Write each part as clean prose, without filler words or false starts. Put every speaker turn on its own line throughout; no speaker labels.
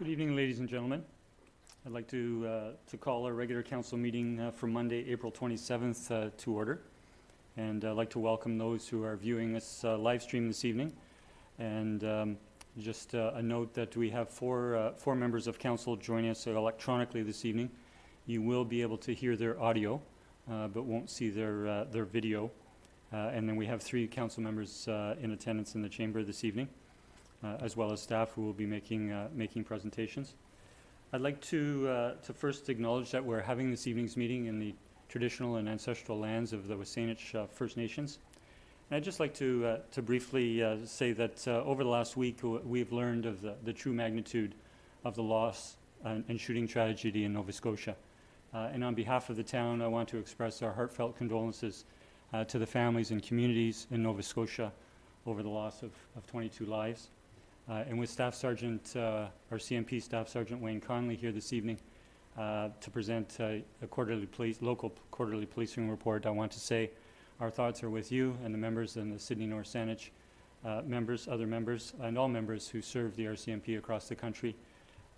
Good evening, ladies and gentlemen. I'd like to call our regular council meeting for Monday, April 27th to order. And I'd like to welcome those who are viewing this live stream this evening. And just a note that we have four members of council joining us electronically this evening. You will be able to hear their audio, but won't see their video. And then we have 3 council members in attendance in the chamber this evening, as well as staff who will be making presentations. I'd like to first acknowledge that we're having this evening's meeting in the traditional and ancestral lands of the Wasanich First Nations. And I'd just like to briefly say that over the last week we've learned of the true magnitude of the loss and shooting tragedy in Nova Scotia. And on behalf of the town, I want to express our heartfelt condolences to the families and communities in Nova Scotia over the loss of 22 lives. And with Staff Sergeant, our CMP Staff Sergeant Wayne Conley here this evening to present a local quarterly policing report, I want to say our thoughts are with you and the members in the Sydney North Saanich members, other members, and all members who serve the RCMP across the country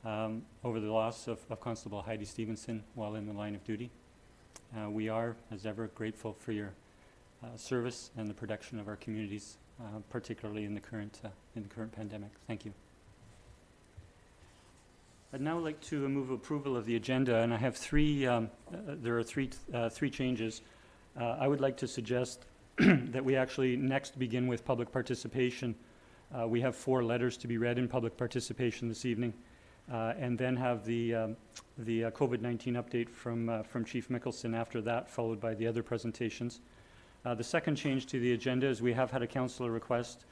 over the loss of Constable Heidi Stevenson while in the line of duty. We are, as ever, grateful for your service and the protection of our communities, particularly in the current pandemic. Thank you. I'd now like to move approval of the agenda, and I have there are three changes. I would like to suggest that we actually next begin with public participation. We have 4 letters to be read in public participation this evening, and then have the COVID-19 update from Chief Mickelson after that, followed by the other presentations. The second change to the agenda is we have had a councillor request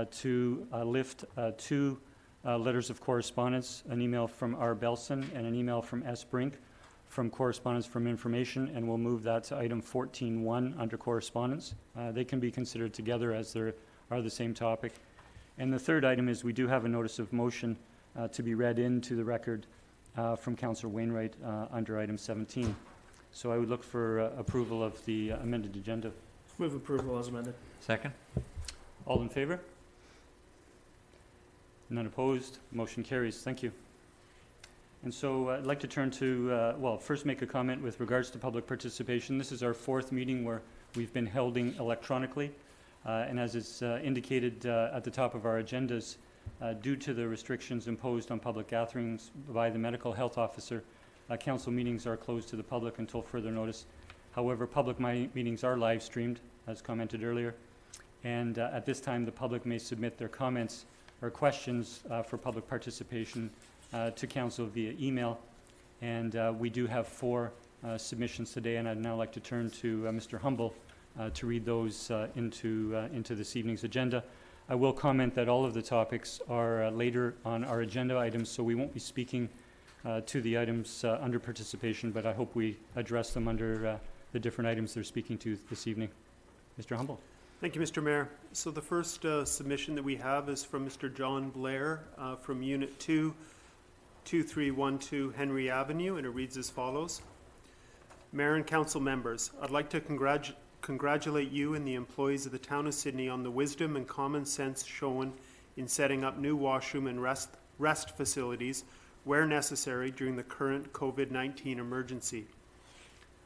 to lift 2 letters of correspondence, an email from R. Belson and an email from S. Brink from correspondence from information, and we'll move that to item 14.1 under correspondence. They can be considered together as they are the same topic. And the third item is we do have a notice of motion to be read into the record from Councillor Wainwright under item 17. So I would look for approval of the amended agenda.
Move approval as amended.
Second.
All in favor? None opposed? Motion carries. Thank you. And so I'd like to turn to, first make a comment with regards to public participation. This is our 4th meeting where we've been holding electronically. And as is indicated at the top of our agendas, due to the restrictions imposed on public gatherings by the medical health officer, council meetings are closed to the public until further notice. However, public meetings are live streamed, as commented earlier. And at this time, the public may submit their comments or questions for public participation to council via email. And we do have 4 submissions today, and I'd now like to turn to Mr. Humble to read those into this evening's agenda. I will comment that all of the topics are later on our agenda items, so we won't be speaking to the items under participation, but I hope we address them under the different items they're speaking to this evening. Mr. Humble.
Thank you, Mr. Mayor. So the first submission that we have is from Mr. John Blair from Unit 2, 2312 Henry Avenue, and it reads as follows. Mayor and Council members, I'd like to congratulate you and the employees of the Town of Sydney on the wisdom and common sense shown in setting up new washroom and rest facilities where necessary during the current COVID-19 emergency.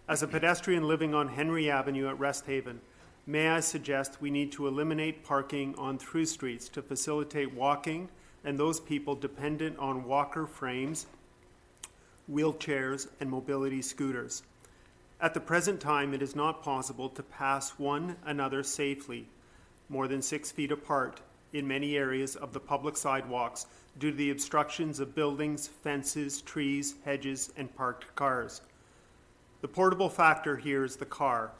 As a pedestrian living on Henry Avenue at Rest Haven, may I suggest we need to eliminate parking on through streets to facilitate walking and those people dependent on walker frames, wheelchairs, and mobility scooters. At the present time, it is not possible to pass one another safely, more than 6 feet apart, in many areas of the public sidewalks due to the obstructions of buildings, fences, trees, hedges, and parked cars. The portable factor here is the car.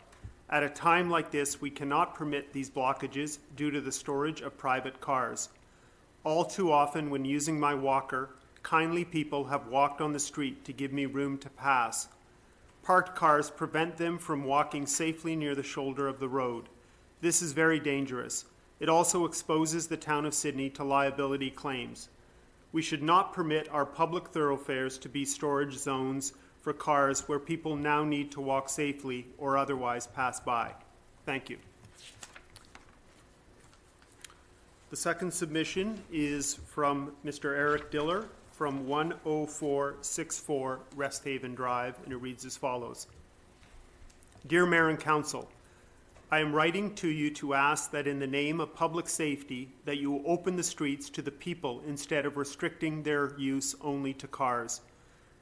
At a time like this, we cannot permit these blockages due to the storage of private cars. All too often, when using my walker, kindly people have walked on the street to give me room to pass. Parked cars prevent them from walking safely near the shoulder of the road. This is very dangerous. It also exposes the Town of Sydney to liability claims. We should not permit our public thoroughfares to be storage zones for cars where people now need to walk safely or otherwise pass by. Thank you. The second submission is from Mr. Eric Diller from 10464 Rest Haven Drive, and it reads as follows. Dear Mayor and Council, I am writing to you to ask that in the name of public safety that you open the streets to the people instead of restricting their use only to cars.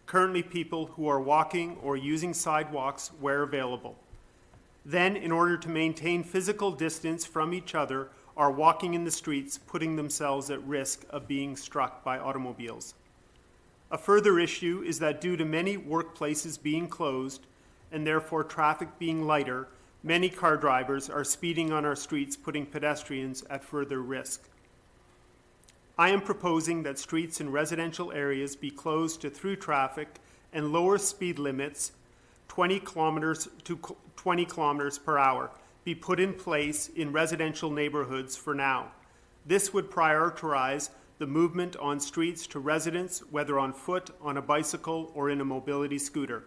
Currently, people who are walking or using sidewalks where available. Then, in order to maintain physical distance from each other, are walking in the streets, putting themselves at risk of being struck by automobiles. A further issue is that due to many workplaces being closed and therefore traffic being lighter, many car drivers are speeding on our streets, putting pedestrians at further risk. I am proposing that streets in residential areas be closed to through traffic and lower speed limits 20 kilometers to 20 kilometers per hour be put in place in residential neighborhoods for now. This would prioritize the movement on streets to residents, whether on foot, on a bicycle, or in a mobility scooter.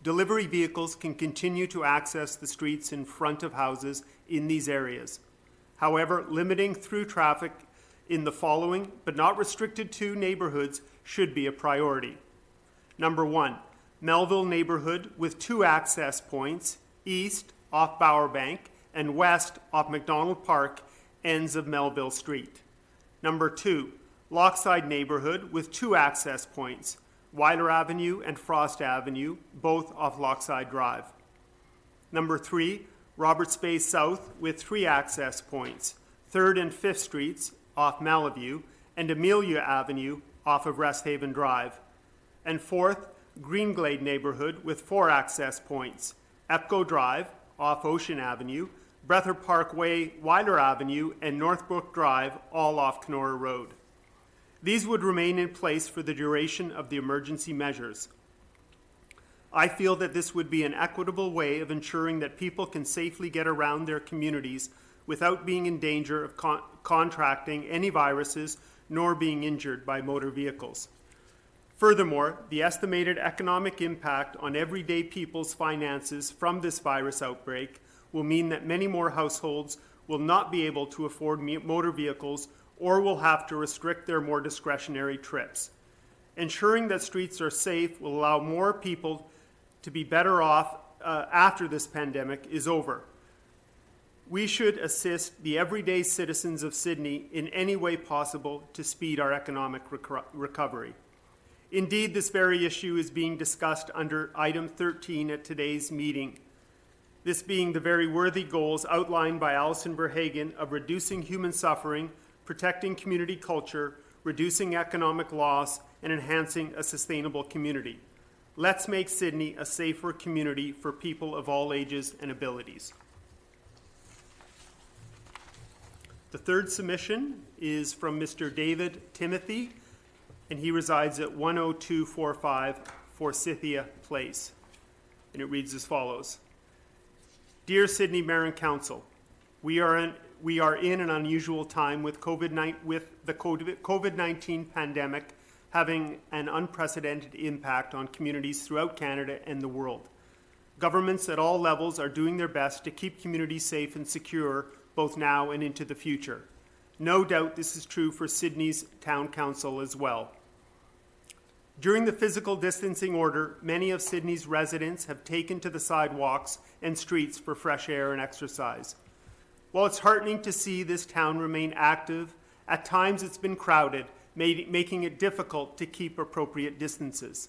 Delivery vehicles can continue to access the streets in front of houses in these areas. However, limiting through traffic in the following, but not restricted to, neighborhoods should be a priority. Number 1, Melville neighborhood with 2 access points, east off Bower Bank and west off McDonald Park, ends of Melville Street. Number 2, Lochside neighborhood with 2 access points, Weiler Avenue and Frost Avenue, both off Lochside Drive. Number 3, Roberts Bay South with 3 access points, 3rd and 5th Streets off Malaview and Amelia Avenue off of Rest Haven Drive. And 4th, Greenglade neighborhood with 4 access points, Epco Drive off Ocean Avenue, Breather Parkway, Weiler Avenue, and Northbrook Drive, all off Kenora Road. These would remain in place for the duration of the emergency measures. I feel that this would be an equitable way of ensuring that people can safely get around their communities without being in danger of contracting any viruses nor being injured by motor vehicles. Furthermore, the estimated economic impact on everyday people's finances from this virus outbreak will mean that many more households will not be able to afford motor vehicles or will have to restrict their more discretionary trips. Ensuring that streets are safe will allow more people to be better off after this pandemic is over. We should assist the everyday citizens of Sydney in any way possible to speed our economic recovery. Indeed, this very issue is being discussed under item 13 at today's meeting. This being the very worthy goals outlined by Alison Verhagen of reducing human suffering, protecting community culture, reducing economic loss, and enhancing a sustainable community. Let's make Sydney a safer community for people of all ages and abilities. The third submission is from Mr. David Timothy, and he resides at 10245 Forsythia Place. And it reads as follows. Dear Sydney Mayor and Council, we are in an unusual time with the COVID-19 pandemic having an unprecedented impact on communities throughout Canada and the world. Governments at all levels are doing their best to keep communities safe and secure both now and into the future. No doubt this is true for Sydney's Town Council as well. During the physical distancing order, many of Sydney's residents have taken to the sidewalks and streets for fresh air and exercise. While it's heartening to see this town remain active, at times it's been crowded, making it difficult to keep appropriate distances.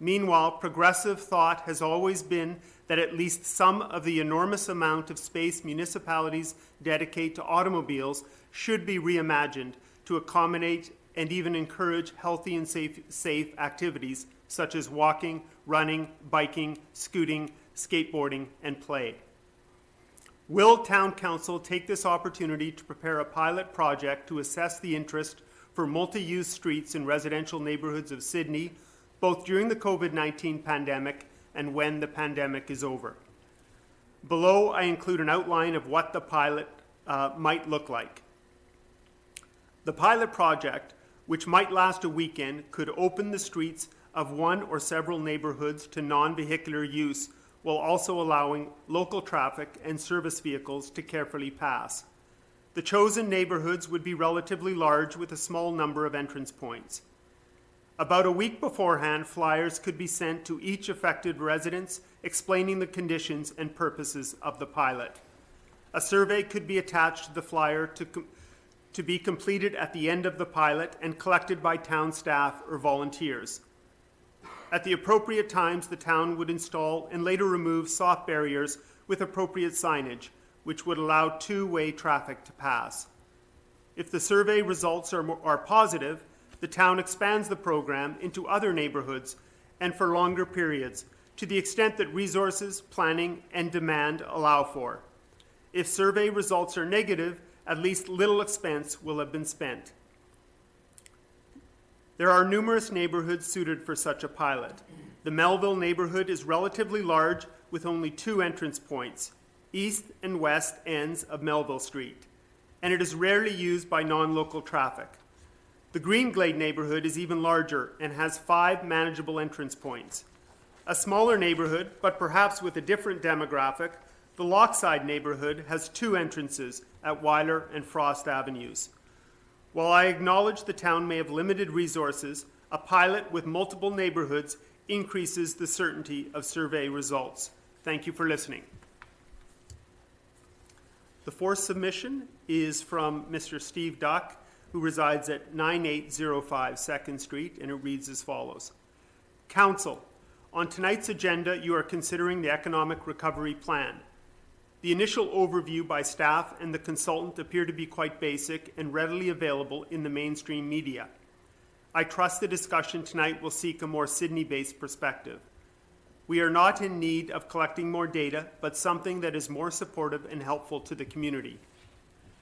Meanwhile, progressive thought has always been that at least some of the enormous amount of space municipalities dedicate to automobiles should be reimagined to accommodate and even encourage healthy and safe activities such as walking, running, biking, scooting, skateboarding, and play. Will Town Council take this opportunity to prepare a pilot project to assess the interest for multi-use streets in residential neighborhoods of Sydney, both during the COVID-19 pandemic and when the pandemic is over? Below, I include an outline of what the pilot might look like. The pilot project, which might last a weekend, could open the streets of one or several neighborhoods to non-vehicular use, while also allowing local traffic and service vehicles to carefully pass. The chosen neighborhoods would be relatively large with a small number of entrance points. About a week beforehand, flyers could be sent to each affected residence explaining the conditions and purposes of the pilot. A survey could be attached to the flyer to be completed at the end of the pilot and collected by town staff or volunteers. At the appropriate times, the town would install and later remove soft barriers with appropriate signage, which would allow two-way traffic to pass. If the survey results are positive, the town expands the program into other neighborhoods and for longer periods to the extent that resources, planning, and demand allow for. If survey results are negative, at least little expense will have been spent. There are numerous neighborhoods suited for such a pilot. The Melville neighborhood is relatively large with only 2 entrance points, east and west ends of Melville Street, and it is rarely used by non-local traffic. The Greenglade neighborhood is even larger and has 5 manageable entrance points. A smaller neighborhood, but perhaps with a different demographic, the Lochside neighborhood has 2 entrances at Weiler and Frost Avenues. While I acknowledge the town may have limited resources, a pilot with multiple neighborhoods increases the certainty of survey results. Thank you for listening. The 4th submission is from Mr. Steve Duck, who resides at 9805 2nd Street, and it reads as follows. Council, on tonight's agenda, you are considering the Economic Recovery Plan. The initial overview by staff and the consultant appear to be quite basic and readily available in the mainstream media. I trust the discussion tonight will seek a more Sydney-based perspective. We are not in need of collecting more data, but something that is more supportive and helpful to the community.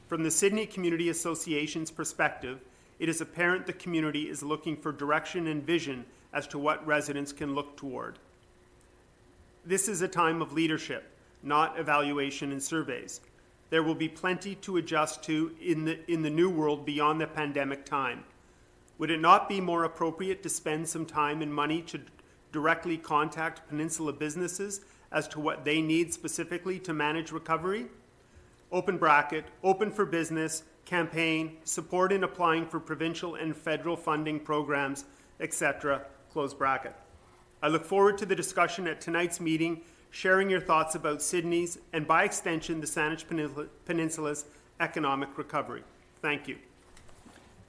From the Sydney Community Association's perspective, it is apparent the community is looking for direction and vision as to what residents can look toward. This is a time of leadership, not evaluation and surveys. There will be plenty to adjust to in the new world beyond the pandemic time. Would it not be more appropriate to spend some time and money to directly contact Peninsula businesses as to what they need specifically to manage recovery? Open bracket, open for business, campaign, support in applying for provincial and federal funding programs, etc., close bracket. I look forward to the discussion at tonight's meeting, sharing your thoughts about Sydney's and by extension the Saanich Peninsula's economic recovery. Thank you.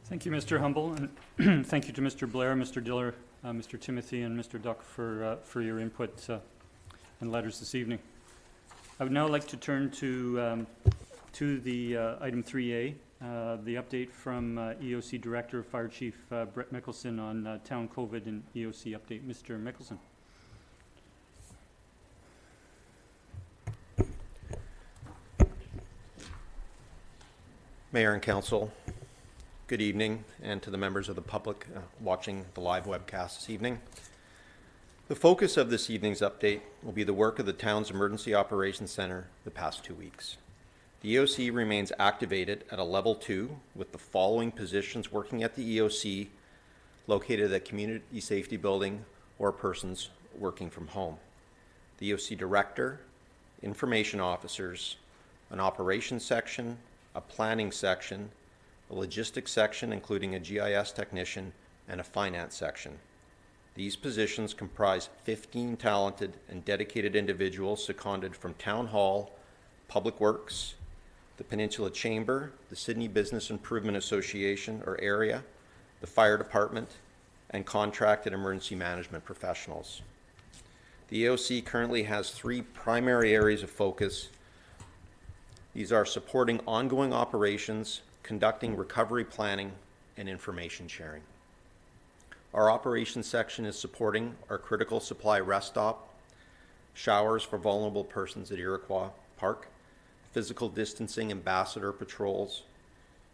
Thank you, Mr. Humble, and thank you to Mr. Blair, Mr. Diller, Mr. Timothy, and Mr. Duck for your input and letters this evening. I would now like to turn to the item 3A, the update from EOC Director, Fire Chief Brett Mickelson on town COVID and EOC update. Mr. Mickelson.
Mayor and Council, good evening, and to the members of the public watching the live webcast this evening. The focus of this evening's update will be the work of the town's Emergency Operations Center the past 2 weeks. The EOC remains activated at a level 2 with the following positions working at the EOC located at Community Safety Building or persons working from home. The EOC Director, Information Officers, an Operations Section, a Planning Section, a Logistics Section including a GIS Technician, and a Finance Section. These positions comprise 15 talented and dedicated individuals seconded from Town Hall, Public Works, the Peninsula Chamber, the Sydney Business Improvement Association or area, the Fire Department, and contracted emergency management professionals. The EOC currently has 3 primary areas of focus. These are supporting ongoing operations, conducting recovery planning, and information sharing. Our operations section is supporting our critical supply rest stop, showers for vulnerable persons at Iroquois Park, physical distancing ambassador patrols,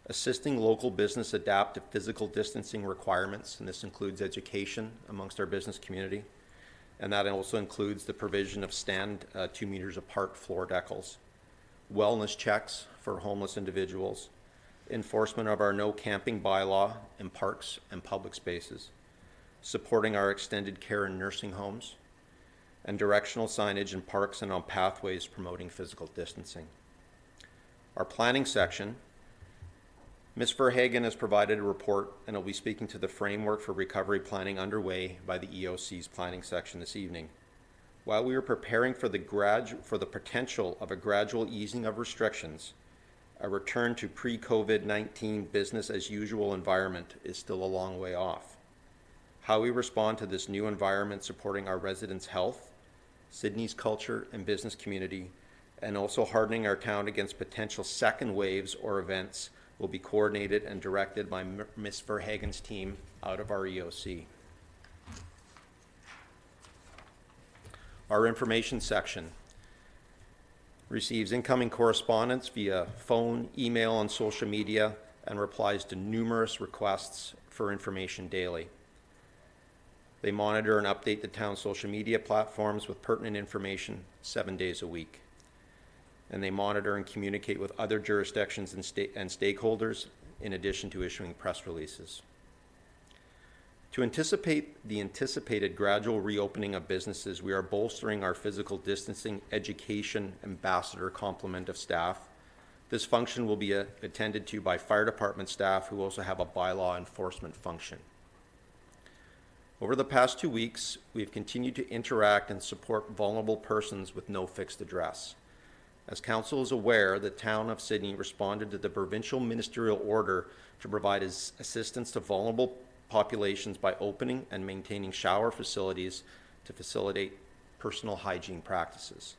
assisting local business adapt to physical distancing requirements, and this includes education amongst our business community, and that also includes the provision of stand 2 meters apart floor decals, wellness checks for homeless individuals, enforcement of our no camping bylaw in parks and public spaces, supporting our extended care and nursing homes, and directional signage in parks and on pathways promoting physical distancing. Our planning section Ms. Verhagen has provided a report and will be speaking to the framework for recovery planning underway by the EOC's planning section this evening. While we are preparing for the potential of a gradual easing of restrictions, a return to pre-COVID-19 business as usual environment is still a long way off. How we respond to this new environment supporting our residents' health, Sydney's culture and business community, and also hardening our town against potential second waves or events will be coordinated and directed by Ms. Verhagen's team out of our EOC. Our information section receives incoming correspondence via phone, email, and social media, and replies to numerous requests for information daily. They monitor and update the town's social media platforms with pertinent information 7 days a week. And they monitor and communicate with other jurisdictions and stakeholders in addition to issuing press releases. To anticipate the anticipated gradual reopening of businesses, we are bolstering our physical distancing education ambassador complement of staff. This function will be attended to by fire department staff who also have a bylaw enforcement function. Over the past 2 weeks, we have continued to interact and support vulnerable persons with no fixed address. As Council is aware, the Town of Sydney responded to the provincial ministerial order to provide assistance to vulnerable populations by opening and maintaining shower facilities to facilitate personal hygiene practices.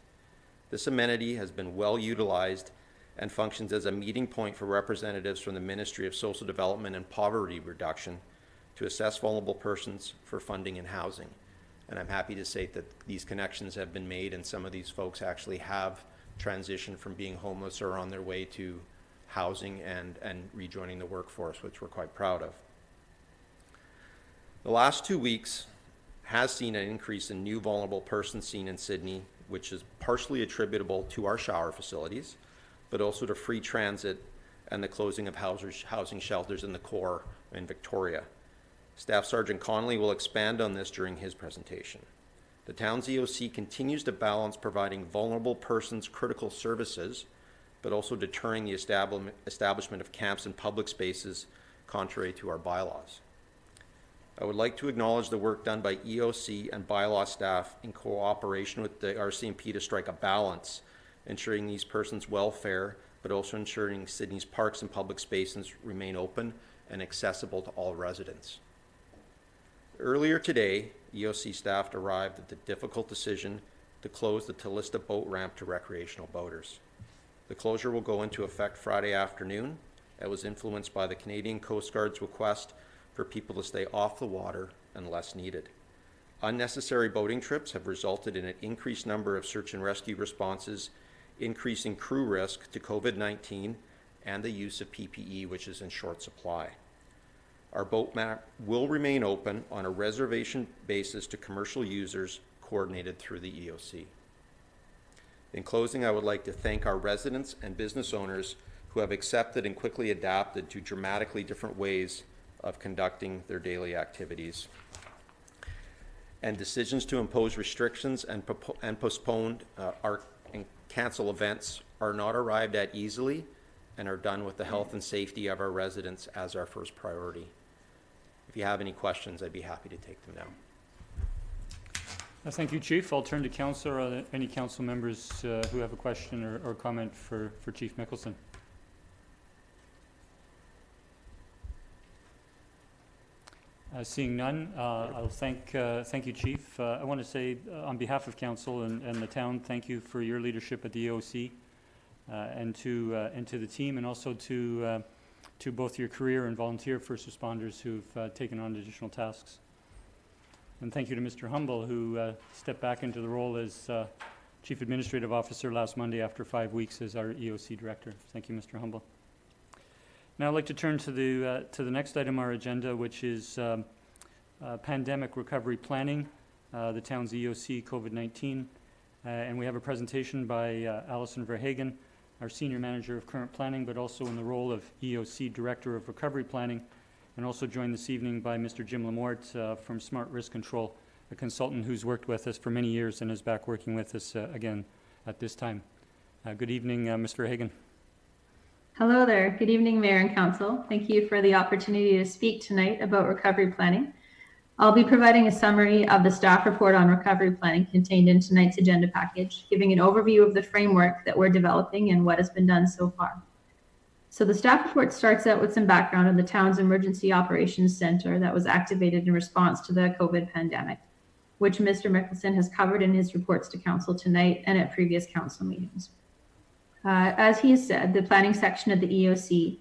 This amenity has been well utilized and functions as a meeting point for representatives from the Ministry of Social Development and Poverty Reduction to assess vulnerable persons for funding and housing. And I'm happy to say that these connections have been made, and some of these folks actually have transitioned from being homeless or on their way to housing and rejoining the workforce, which we're quite proud of. The last 2 weeks has seen an increase in new vulnerable persons seen in Sydney, which is partially attributable to our shower facilities, but also to free transit and the closing of housing shelters in the core in Victoria. Staff Sergeant Connolly will expand on this during his presentation. The town's EOC continues to balance providing vulnerable persons critical services, but also deterring the establishment of camps and public spaces contrary to our bylaws. I would like to acknowledge the work done by EOC and bylaw staff in cooperation with the RCMP to strike a balance, ensuring these persons' welfare, but also ensuring Sydney's parks and public spaces remain open and accessible to all residents. Earlier today, EOC staff arrived at the difficult decision to close the Talista boat ramp to recreational boaters. The closure will go into effect Friday afternoon. It was influenced by the Canadian Coast Guard's request for people to stay off the water unless needed. Unnecessary boating trips have resulted in an increased number of search and rescue responses, increasing crew risk to COVID-19 and the use of PPE, which is in short supply. Our boat map will remain open on a reservation basis to commercial users coordinated through the EOC. In closing, I would like to thank our residents and business owners who have accepted and quickly adapted to dramatically different ways of conducting their daily activities. And decisions to impose restrictions and postpone and cancel events are not arrived at easily and are done with the health and safety of our residents as our first priority. If you have any questions, I'd be happy to take them now.
Thank you, Chief. I'll turn to Council. Are there any Council members who have a question or comment for Chief Mickelson? Seeing none, I'll thank you, Chief. I want to say on behalf of Council and the town, thank you for your leadership at the EOC and to the team, and also to both your career and volunteer first responders who've taken on additional tasks. And thank you to Mr. Humble, who stepped back into the role as Chief Administrative Officer last Monday after 5 weeks as our EOC Director. Thank you, Mr. Humble. Now I'd like to turn to the next item on our agenda, which is pandemic recovery planning, the town's EOC COVID-19. And we have a presentation by Alison Verhagen, our Senior Manager of Current Planning, but also in the role of EOC Director of Recovery Planning, and also joined this evening by Mr. Jim Lamort from Smart Risk Control, a consultant who's worked with us for many years and is back working with us again at this time. Good evening, Ms. Verhagen.
Hello there. Good evening, Mayor and Council. Thank you for the opportunity to speak tonight about recovery planning. I'll be providing a summary of the staff report on recovery planning contained in tonight's agenda package, giving an overview of the framework that we're developing and what has been done so far. So the staff report starts out with some background on the town's emergency operations center that was activated in response to the COVID pandemic, which Mr. Mickelson has covered in his reports to Council tonight and at previous Council meetings. As he has said, the planning section of the EOC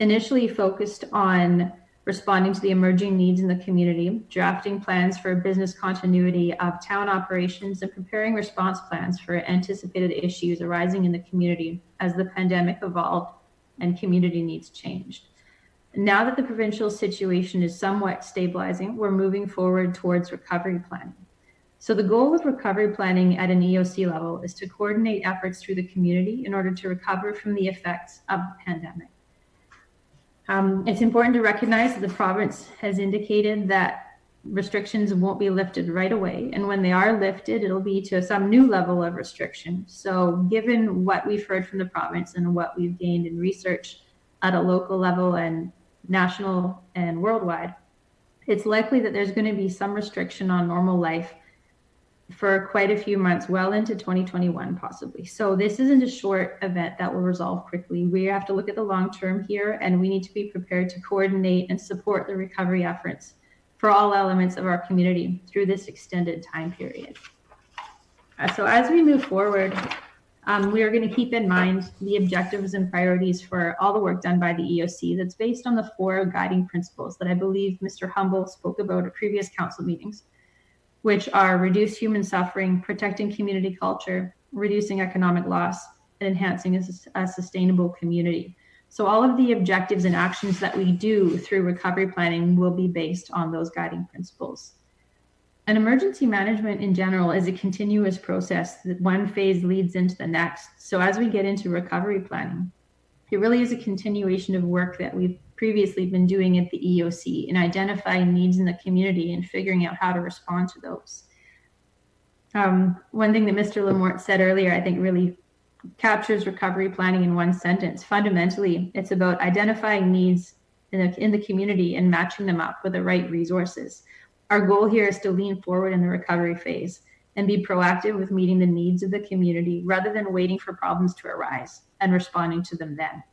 initially focused on responding to the emerging needs in the community, drafting plans for business continuity of town operations, and preparing response plans for anticipated issues arising in the community as the pandemic evolved and community needs changed. Now that the provincial situation is somewhat stabilizing, we're moving forward towards recovery planning. So the goal of recovery planning at an EOC level is to coordinate efforts through the community in order to recover from the effects of the pandemic. It's important to recognize that the province has indicated that restrictions won't be lifted right away. And when they are lifted, it'll be to some new level of restriction. So given what we've heard from the province and what we've gained in research at a local level and national and worldwide, it's likely that there's going to be some restriction on normal life for quite a few months, well into 2021 possibly. So this isn't a short event that will resolve quickly. We have to look at the long term here, and we need to be prepared to coordinate and support the recovery efforts for all elements of our community through this extended time period. So as we move forward, we are going to keep in mind the objectives and priorities for all the work done by the EOC that's based on the 4 guiding principles that I believe Mr. Humble spoke about at previous council meetings, which are reduce human suffering, protecting community culture, reducing economic loss, and enhancing a sustainable community. So all of the objectives and actions that we do through recovery planning will be based on those guiding principles. And emergency management in general is a continuous process that one phase leads into the next. So as we get into recovery planning, it really is a continuation of work that we've previously been doing at the EOC in identifying needs in the community and figuring out how to respond to those. One thing that Mr. Lamort said earlier, I think really captures recovery planning in one sentence. Fundamentally, it's about identifying needs in the community and matching them up with the right resources. Our goal here is to lean forward in the recovery phase and be proactive with meeting the needs of the community rather than waiting for problems to arise and responding to them then.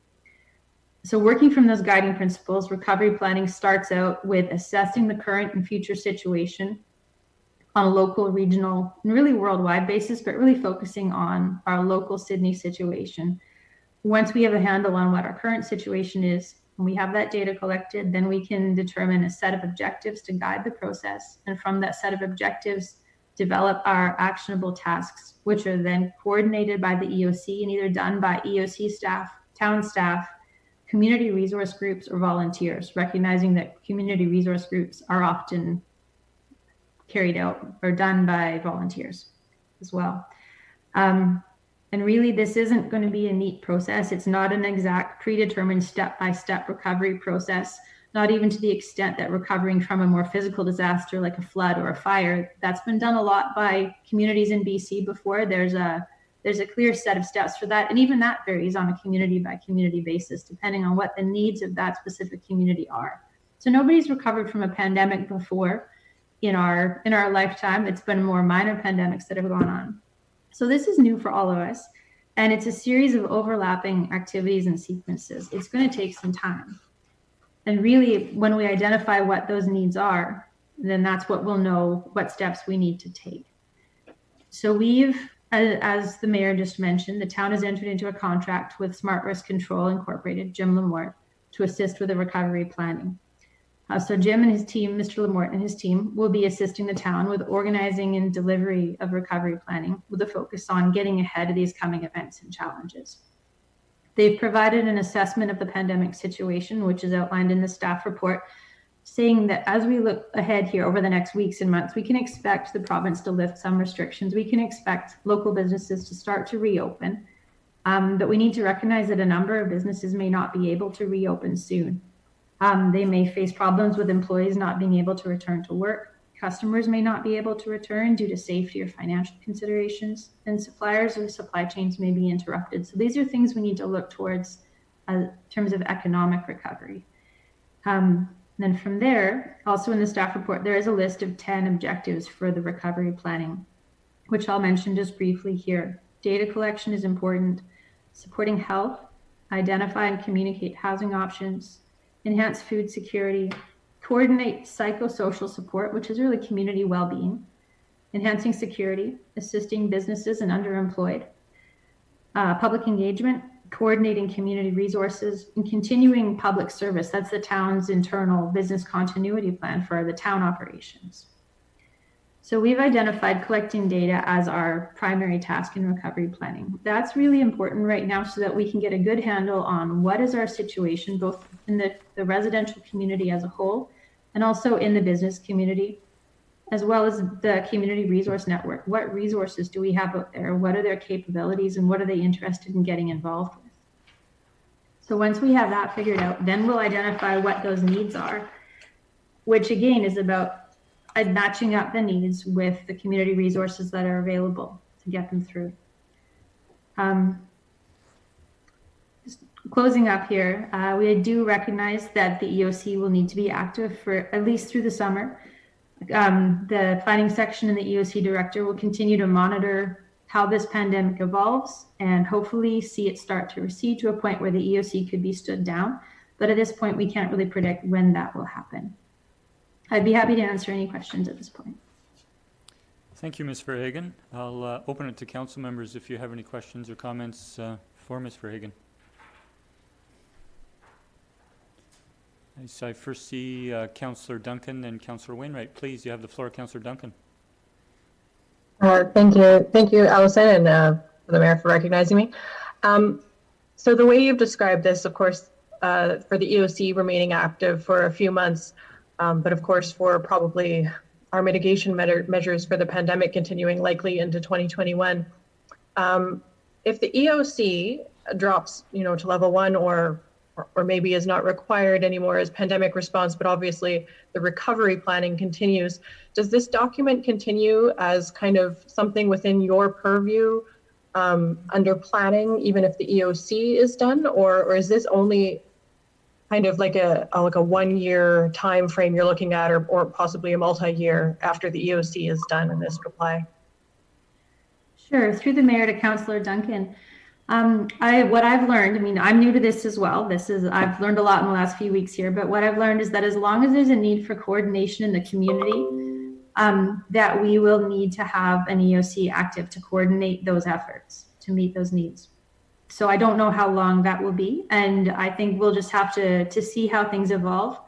So working from those guiding principles, recovery planning starts out with assessing the current and future situation on a local, regional, and really worldwide basis, but really focusing on our local Sydney situation. Once we have a handle on what our current situation is, and we have that data collected, then we can determine a set of objectives to guide the process. And from that set of objectives, develop our actionable tasks, which are then coordinated by the EOC and either done by EOC staff, town staff, community resource groups, or volunteers, recognizing that community resource groups are often carried out or done by volunteers as well. And really, this isn't going to be a neat process. It's not an exact predetermined step-by-step recovery process, not even to the extent that recovering from a more physical disaster like a flood or a fire. That's been done a lot by communities in BC before. There's a clear set of steps for that. And even that varies on a community by community basis, depending on what the needs of that specific community are. So nobody's recovered from a pandemic before in our lifetime. It's been more minor pandemics that have gone on. So this is new for all of us. And it's a series of overlapping activities and sequences. It's going to take some time. And really, when we identify what those needs are, then that's what we'll know what steps we need to take. So we've, as the mayor just mentioned, the town has entered into a contract with Smart Risk Control Incorporated, Jim Lamort, to assist with the recovery planning. So Jim and his team, Mr. Lamort and his team, will be assisting the town with organizing and delivery of recovery planning with a focus on getting ahead of these coming events and challenges. They've provided an assessment of the pandemic situation, which is outlined in the staff report, saying that as we look ahead here over the next weeks and months, we can expect the province to lift some restrictions. We can expect local businesses to start to reopen, but we need to recognize that a number of businesses may not be able to reopen soon. They may face problems with employees not being able to return to work. Customers may not be able to return due to safety or financial considerations, and suppliers or supply chains may be interrupted. So these are things we need to look towards in terms of economic recovery. Then from there, also in the staff report, there is a list of 10 objectives for the recovery planning, which I'll mention just briefly here. Data collection is important, supporting health, identify and communicate housing options, enhance food security, coordinate psychosocial support, which is really community well-being, enhancing security, assisting businesses and underemployed, public engagement, coordinating community resources, and continuing public service. That's the town's internal business continuity plan for the town operations. So we've identified collecting data as our primary task in recovery planning. That's really important right now so that we can get a good handle on what is our situation, both in the residential community as a whole, and also in the business community, as well as the community resource network. What resources do we have out there? What are their capabilities and what are they interested in getting involved with? So once we have that figured out, then we'll identify what those needs are, which again is about matching up the needs with the community resources that are available to get them through. Just closing up here, we do recognize that the EOC will need to be active for at least through the summer. The planning section and the EOC director will continue to monitor how this pandemic evolves and hopefully see it start to recede to a point where the EOC could be stood down. But at this point, we can't really predict when that will happen. I'd be happy to answer any questions at this point.
Thank you, Ms. Verhagen. I'll open it to council members if you have any questions or comments for Ms. Verhagen. I first see Councillor Duncan and Councillor Wainwright. Please, you have the floor, Councillor Duncan.
Thank you, Allison, and for the Mayor for recognizing me. So the way you've described this, of course, for the EOC remaining active for a few months, but of course for probably our mitigation measures for the pandemic continuing likely into 2021. If the EOC drops, to level 1 or maybe is not required anymore as pandemic response, but obviously the recovery planning continues, does this document continue as kind of something within your purview under planning, even if the EOC is done, or is this only kind of like a 1 year time frame you're looking at, or possibly a multi-year after the EOC is done in this reply?
Sure, through the Mayor to Councillor Duncan. What I've learned, I'm new to this as well. I've learned a lot in the last few weeks here, but what I've learned is that as long as there's a need for coordination in the community, that we will need to have an EOC active to coordinate those efforts to meet those needs. So I don't know how long that will be. And I think we'll just have to see how things evolve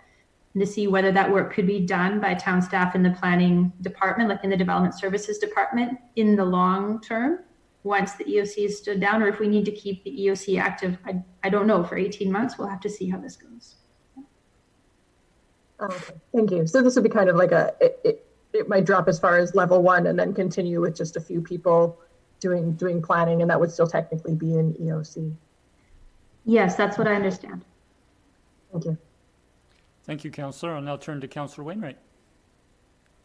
and to see whether that work could be done by town staff in the planning department, like in the development services department in the long term, once the EOC is stood down, or if we need to keep the EOC active, I don't know, for 18 months. We'll have to see how this goes.
Okay, thank you. So this would be kind of like it might drop as far as level 1 and then continue with just a few people doing planning, and that would still technically be in EOC. Yes,
that's what I understand.
Thank you.
Thank you, Councillor. I'll now turn to Councillor Wainwright.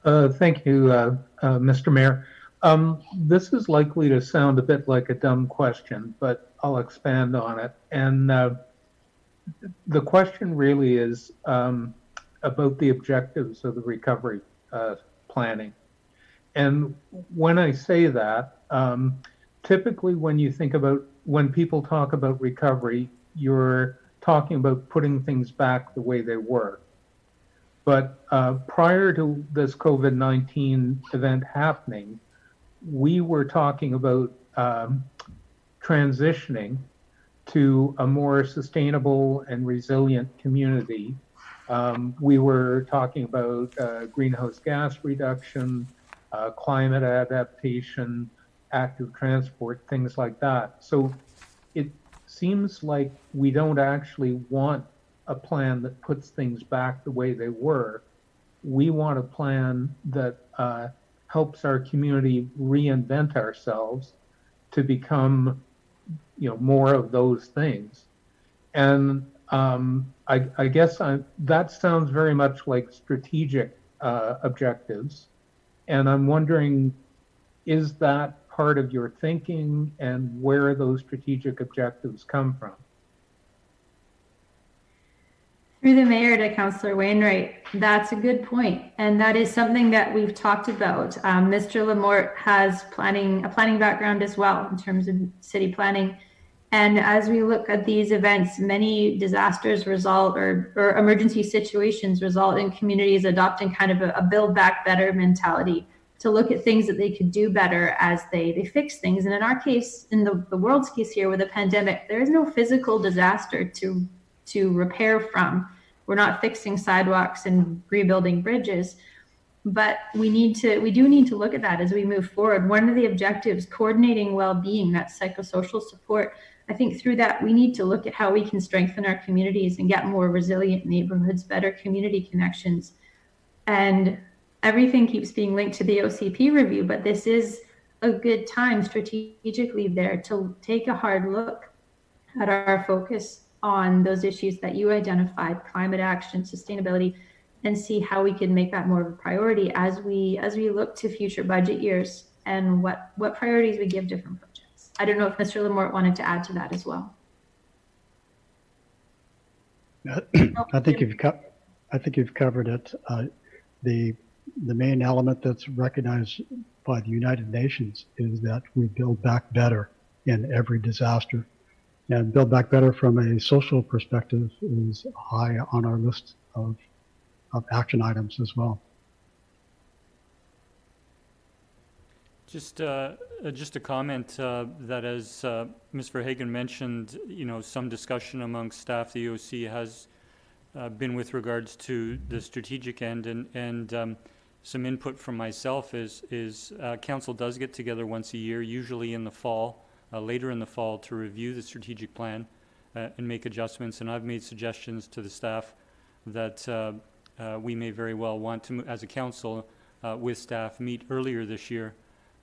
Thank you, Mr. Mayor. This is likely to sound a bit like a dumb question, but I'll expand on it. And the question really is about the objectives of the recovery planning. And when I say that, typically when people talk about recovery, you're talking about putting things back the way they were. But prior to this COVID-19 event happening, we were talking about transitioning to a more sustainable and resilient community. We were talking about greenhouse gas reduction, climate adaptation, active transport, things like that. So it seems like we don't actually want a plan that puts things back the way they were. We want a plan that helps our community reinvent ourselves to become, more of those things. And I guess that sounds very much like strategic objectives. And I'm wondering, is that part of your thinking, and where those strategic objectives come from?
Through the mayor to Councillor Wainwright, that's a good point, and that is something that we've talked about. Mr. Lamort has a planning background as well in terms of city planning, and as we look at these events, many disasters result or emergency situations result in communities adopting kind of a build back better mentality to look at things that they could do better as they fix things. And in our case, in the world's case here with a pandemic, there is no physical disaster to repair from. We're not fixing sidewalks and rebuilding bridges, but we do need to look at that as we move forward. One of the objectives, coordinating well-being, that psychosocial support. I think through that, we need to look at how we can strengthen our communities and get more resilient neighborhoods, better community connections. And everything keeps being linked to the OCP review, but this is a good time strategically there to take a hard look at our focus on those issues that you identified, climate action, sustainability, and see how we can make that more of a priority as we look to future budget years and what priorities we give different projects. I don't know if Mr. Lamort wanted to add to that as well.
I think you've covered it. The main element that's recognized by the United Nations is that we build back better in every disaster. And Build Back Better from a social perspective is high on our list of action items as well.
Just a comment that as Ms. Verhagen mentioned, some discussion amongst staff, the EOC has been with regards to the strategic end, and some input from myself is council does get together once a year, usually in the fall, later in the fall, to review the strategic plan and make adjustments. And I've made suggestions to the staff that we may very well want to, as a council, with staff, meet earlier this year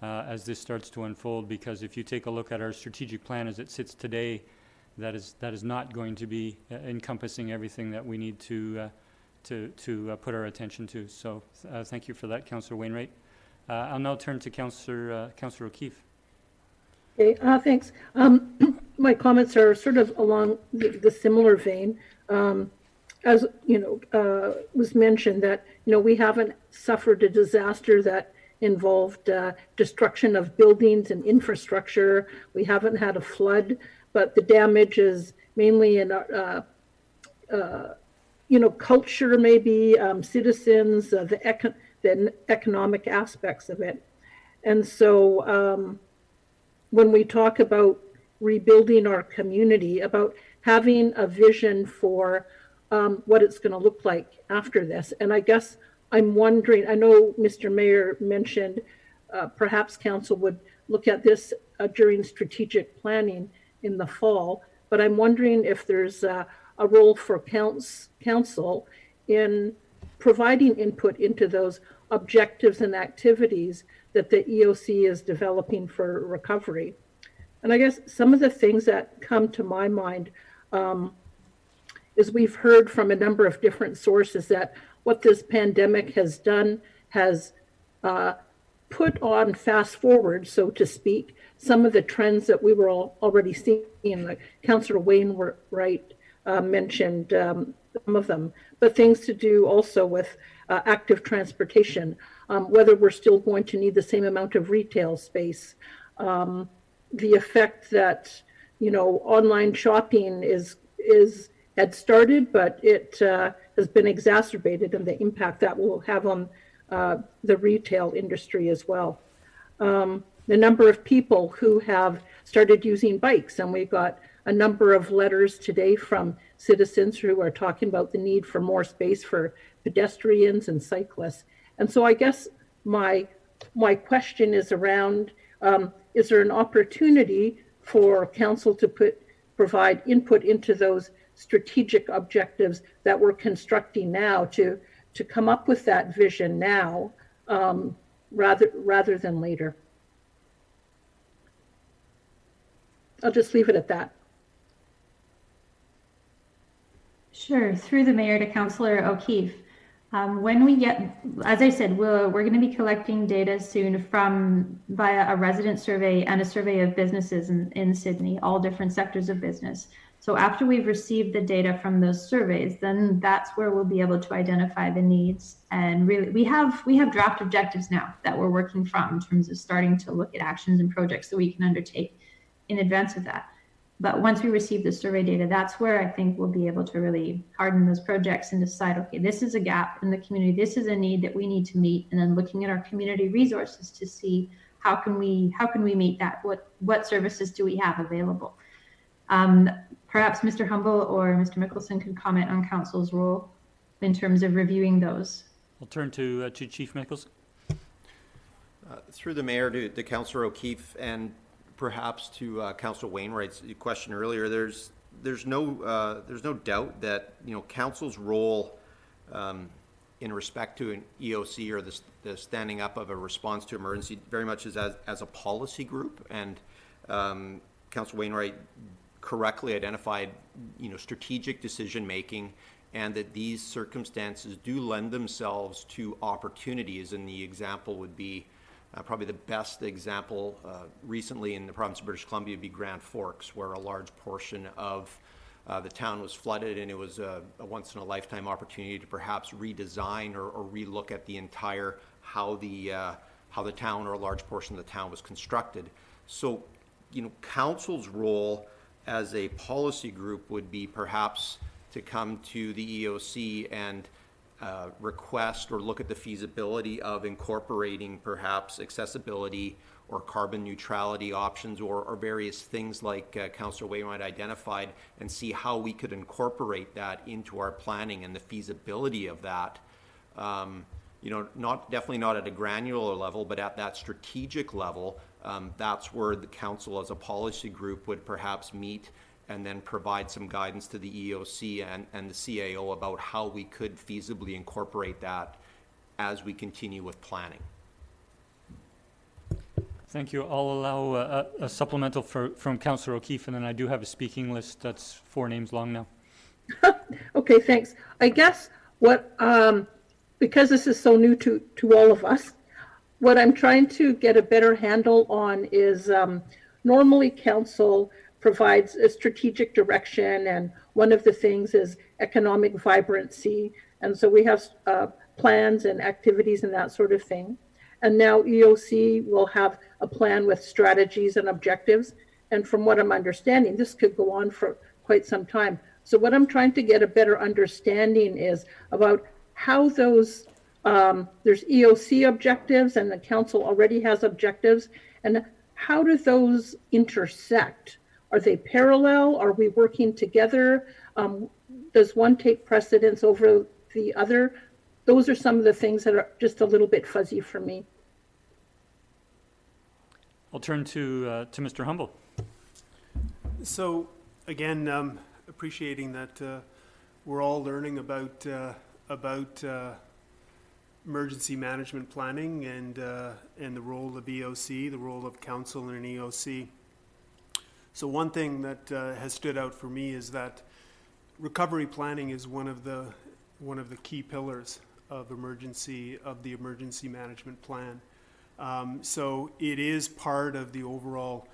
as this starts to unfold. Because if you take a look at our strategic plan as it sits today, that is not going to be encompassing everything that we need to put our attention to. So thank you for that, Councillor Wainwright. I'll now turn to Councillor O'Keefe.
Okay, thanks. My comments are sort of along the similar vein. As was mentioned that, we haven't suffered a disaster that involved destruction of buildings and infrastructure. We haven't had a flood, but the damage is mainly in, culture, maybe, citizens, the economic aspects of it. And so, when we talk about rebuilding our community, about having a vision for what it's going to look like after this. And I guess I'm wondering, I know Mr. Mayor mentioned perhaps council would look at this during strategic planning in the fall, but I'm wondering if there's a role for council in providing input into those objectives and activities that the EOC is developing for recovery. And I guess some of the things that come to my mind is we've heard from a number of different sources that what this pandemic has done has put on fast forward, so to speak, some of the trends that we were already seeing. Like Councillor Wainwright mentioned some of them, but things to do also with active transportation, whether we're still going to need the same amount of retail space, the effect that online shopping had started, but it has been exacerbated, and the impact that will have on the retail industry as well. The number of people who have started using bikes, and we got a number of letters today from citizens who are talking about the need for more space for pedestrians and cyclists. And so I guess my question is around, is there an opportunity for council to provide input into those strategic objectives that we're constructing now to come up with that vision now, rather than later? I'll just leave it at that.
Sure. Through the mayor to Councillor O'Keefe. When we get, as I said, we're going to be collecting data soon via a resident survey and a survey of businesses in Sydney, all different sectors of business. So So after we've received the data from those surveys, then that's where we'll be able to identify the needs. And really, we have draft objectives now that we're working from in terms of starting to look at actions and projects that we can undertake in advance of that. But once we receive the survey data, that's where I think we'll be able to really harden those projects and decide, okay, this is a gap in the community, this is a need that we need to meet, and then looking at our community resources to see how can we meet that? What services do we have available? Perhaps Mr. Humble or Mr. Mickelson could comment on council's role in terms of reviewing those.
I'll turn to Chief Mickelson.
Through the mayor to Councillor O'Keefe and perhaps to Councillor Wainwright's question earlier, there's no doubt that council's role in respect to an EOC or the standing up of a response to emergency very much is as a policy group, and Councillor Wainwright correctly identified strategic decision making, and that these circumstances do lend themselves to opportunities, and the example would be probably the best example recently in the province of British Columbia would be Grand Forks, where a large portion of the town was flooded, and it was a once-in-a-lifetime opportunity to perhaps redesign or relook at the entire how the town or a large portion of the town was constructed. So, council's role as a policy group would be perhaps to come to the EOC and request or look at the feasibility of incorporating perhaps accessibility or carbon neutrality options or various things like Councillor Wainwright identified, and see how we could incorporate that into our planning and the feasibility of that. Definitely not at a granular level, but at that strategic level, that's where the council as a policy group would perhaps meet and then provide some guidance to the EOC and the CAO about how we could feasibly incorporate that as we continue with planning.
Thank you. I'll allow a supplemental from Councillor O'Keefe, and then I do have a speaking list that's 4 names long now.
Okay, thanks. I guess what, because this is so new to all of us, what I'm trying to get a better handle on is normally council provides a strategic direction, and one of the things is economic vibrancy. And so we have plans and activities and that sort of thing. And now EOC will have a plan with strategies and objectives. And from what I'm understanding, this could go on for quite some time. So what I'm trying to get a better understanding is about how those, there's EOC objectives and the council already has objectives, and how do those intersect? Are they parallel? Are we working together? Does one take precedence over the other? Those are some of the things that are just a little bit fuzzy for me.
I'll turn to Mr. Humble.
So again, appreciating that we're all learning about emergency management planning and the role of EOC, the role of council in an EOC. So one thing that has stood out for me is that recovery planning is one of the key pillars of the emergency management plan. So it is part of the overall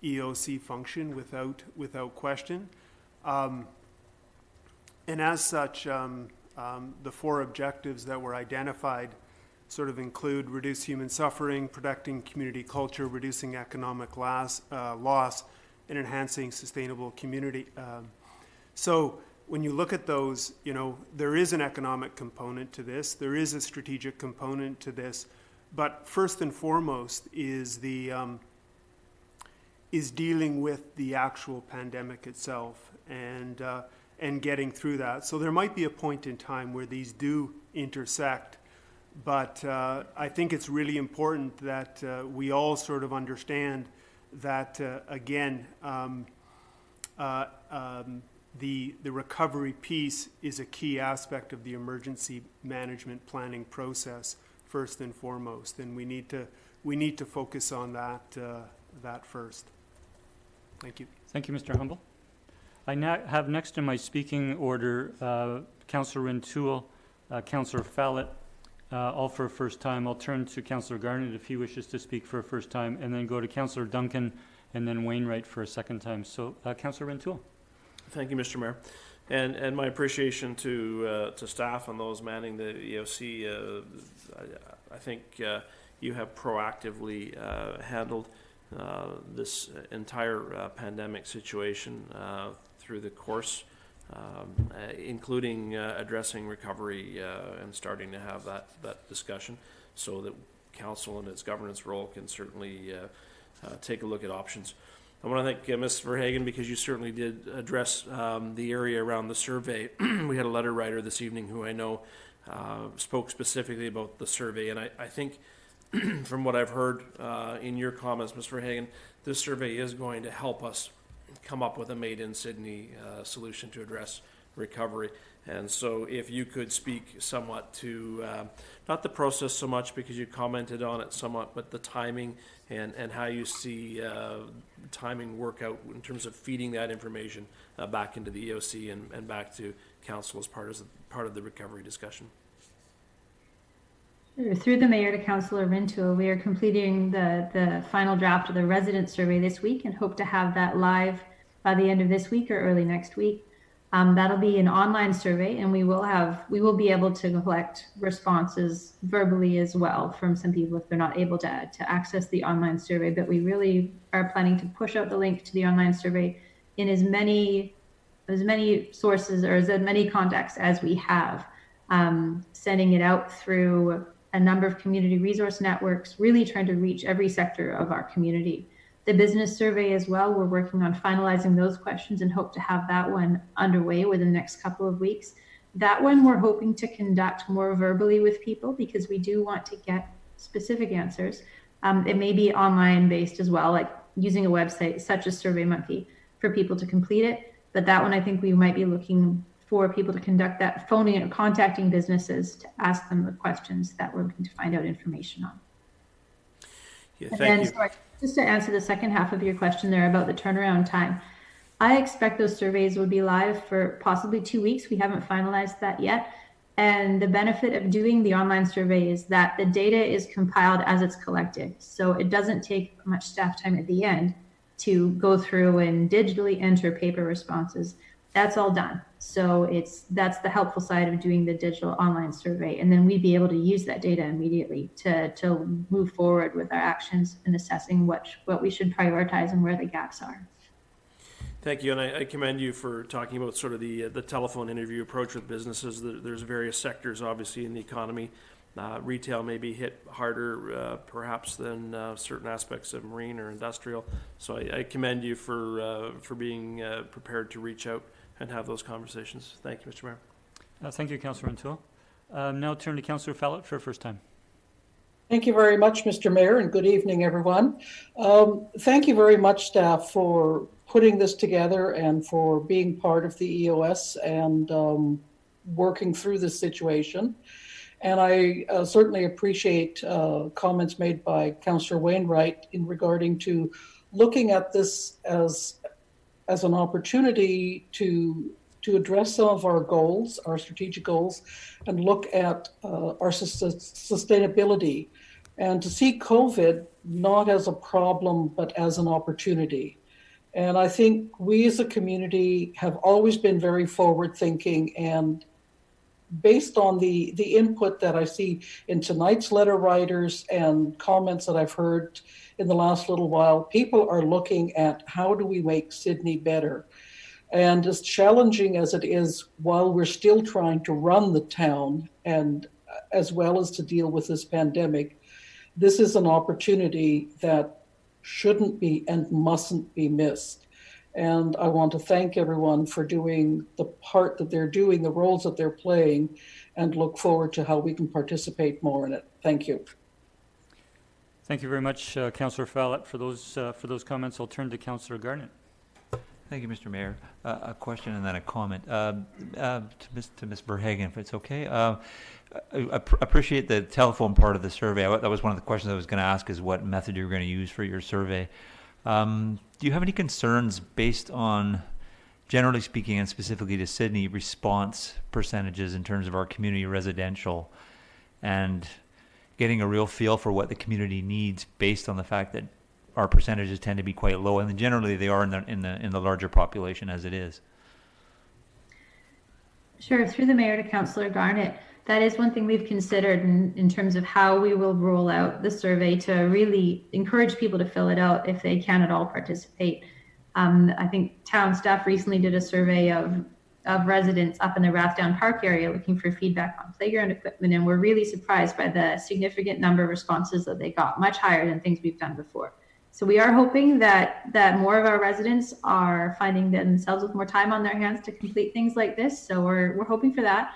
EOC function without question. And as such, the 4 objectives that were identified sort of include reduce human suffering, protecting community culture, reducing economic loss, and enhancing sustainable community. So when you look at those, there is an economic component to this, there is a strategic component to this, but first and foremost is is dealing with the actual pandemic itself and getting through that. So there might be a point in time where these do intersect, but I think it's really important that we all sort of understand that again, the recovery piece is a key aspect of the emergency management planning process first and foremost, and we need to focus on that first. Thank you.
Thank you, Mr. Humble. I now have next in my speaking order Councillor Rintoul, Councillor Fallett, all for a first time. I'll turn to Councillor Garnett if he wishes to speak for a first time, and then go to Councillor Duncan, and then Wainwright for a second time. So, Councillor Rintoul.
Thank you, Mr. Mayor. And my appreciation to staff and those manning the EOC. I think you have proactively handled this entire pandemic situation through the course, including addressing recovery and starting to have that discussion, so that council and its governance role can certainly take a look at options. I want to thank Ms. Verhagen, because you certainly did address the area around the survey. We had a letter writer this evening who I know spoke specifically about the survey, and I think from what I've heard in your comments, Ms. Verhagen, this survey is going to help us come up with a Made in Sydney solution to address recovery. And so if you could speak somewhat to, not the process so much because you commented on it somewhat, but the timing and how you see timing work out in terms of feeding that information back into the EOC and back to council as part of the recovery discussion.
Through the mayor to Councillor Rintoul, we are completing the final draft of the resident survey this week and hope to have that live by the end of this week or early next week. That'll be an online survey, and we will be able to collect responses verbally as well from some people if they're not able to access the online survey. But we really are planning to push out the link to the online survey in as many sources or as many contacts as we have, sending it out through a number of community resource networks, really trying to reach every sector of our community. The business survey as well, we're working on finalizing those questions and hope to have that one underway within the next couple of weeks. That one we're hoping to conduct more verbally with people because we do want to get specific answers. It may be online based as well, like using a website such as SurveyMonkey for people to complete it. But that one, I think we might be looking for people to conduct that, phoning and contacting businesses to ask them the questions that we're looking to find out information on.
Yeah, thank you.
Sorry, just to answer the second half of your question there about the turnaround time, I expect those surveys will be live for possibly 2 weeks. We haven't finalized that yet. And the benefit of doing the online survey is that the data is compiled as it's collected. So it doesn't take much staff time at the end to go through and digitally enter paper responses. That's all done. So that's the helpful side of doing the digital online survey. And then we'd be able to use that data immediately to move forward with our actions and assessing what we should prioritize and where the gaps are.
Thank you, and I commend you for talking about sort of the telephone interview approach with businesses. There's various sectors, obviously, in the economy. Retail may be hit harder, perhaps, than certain aspects of marine or industrial. So I commend you for being prepared to reach out and have those conversations. Thank you, Mr. Mayor.
Thank you, Councillor Rintoul. Now turn to Councillor Fallot for a first time.
Thank you very much, Mr. Mayor, and good evening, everyone. Thank you very much, staff, for putting this together and for being part of the EOS and working through this situation. And I certainly appreciate comments made by Councillor Wainwright in regarding to looking at this as an opportunity to address some of our goals, our strategic goals, and look at our sustainability, and to see COVID not as a problem, but as an opportunity. And I think we as a community have always been very forward thinking, and based on the input that I see in tonight's letter writers and comments that I've heard in the last little while, people are looking at how do we make Sydney better. And as challenging as it is, while we're still trying to run the town and as well as to deal with this pandemic, this is an opportunity that shouldn't be and mustn't be missed. And I want to thank everyone for doing the part that they're doing, the roles that they're playing, and look forward to how we can participate more in it. Thank you.
Thank you very much, Councillor Fallot, for those comments. I'll turn to Councillor Garnett.
Thank you, Mr. Mayor. A question and then a comment to Ms. Verhagen, if it's okay. I appreciate the telephone part of the survey. That was one of the questions I was going to ask, is what method you're going to use for your survey. Do you have any concerns based on, generally speaking and specifically to Sydney, response percentages in terms of our community residential, and getting a real feel for what the community needs based on the fact that our percentages tend to be quite low, and generally they are in the larger population as it is?
Sure, through the mayor to Councillor Garnett. That is one thing we've considered in terms of how we will roll out the survey to really encourage people to fill it out if they can at all participate. I think town staff recently did a survey of residents up in the Rathdown Park area looking for feedback on playground equipment, and we're really surprised by the significant number of responses that they got, much higher than things we've done before. So we are hoping that more of our residents are finding themselves with more time on their hands to complete things like this. So we're hoping for that.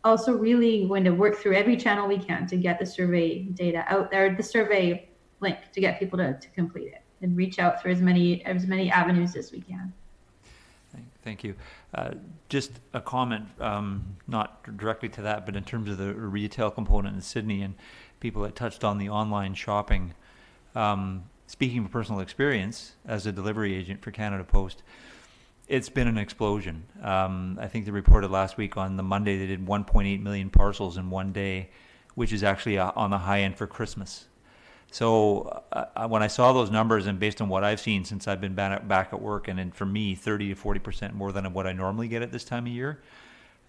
Also really going to work through every channel we can to get the survey data out there, the survey link to get people to complete it and reach out through as many avenues as we can.
Thank you. Just a comment, not directly to that, but in terms of the retail component in Sydney and people that touched on the online shopping. Speaking from personal experience as a delivery agent for Canada Post, it's been an explosion. I think they reported last week on the Monday they did 1.8 million parcels in one day, which is actually on the high end for Christmas. So when I saw those numbers, and based on what I've seen since I've been back at work, and for me, 30 to 40% more than what I normally get at this time of year,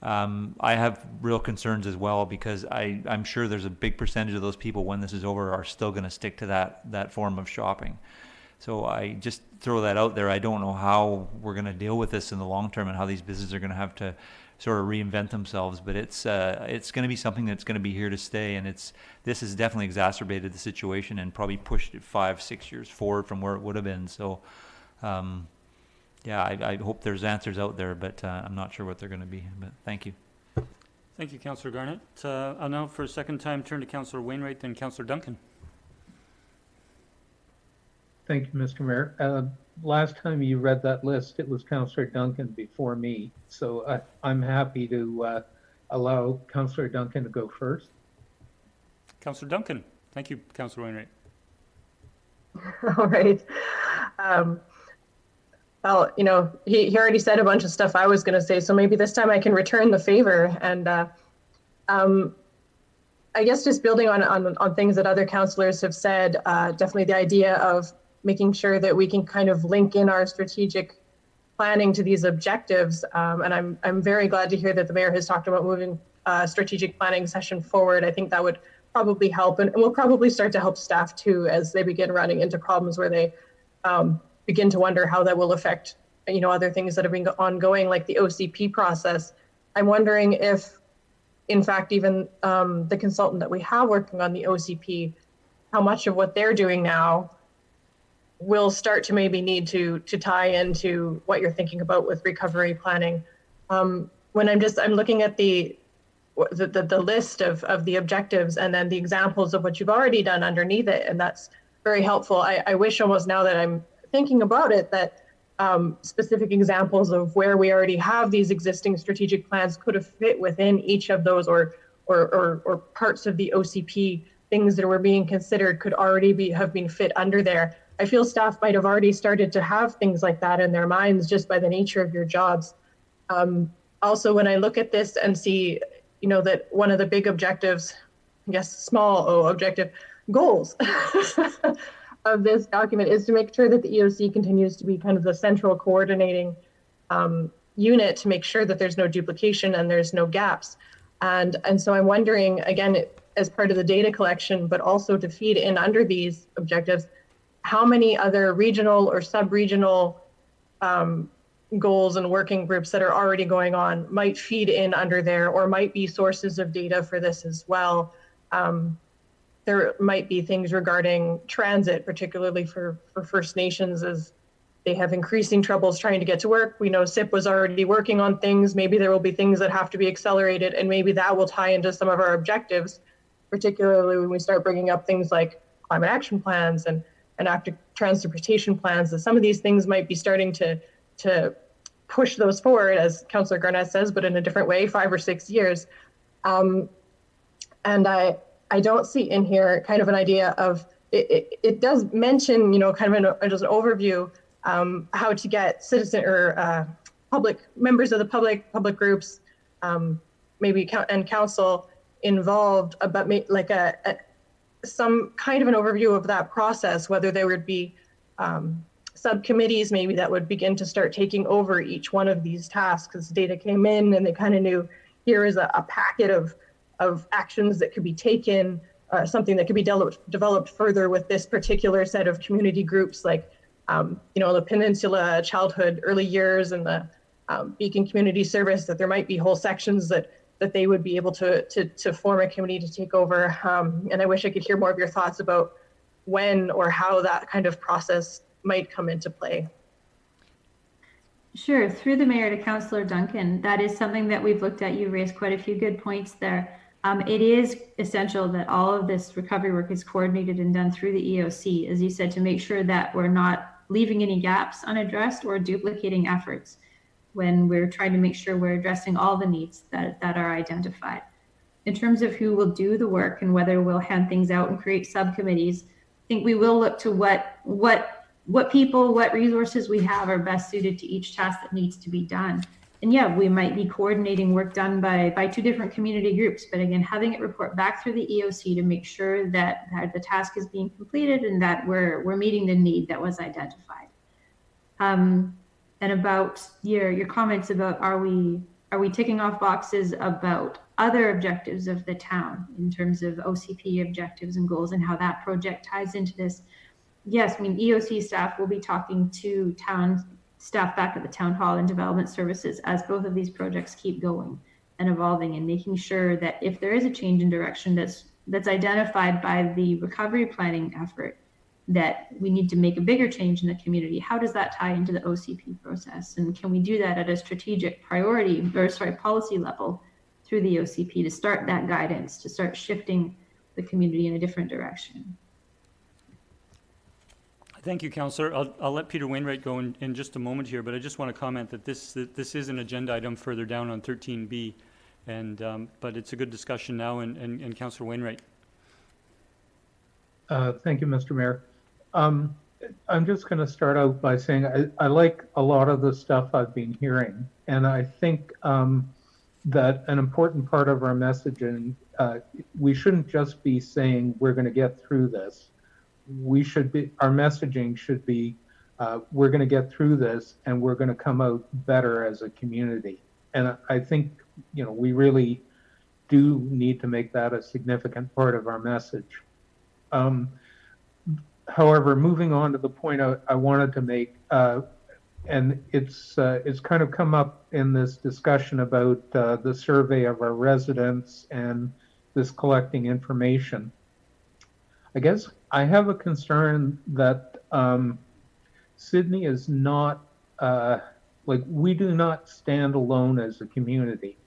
I have real concerns as well, because I'm sure there's a big percentage of those people, when this is over, are still going to stick to that form of shopping. So I just throw that out there. I don't know how we're going to deal with this in the long term and how these businesses are going to have to sort of reinvent themselves. But it's going to be something that's going to be here to stay. And this has definitely exacerbated the situation and probably pushed it 5-6 years forward from where it would have been. So, yeah, I hope there's answers out there, but I'm not sure what they're going to be. But thank you.
Thank you, Councillor Garnett. I'll now, for a second time, turn to Councillor Wainwright, then Councillor Duncan.
Thank you, Mr. Mayor. Last time you read that list, it was Councillor Duncan before me. So I'm happy to allow Councillor Duncan to go first.
Councillor Duncan. Thank you, Councillor Wainwright.
All right. Well, he already said a bunch of stuff I was going to say, so maybe this time I can return the favor. And I guess just building on things that other councillors have said, definitely the idea of making sure that we can kind of link in our strategic planning to these objectives. And I'm very glad to hear that the mayor has talked about moving strategic planning session forward. I think that would probably help, and will probably start to help staff too, as they begin running into problems where they begin to wonder how that will affect, other things that have been ongoing, like the OCP process. I'm wondering if, in fact, even the consultant that we have working on the OCP, how much of what they're doing now will start to maybe need to tie into what you're thinking about with recovery planning. When I'm looking at the list of the objectives and then the examples of what you've already done underneath it, and that's very helpful. I wish almost, now that I'm thinking about it, that specific examples of where we already have these existing strategic plans could have fit within each of those, or parts of the OCP, things that were being considered could already have been fit under there. I feel staff might have already started to have things like that in their minds just by the nature of your jobs. Also, when I look at this and see, that one of the big objectives, I guess small O objective, goals of this document is to make sure that the EOC continues to be kind of the central coordinating unit to make sure that there's no duplication and there's no gaps. And so I'm wondering, again, as part of the data collection, but also to feed in under these objectives, how many other regional or sub-regional goals and working groups that are already going on might feed in under there, or might be sources of data for this as well. There might be things regarding transit, particularly for First Nations, as they have increasing troubles trying to get to work. We know SIP was already working on things. Maybe there will be things that have to be accelerated, and maybe that will tie into some of our objectives, particularly when we start bringing up things like climate action plans and active transportation plans. That some of these things might be starting to push those forward, as Councillor Garnett says, but in a different way, 5 or 6 years. And I don't see in here kind of an idea of, it does mention, kind of just an overview, how to get citizen or public members of the public groups, maybe and council involved, but like some kind of an overview of that process, whether there would be subcommittees maybe that would begin to start taking over each one of these tasks as data came in and they kind of knew here is a packet of actions that could be taken, something that could be developed further with this particular set of community groups like, the Peninsula Childhood Early Years and the Beacon Community Service, that there might be whole sections that they would be able to form a committee to take over. And I wish I could hear more of your thoughts about when or how that kind of process might come into play.
Sure. Through the mayor to Councillor Duncan, that is something that we've looked at. You raised quite a few good points there. It is essential that all of this recovery work is coordinated and done through the EOC, as you said, to make sure that we're not leaving any gaps unaddressed or duplicating efforts when we're trying to make sure we're addressing all the needs that are identified. In terms of who will do the work and whether we'll hand things out and create subcommittees, I think we will look to what people, what resources we have are best suited to each task that needs to be done. And yeah, we might be coordinating work done by two different community groups, but again, having it report back through the EOC to make sure that the task is being completed and that we're meeting the need that was identified. And about your comments about are we ticking off boxes about other objectives of the town in terms of OCP objectives and goals and how that project ties into this? Yes, I mean, EOC staff will be talking to town staff back at the town hall and development services as both of these projects keep going and evolving, and making sure that if there is a change in direction that's identified by the recovery planning effort, that we need to make a bigger change in the community. How does that tie into the OCP process? And can we do that at a strategic policy level through the OCP to start that guidance, to start shifting the community in a different direction?
Thank you, Councillor. I'll let Peter Wainwright go in just a moment here, but I just want to comment that this is an agenda item further down on 13B, and but it's a good discussion now, and Councillor Wainwright.
Thank you, Mr. Mayor. I'm just going to start out by saying I like a lot of the stuff I've been hearing, and I think that an important part of our messaging, we shouldn't just be saying we're going to get through this. Our messaging should be, we're going to get through this and we're going to come out better as a community. And I think, we really do need to make that a significant part of our message. However, moving on to the point I wanted to make, and it's kind of come up in this discussion about the survey of our residents and this collecting information. I guess I have a concern that Sydney is not, we do not stand alone as a community.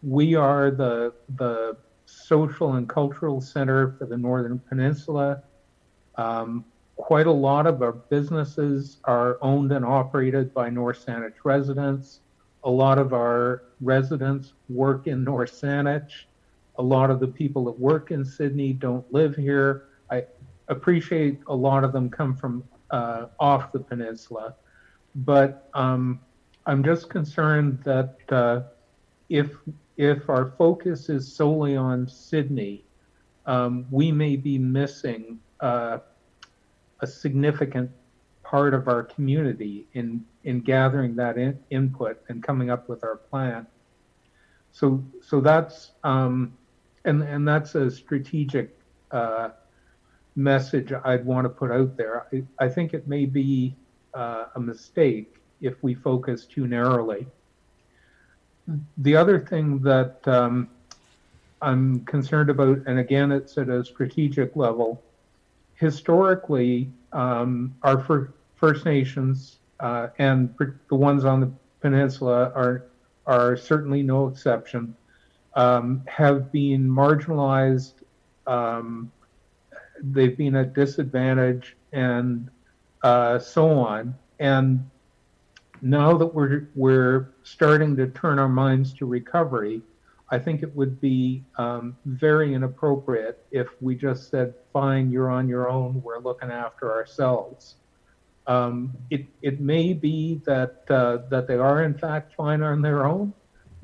We are the social and cultural center for the Northern Peninsula. Quite a lot of our businesses are owned and operated by North Saanich residents. A lot of our residents work in North Saanich. A lot of the people that work in Sydney don't live here. I appreciate a lot of them come from off the peninsula, but I'm just concerned that if our focus is solely on Sydney, we may be missing a significant part of our community in gathering that input and coming up with our plan. So that's and that's a strategic message I'd want to put out there. I think it may be a mistake if we focus too narrowly. The other thing that I'm concerned about, and again, it's at a strategic level, historically, our First Nations and the ones on the peninsula are certainly no exception, have been marginalized. They've been at disadvantage and so on. And now that we're starting to turn our minds to recovery, I think it would be very inappropriate if we just said, fine, you're on your own, we're looking after ourselves. It may be that they are in fact fine on their own,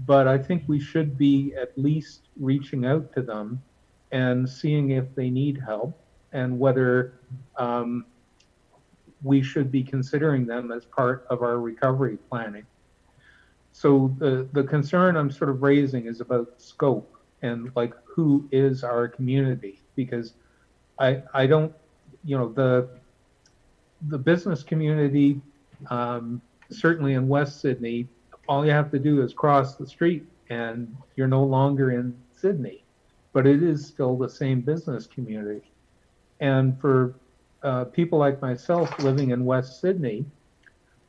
but I think we should be at least reaching out to them and seeing if they need help and whether we should be considering them as part of our recovery planning. So the concern I'm sort of raising is about scope and like who is our community, because I don't, you know, the business community, certainly in West Sydney, all you have to do is cross the street and you're no longer in Sydney, but it is still the same business community. And for people like myself living in West Sydney,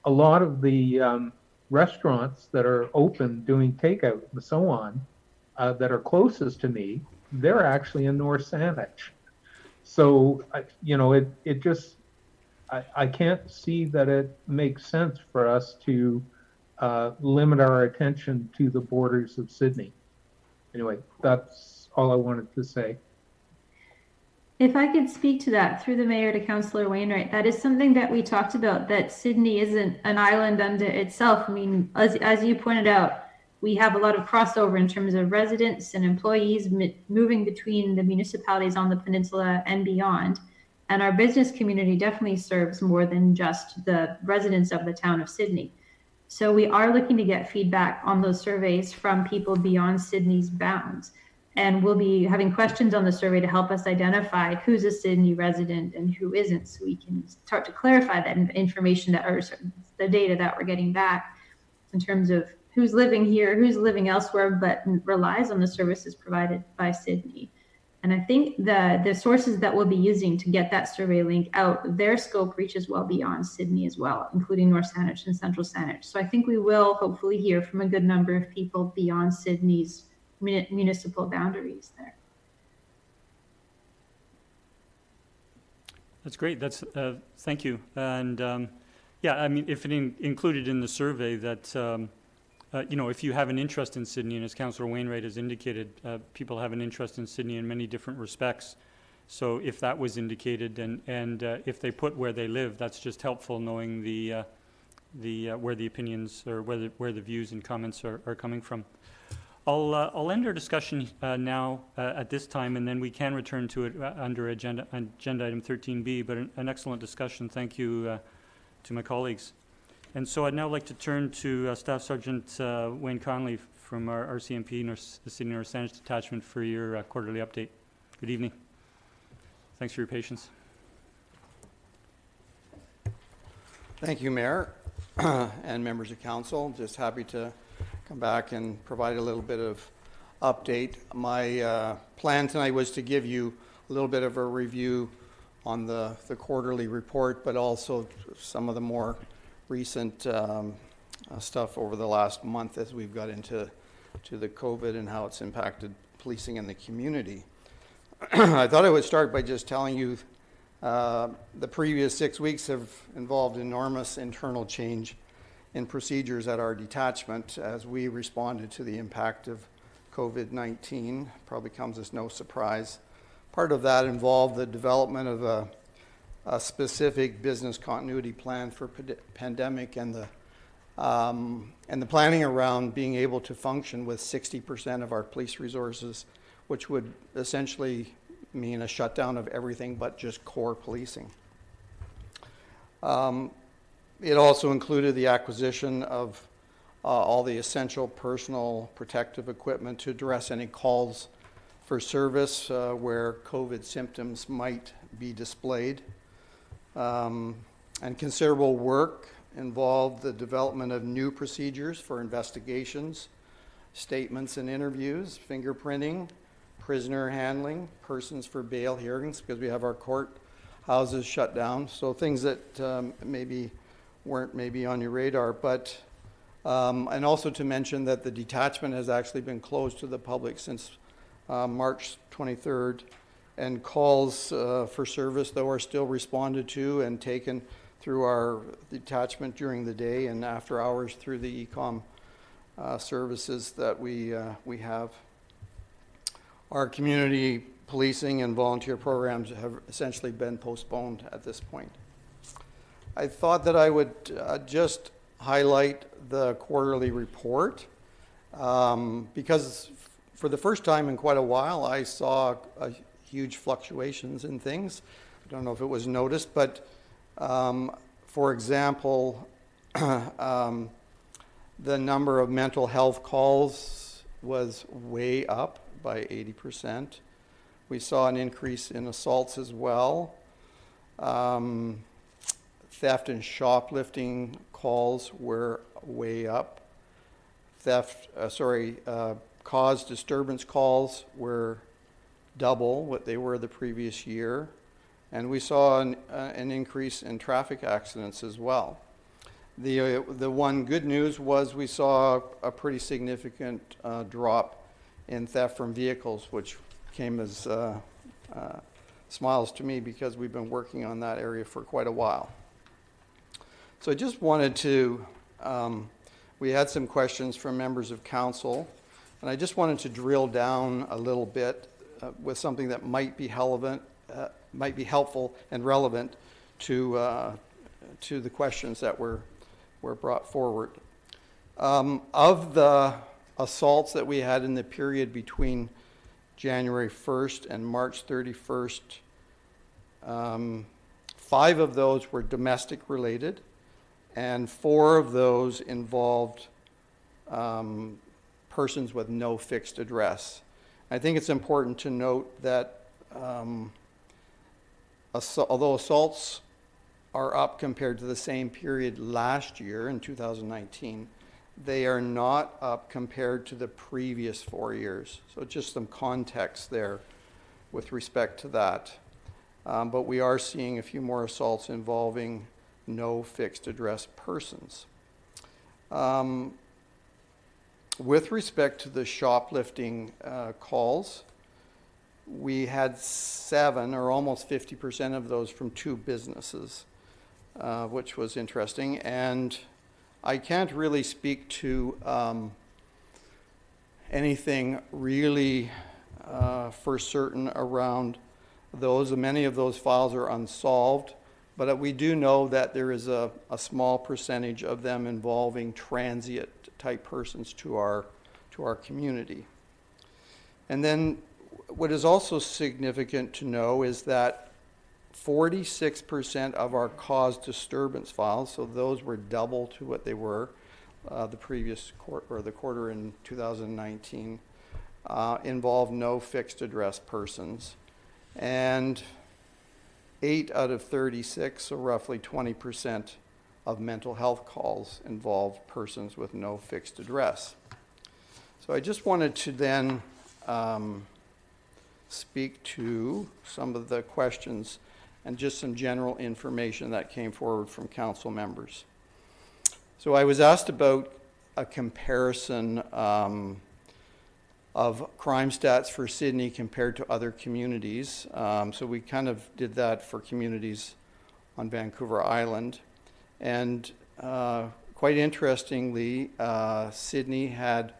a lot of the restaurants that are open doing takeout and so on, that are closest to me, they're actually in North Saanich. So, you know, it just, I can't see that it makes sense for us to limit our attention to the borders of Sydney. Anyway, that's all I wanted to say.
If I could speak to that through the mayor to Councillor Wainwright, that is something that we talked about, that Sydney isn't an island unto itself. I mean, as you pointed out, we have a lot of crossover in terms of residents and employees moving between the municipalities on the peninsula and beyond. And our business community definitely serves more than just the residents of the town of Sydney. So we are looking to get feedback on those surveys from people beyond Sydney's bounds. And we'll be having questions on the survey to help us identify who's a Sydney resident and who isn't, so we can start to clarify that information that, or the data that we're getting back in terms of who's living here, who's living elsewhere, but relies on the services provided by Sydney. And I think the sources that we'll be using to get that survey link out, their scope reaches well beyond Sydney as well, including North Saanich and Central Saanich. So I think we will hopefully hear from a good number of people beyond Sydney's municipal boundaries there.
That's great. That's thank you. And yeah, I mean, if it included in the survey that you know, if you have an interest in Sydney, and as Councillor Wainwright has indicated, people have an interest in Sydney in many different respects. So if that was indicated, and if they put where they live, that's just helpful knowing the where the opinions or where the views and comments are coming from. I'll end our discussion now at this time, and then we can return to it under agenda item 13B, but an excellent discussion. Thank you to my colleagues. And so I'd now like to turn to Staff Sergeant Wayne Conley from our RCMP, the Sydney North Saanich Detachment, for your quarterly update. Good evening. Thanks for your patience.
Thank you, Mayor and members of council. Just happy to come back and provide a little bit of update. My plan tonight was to give you a little bit of a review on the quarterly report, but also some of the more recent stuff over the last month as we've got into the COVID and how it's impacted policing in the community. I thought I would start by just telling you the previous 6 weeks have involved enormous internal change in procedures at our detachment as we responded to the impact of COVID-19. Probably comes as no surprise. Part of that involved the development of a specific business continuity plan for pandemic and the planning around being able to function with 60% of our police resources, which would essentially mean a shutdown of everything but just core policing. It also included the acquisition of all the essential personal protective equipment to address any calls for service where COVID symptoms might be displayed. And considerable work involved the development of new procedures for investigations, statements and interviews, fingerprinting, prisoner handling, persons for bail hearings, because we have our court houses shut down. So things that maybe weren't on your radar, but and also to mention that the detachment has actually been closed to the public since March 23rd, and calls for service, though, are still responded to and taken through our detachment during the day and after hours through the ECOM services that we have. Our community policing and volunteer programs have essentially been postponed at this point. I thought that I would just highlight the quarterly report because for the first time in quite a while, I saw huge fluctuations in things. I don't know if it was noticed, but For example, the number of mental health calls was way up by 80%. We saw an increase in assaults as well. Theft and shoplifting calls were way up. Cause disturbance calls were double what they were the previous year. And we saw an increase in traffic accidents as well. The one good news was we saw a pretty significant drop in theft from vehicles, which came as smiles to me because we've been working on that area for quite a while. So I just wanted to, we had some questions from members of council, and I just wanted to drill down a little bit with something that might be helpful and relevant to the questions that were brought forward. Of the assaults that we had in the period between January 1st and March 31st, 5 of those were domestic related, and 4 of those involved persons with no fixed address. I think it's important to note that although assaults are up compared to the same period last year in 2019, they are not up compared to the previous 4 years. So just some context there with respect to that. But we are seeing a few more assaults involving no fixed address persons. With respect to the shoplifting calls, we had 7, or almost 50% of those from 2 businesses, which was interesting. And I can't really speak to anything really for certain around those. Many of those files are unsolved, but we do know that there is a small percentage of them involving transient type persons to our community. And then what is also significant to know is that 46% of our cause disturbance files, so those were double to what they were the previous quarter in 2019, involve no fixed address persons. And 8 out of 36, so roughly 20% of mental health calls involved persons with no fixed address. So I just wanted to then speak to some of the questions and just some general information that came forward from council members. So I was asked about a comparison of crime stats for Sydney compared to other communities. So we kind of did that for communities on Vancouver Island. And quite interestingly, Sydney had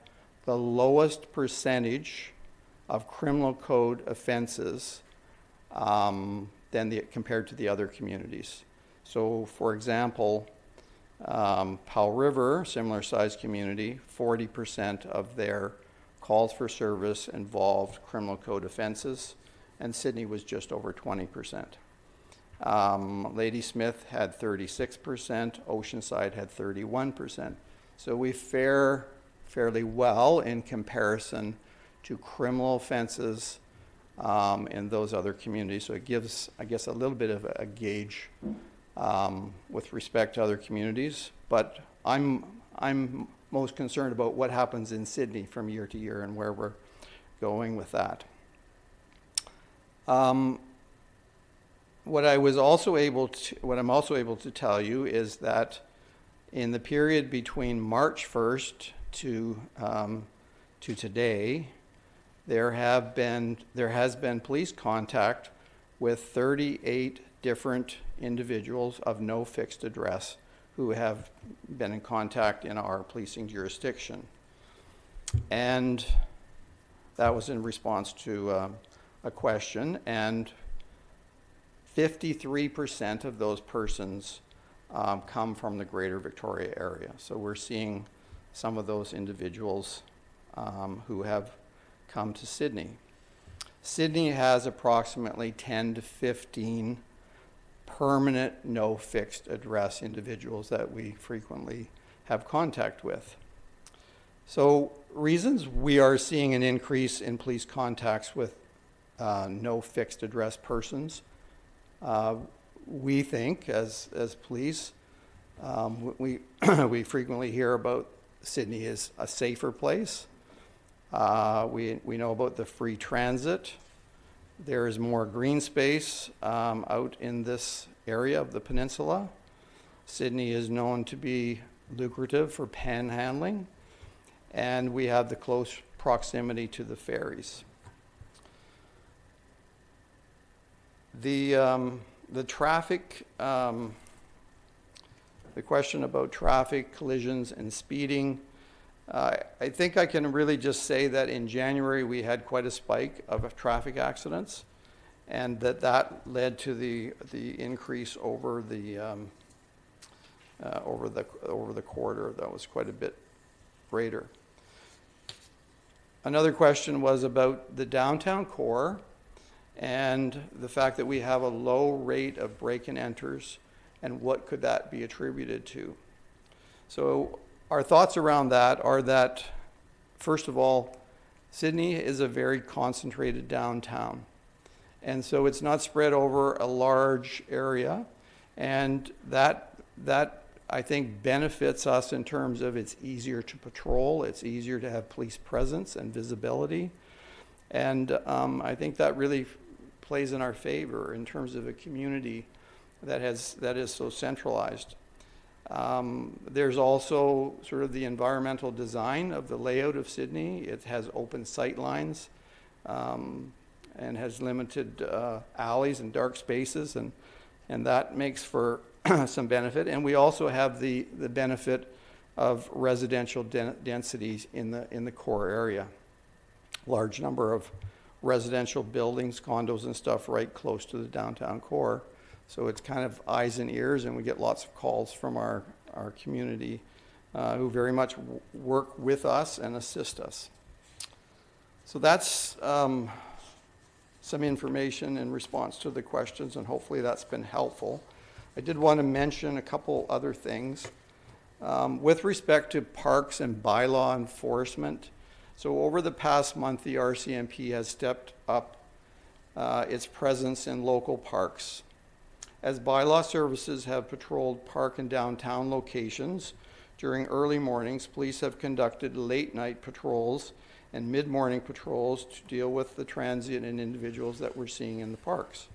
the lowest percentage of criminal code offenses compared to the other communities. So for example, Powell River, similar sized community, 40% of their calls for service involved criminal code offenses, and Sydney was just over 20%. Ladysmith had 36%, Oceanside had 31%. So we fare fairly well in comparison to criminal offenses in those other communities. So it gives, I guess, a little bit of a gauge with respect to other communities. But I'm most concerned about what happens in Sydney from year to year and where we're going with that. What I'm also able to tell you is that in the period between March 1st to today, there has been police contact with 38 different individuals of no fixed address who have been in contact in our policing jurisdiction. And that was in response to a question, and 53% of those persons come from the Greater Victoria area. So we're seeing some of those individuals who have come to Sydney. Sydney has approximately 10 to 15 permanent, no fixed address individuals that we frequently have contact with. So reasons we are seeing an increase in police contacts with no fixed address persons. We think as police, we frequently hear about Sydney is a safer place. We know about the free transit. There is more green space out in this area of the peninsula. Sydney is known to be lucrative for panhandling, and we have the close proximity to the ferries. The traffic, the question about traffic, collisions, and speeding, I think I can really just say that in January we had quite a spike of traffic accidents, and that led to the increase over the quarter. That was quite a bit greater. Another question was about the downtown core and the fact that we have a low rate of break-in enters, and what could that be attributed to? So our thoughts around that are that, first of all, Sydney is a very concentrated downtown. And so it's not spread over a large area. And that I think benefits us in terms of it's easier to patrol, it's easier to have police presence and visibility. And I think that really plays in our favor in terms of a community that is so centralized. There's also sort of the environmental design of the layout of Sydney. It has open sight lines and has limited alleys and dark spaces, and that makes for some benefit. And we also have the benefit of residential densities in the core area. Large number of residential buildings, condos and stuff right close to the downtown core. So it's kind of eyes and ears, and we get lots of calls from our community who very much work with us and assist us. So that's some information in response to the questions, and hopefully that's been helpful. I did want to mention a couple other things. With respect to parks and bylaw enforcement, so over the past month, the RCMP has stepped up its presence in local parks. As bylaw services have patrolled park and downtown locations during early mornings, police have conducted late night patrols and mid-morning patrols to deal with the transient and individuals that we're seeing in the parks.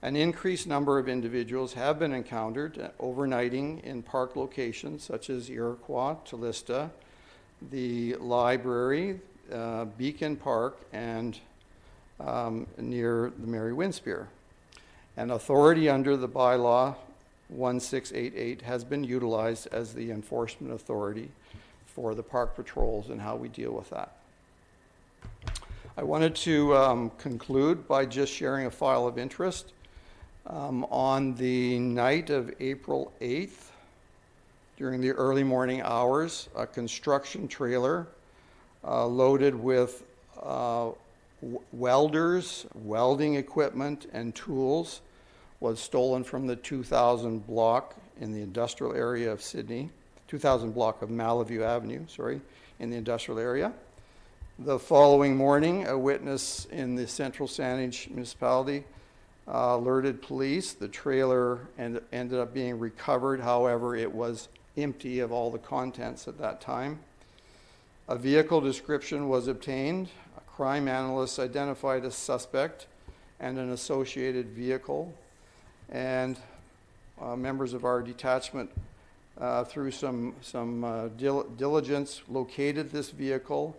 An increased number of individuals have been encountered overnighting in park locations such as Iroquois, Tallista, the library, Beacon Park, and near the Mary Winspear. And authority under the bylaw 1688 has been utilized as the enforcement authority for the park patrols and how we deal with that. I wanted to conclude by just sharing a file of interest. On the night of April 8th, during the early morning hours, a construction trailer loaded with welders, welding equipment, and tools was stolen from the 2000 block in the industrial area of Sydney, 2000 block of Malaview Avenue, in the industrial area. The following morning, a witness in the Central Saanich municipality alerted police. The trailer ended up being recovered. However, it was empty of all the contents at that time. A vehicle description was obtained. A crime analyst identified a suspect and an associated vehicle. And members of our detachment, through some diligence, located this vehicle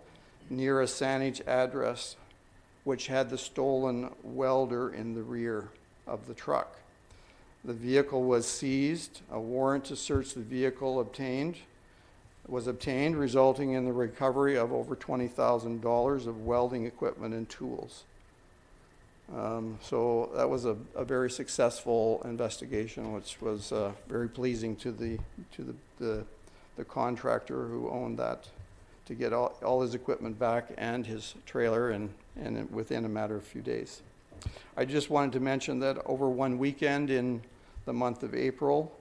near a Saanich address, which had the stolen welder in the rear of the truck. The vehicle was seized. A warrant to search the vehicle was obtained, resulting in the recovery of over $20,000 of welding equipment and tools. So that was a very successful investigation, which was very pleasing to the contractor who owned that, to get all his equipment back and his trailer and within a matter of a few days. I just wanted to mention that over one weekend in the month of April,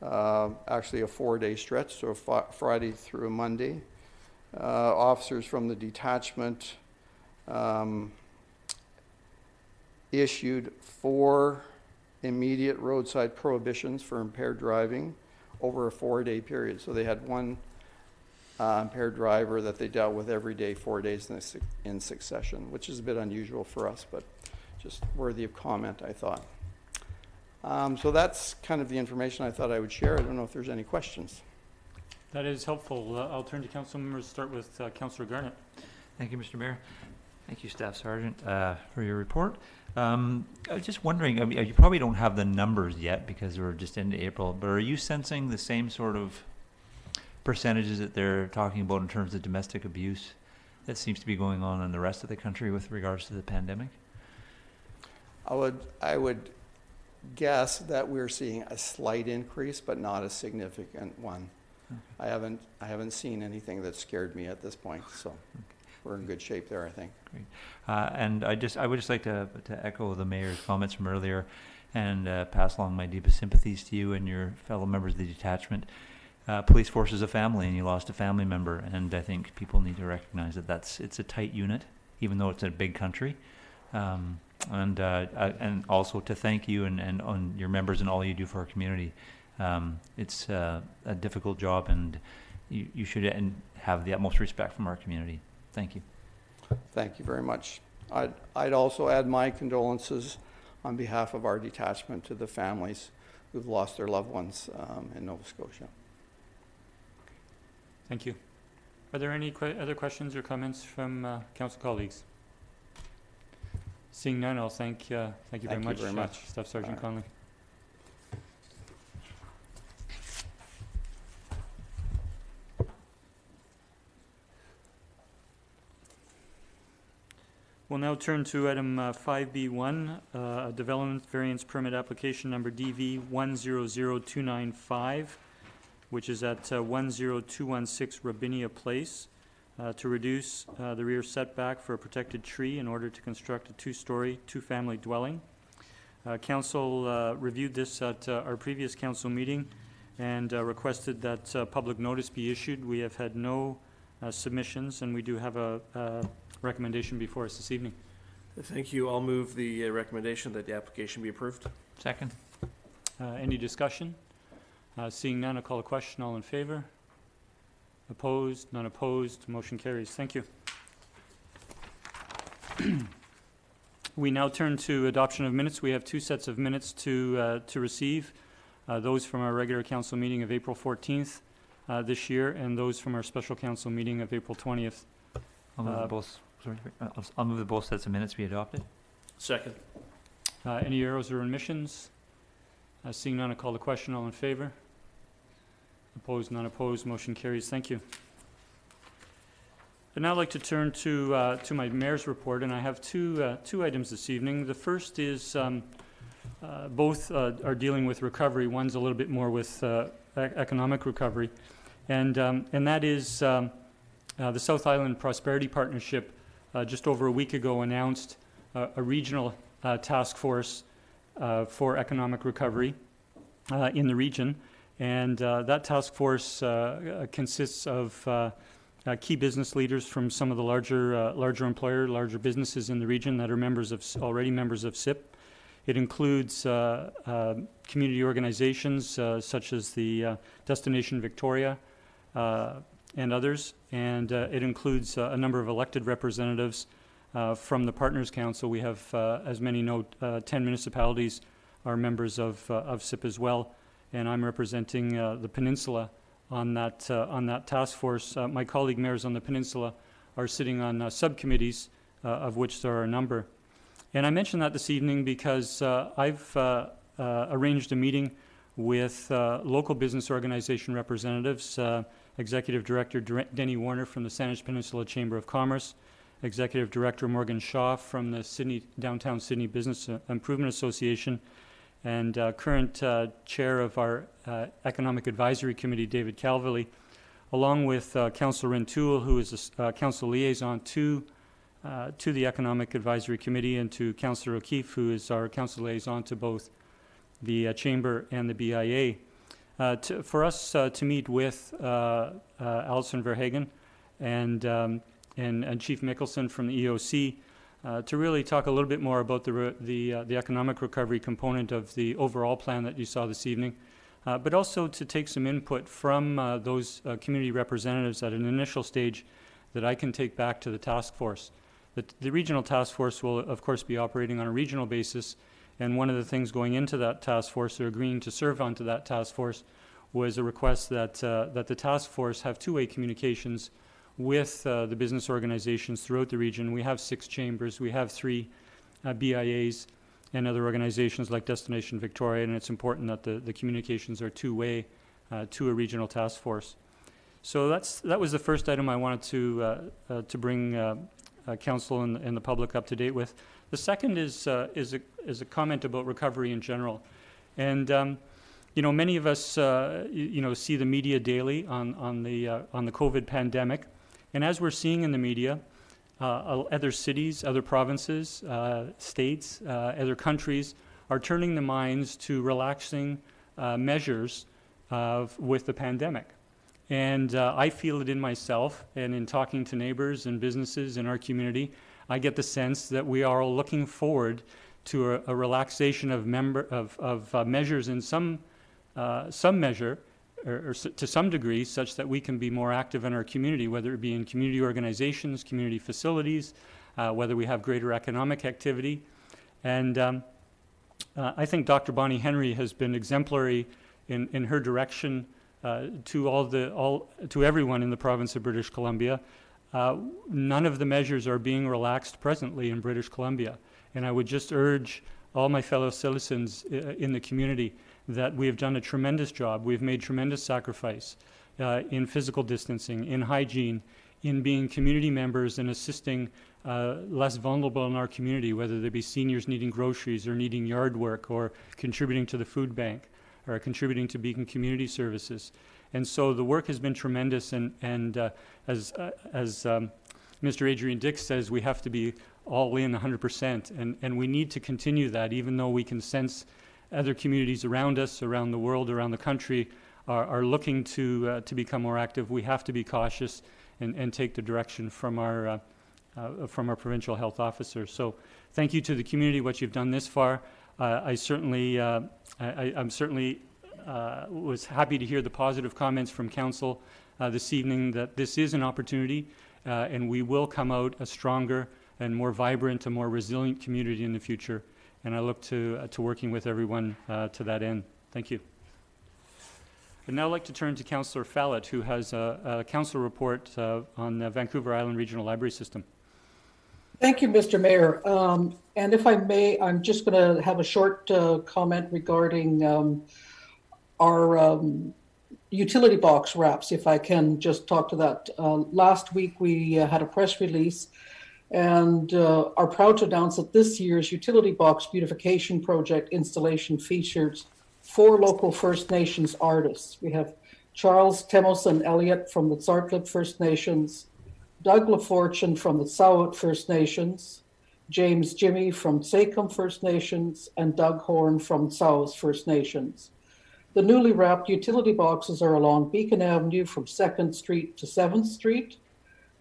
actually a 4-day stretch, so Friday through a Monday, officers from the detachment issued 4 immediate roadside prohibitions for impaired driving over a 4-day period. So they had one impaired driver that they dealt with every day, 4 days in succession, which is a bit unusual for us, but just worthy of comment, I thought. So that's kind of the information I thought I would share. I don't know if there's any questions.
That is helpful. I'll turn to council members. Start with Councillor Garnett.
Thank you, Mr. Mayor. Thank you, Staff Sergeant, for your report. I was just wondering, I mean, you probably don't have the numbers yet because we're just into April, but are you sensing the same sort of percentages that they're talking about in terms of domestic abuse that seems to be going on in the rest of the country with regards to the pandemic?
I would guess that we're seeing a slight increase, but not a significant one. Okay. I haven't seen anything that scared me at this point, so okay. We're in good shape there, I think.
Great. And I would just like to echo the mayor's comments from earlier, and pass along my deepest sympathies to you and your fellow members of the detachment. Police force is a family, and you lost a family member, and I think people need to recognize that it's a tight unit, even though it's a big country. And also to thank you and on your members and all you do for our community. It's a difficult job, and you should have the utmost respect from our community. Thank you.
Thank you very much. I'd also add my condolences on behalf of our detachment to the families who've lost their loved ones in Nova Scotia.
Thank you. Are there any other questions or comments from council colleagues? Seeing none, I'll thank you very much, Staff Sergeant Conley. We'll now turn to item 5B1, a development variance permit application number DV 100295, which is at 10216 Rabinia Place, to reduce the rear setback for a protected tree in order to construct a 2-story, 2-family dwelling. Council reviewed this at our previous council meeting and requested that public notice be issued. We have had no submissions, and we do have a recommendation before us this evening.
Thank you. I'll move the recommendation that the application be approved.
Second.
Any discussion? Seeing none, I'll call a question. All in favor? Opposed? None opposed? Motion carries. Thank you. We now turn to adoption of minutes. We have 2 sets of minutes to receive. Those from our regular council meeting of April 14th this year, and those from our special council meeting of April 20th.
I'll move that both sets of minutes be adopted.
Second.
Any errors or omissions? Seeing none, I'll call the question. All in favor? Opposed? None opposed? Motion carries. Thank you. I'd now like to turn to my mayor's report, and I have two items this evening. The first is both are dealing with recovery. One's a little bit more with economic recovery, and that is the South Island Prosperity Partnership just over a week ago announced a regional task force for economic recovery in the region, and that task force consists of key business leaders from some of the larger businesses in the region that are already members of SIP. It includes community organizations such as the Destination Victoria and others, and it includes a number of elected representatives from the Partners Council. We have, as many know, 10 municipalities are members of SIP as well, and I'm representing the Peninsula on that task force. My colleague mayors on the Peninsula are sitting on subcommittees, of which there are a number. And I mention that this evening because I've arranged a meeting with local business organization representatives, Executive Director Denny Warner from the Saanich Peninsula Chamber of Commerce, Executive Director Morgan Shaw from the Downtown Sydney Business Improvement Association, and current chair of our Economic Advisory Committee, David Calverley, along with Councillor Rintoul, who is a council liaison to to the Economic Advisory Committee and to Councillor O'Keefe, who is our council liaison to both the Chamber and the BIA, for us to meet with Alison Verhagen and Chief Mickelson from the EOC to really talk a little bit more about the economic recovery component of the overall plan that you saw this evening, but also to take some input from those community representatives at an initial stage that I can take back to the task force. The regional task force will, of course, be operating on a regional basis, and one of the things going into that task force, or agreeing to serve onto that task force, was a request that the task force have two-way communications with the business organizations throughout the region. We have 6 chambers, we have 3 BIAs and other organizations like Destination Victoria, and it's important that the communications are two-way to a regional task force. So that was the first item I wanted to bring council and the public up to date with. The second is a comment about recovery in general, and many of us see the media daily on the COVID pandemic, and as we're seeing in the media, other cities, other provinces, states, other countries are turning their minds to relaxing measures with the pandemic. And I feel it in myself, and in talking to neighbors and businesses in our community, I get the sense that we are all looking forward to a relaxation of measures in some measure, or to some degree, such that we can be more active in our community, whether it be in community organizations, community facilities, whether we have greater economic activity. And I think Dr. Bonnie Henry has been exemplary in her direction to everyone in the province of British Columbia. None of the measures are being relaxed presently in British Columbia, and I would just urge all my fellow citizens in the community that we have done a tremendous job. We've made tremendous sacrifice in physical distancing, in hygiene, in being community members and assisting less vulnerable in our community, whether they be seniors needing groceries or needing yard work or contributing to the food bank or contributing to Beacon Community Services. And so the work has been tremendous, and as Mr. Adrian Dix says, we have to be all in 100%, and we need to continue that, even though we can sense other communities around us, around the world, around the country, are looking to become more active. We have to be cautious and take the direction from our provincial health officer. So thank you to the community, what you've done this far. I'm certainly was happy to hear the positive comments from council this evening, that this is an opportunity, and we will come out a stronger and more vibrant, a more resilient community in the future. And I look to working with everyone to that end. Thank you. I'd now like to turn to Councillor Fallett, who has a council report on the Vancouver Island Regional Library System.
Thank you, Mr. Mayor. And if I may, I'm just going to have a short comment regarding our utility box wraps, if I can just talk to that. Last week, we had a press release and are proud to announce that this year's utility box beautification project installation features 4 local First Nations artists. We have Charles Temoson Elliott from the Tsartlip First Nations, Doug LaFortune from the Tsawut First Nations, James Jimmy from Tsacom First Nations, and Doug Horn from Tsawus First Nations. The newly wrapped utility boxes are along Beacon Avenue from 2nd Street to 7th Street.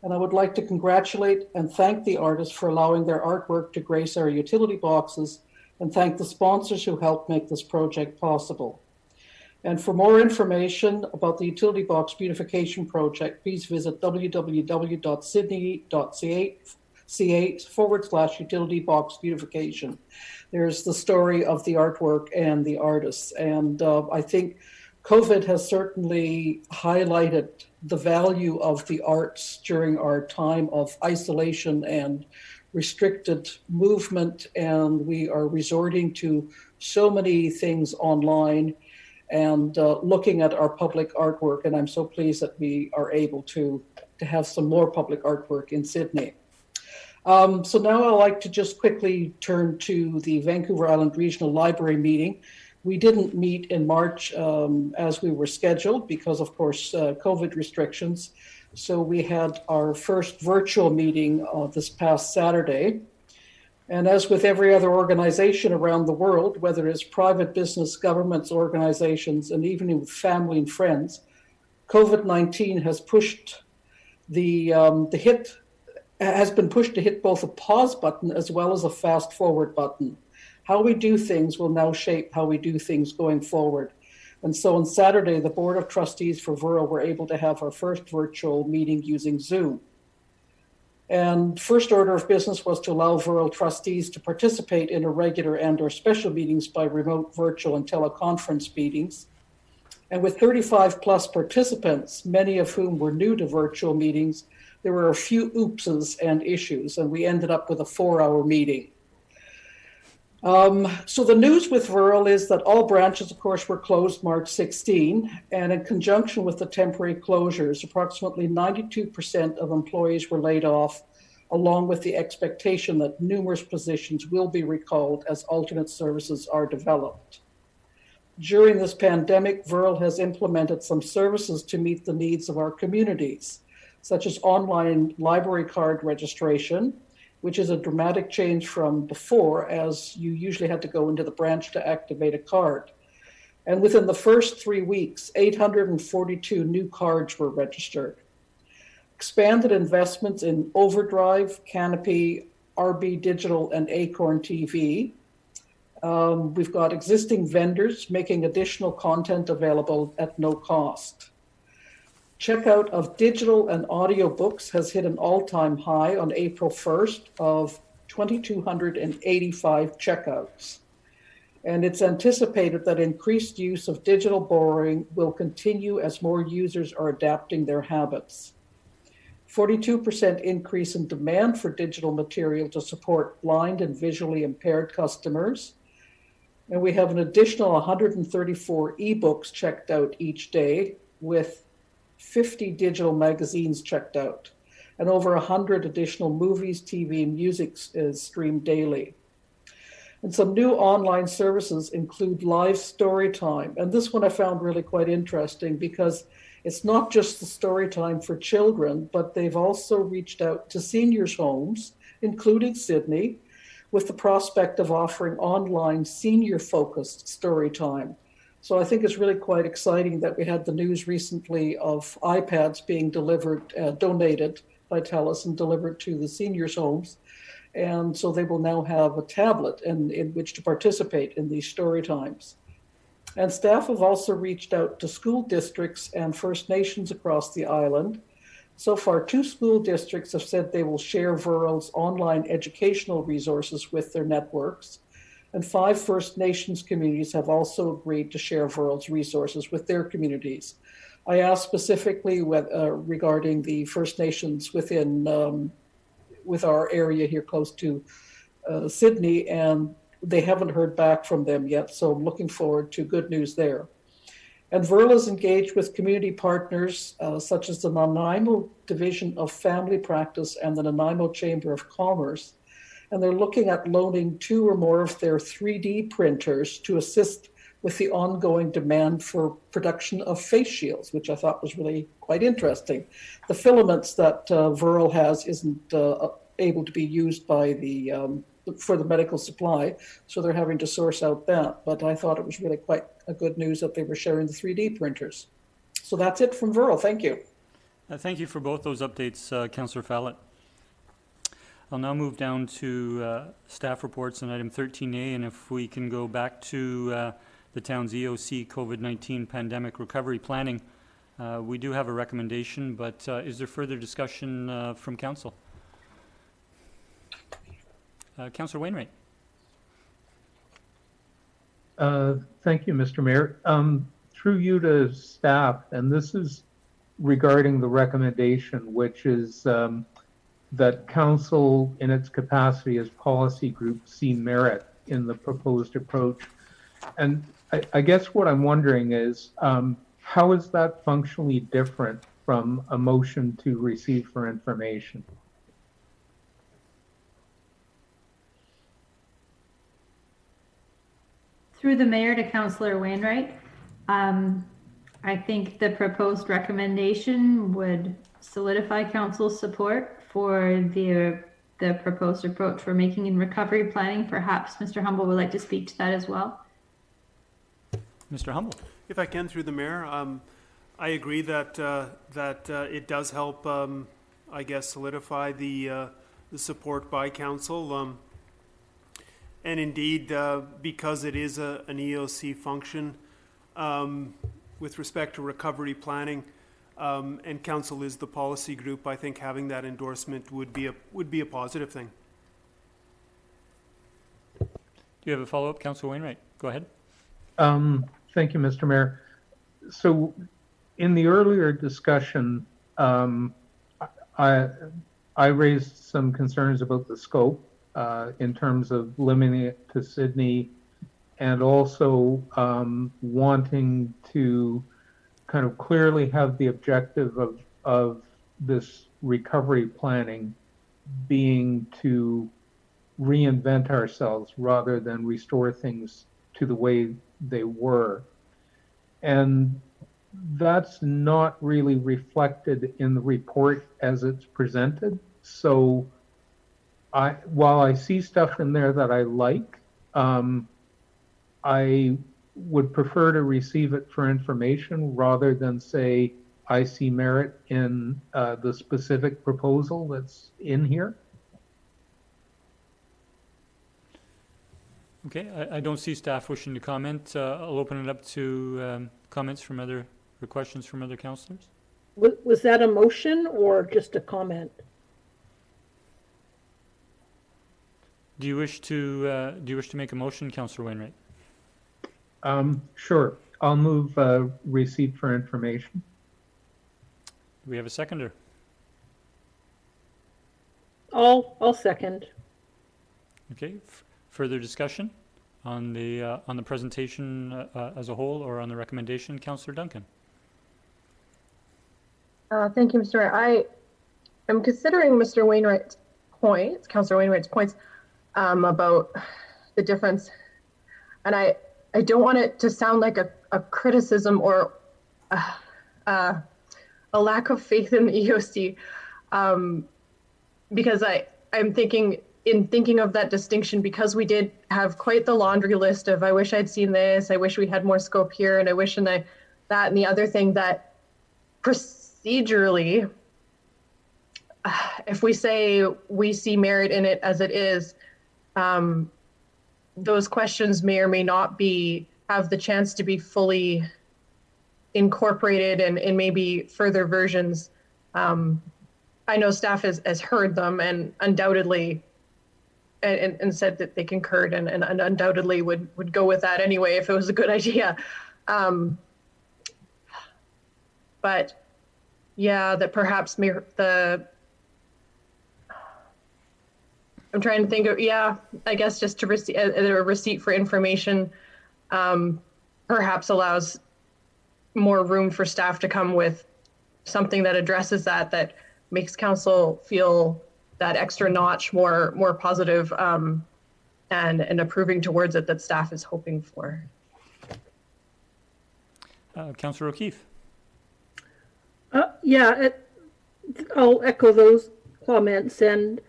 And I would like to congratulate and thank the artists for allowing their artwork to grace our utility boxes, and thank the sponsors who helped make this project possible. And for more information about the utility box beautification project, please visit www.sydney.ca/utility box beautification. There's the story of the artwork and the artists. And I think COVID has certainly highlighted the value of the arts during our time of isolation and restricted movement, and we are resorting to so many things online and looking at our public artwork, and I'm so pleased that we are able to have some more public artwork in Sydney. So now I'd like to just quickly turn to the Vancouver Island Regional Library meeting. We didn't meet in March as we were scheduled because, of course, COVID restrictions. So we had our first virtual meeting this past Saturday. And as with every other organization around the world, whether it's private business, governments, organizations, and even with family and friends, COVID-19 has pushed has been pushed to hit both a pause button as well as a fast forward button. How we do things will now shape how we do things going forward. And so on Saturday, the Board of Trustees for Virl were able to have our first virtual meeting using Zoom. And first order of business was to allow Virl trustees to participate in irregular and/or special meetings by remote, virtual, and teleconference meetings. And with 35 plus participants, many of whom were new to virtual meetings, there were a few oopses and issues, and we ended up with a 4-hour meeting. So the news with Virl is that all branches, of course, were closed March 16, and in conjunction with the temporary closures, approximately 92% of employees were laid off, along with the expectation that numerous positions will be recalled as alternate services are developed. During this pandemic, Virl has implemented some services to meet the needs of our communities, such as online library card registration, which is a dramatic change from before, as you usually had to go into the branch to activate a card. And within the first 3 weeks, 842 new cards were registered. Expanded investments in Overdrive, Canopy, RB Digital, and Acorn TV. We've got existing vendors making additional content available at no cost. Checkout of digital and audio books has hit an all-time high on April 1st of 2,285 checkouts. And it's anticipated that increased use of digital borrowing will continue as more users are adapting their habits. 42% increase in demand for digital material to support blind and visually impaired customers. And we have an additional 134 ebooks checked out each day, with 50 digital magazines checked out, and over 100 additional movies, TV, and music is streamed daily. And some new online services include live story time. And this one I found really quite interesting because it's not just the story time for children, but they've also reached out to seniors' homes, including Sydney, with the prospect of offering online senior-focused story time. So I think it's really quite exciting that we had the news recently of iPads being delivered, donated by TELUS and delivered to the seniors' homes. And so they will now have a tablet in which to participate in these story times. And staff have also reached out to school districts and First Nations across the island. So far, 2 school districts have said they will share Virl's online educational resources with their networks. And 5 First Nations communities have also agreed to share Virl's resources with their communities. I asked specifically regarding the First Nations within with our area here close to Sydney, and they haven't heard back from them yet. So I'm looking forward to good news there. And Virl is engaged with community partners such as the Nanaimo Division of Family Practice and the Nanaimo Chamber of Commerce. And they're looking at loaning 2 or more of their 3D printers to assist with the ongoing demand for production of face shields, which I thought was really quite interesting. The filaments that Virl has isn't able to be used by for the medical supply, so they're having to source out that. But I thought it was really quite a good news that they were sharing the 3D printers. So that's it from Virl. Thank you.
Thank you for both those updates, Councillor Fallett. I'll now move down to staff reports on item 13A, and if we can go back to the town's EOC COVID-19 pandemic recovery planning. We do have a recommendation, but is there further discussion from council? Councillor Wainwright.
Thank you, Mr. Mayor. Through you to staff, and this is regarding the recommendation, which is that council in its capacity as policy group see merit in the proposed approach. And I guess what I'm wondering is, how is that functionally different from a motion to receive for information?
Through the mayor to Councillor Wainwright, I think the proposed recommendation would solidify council's support for the proposed approach we're making in recovery planning. Perhaps Mr. Humble would like to speak to that as well.
Mr. Humble.
If I can, through the mayor, I agree that it does help, I guess, solidify the support by council. And indeed, because it is an EOC function, with respect to recovery planning, and council is the policy group, I think having that endorsement would be a positive thing.
Do you have a follow-up, Councillor Wainwright? Go ahead.
Thank you, Mr. Mayor. So in the earlier discussion, I raised some concerns about the scope in terms of limiting it to Sydney, and also wanting to kind of clearly have the objective of this recovery planning being to reinvent ourselves rather than restore things to the way they were. And that's not really reflected in the report as it's presented. So while I see stuff in there that I like, I would prefer to receive it for information rather than say I see merit in the specific proposal that's in here.
Okay, I don't see staff wishing to comment. I'll open it up to comments from other, or questions from other councillors.
Was that a motion or just a comment?
Do you wish to make a motion, Councillor Wainwright?
Sure. I'll move receipt for information.
Do we have a seconder?
I'll second.
Okay. Further discussion on the presentation as a whole, or on the recommendation, Councillor Duncan?
Thank you, Mr. Mayor. I am considering Mr. Wainwright's points, Councillor Wainwright's points about the difference, and I don't want it to sound like a criticism or a lack of faith in the EOC, because I'm thinking of that distinction, because we did have quite the laundry list of I wish I'd seen this, I wish we had more scope here, and I wish and that and the other thing, that procedurally, if we say we see merit in it as it is, those questions may or may not have the chance to be fully incorporated and maybe further versions. I know staff has heard them and undoubtedly and said that they concurred and undoubtedly would go with that anyway if it was a good idea. But yeah, that perhaps I'm trying to think of, I guess just to receive a receipt for information perhaps allows more room for staff to come with something that addresses that makes council feel that extra notch more positive and approving towards it that staff is hoping for.
Councillor O'Keefe.
I'll echo those comments, and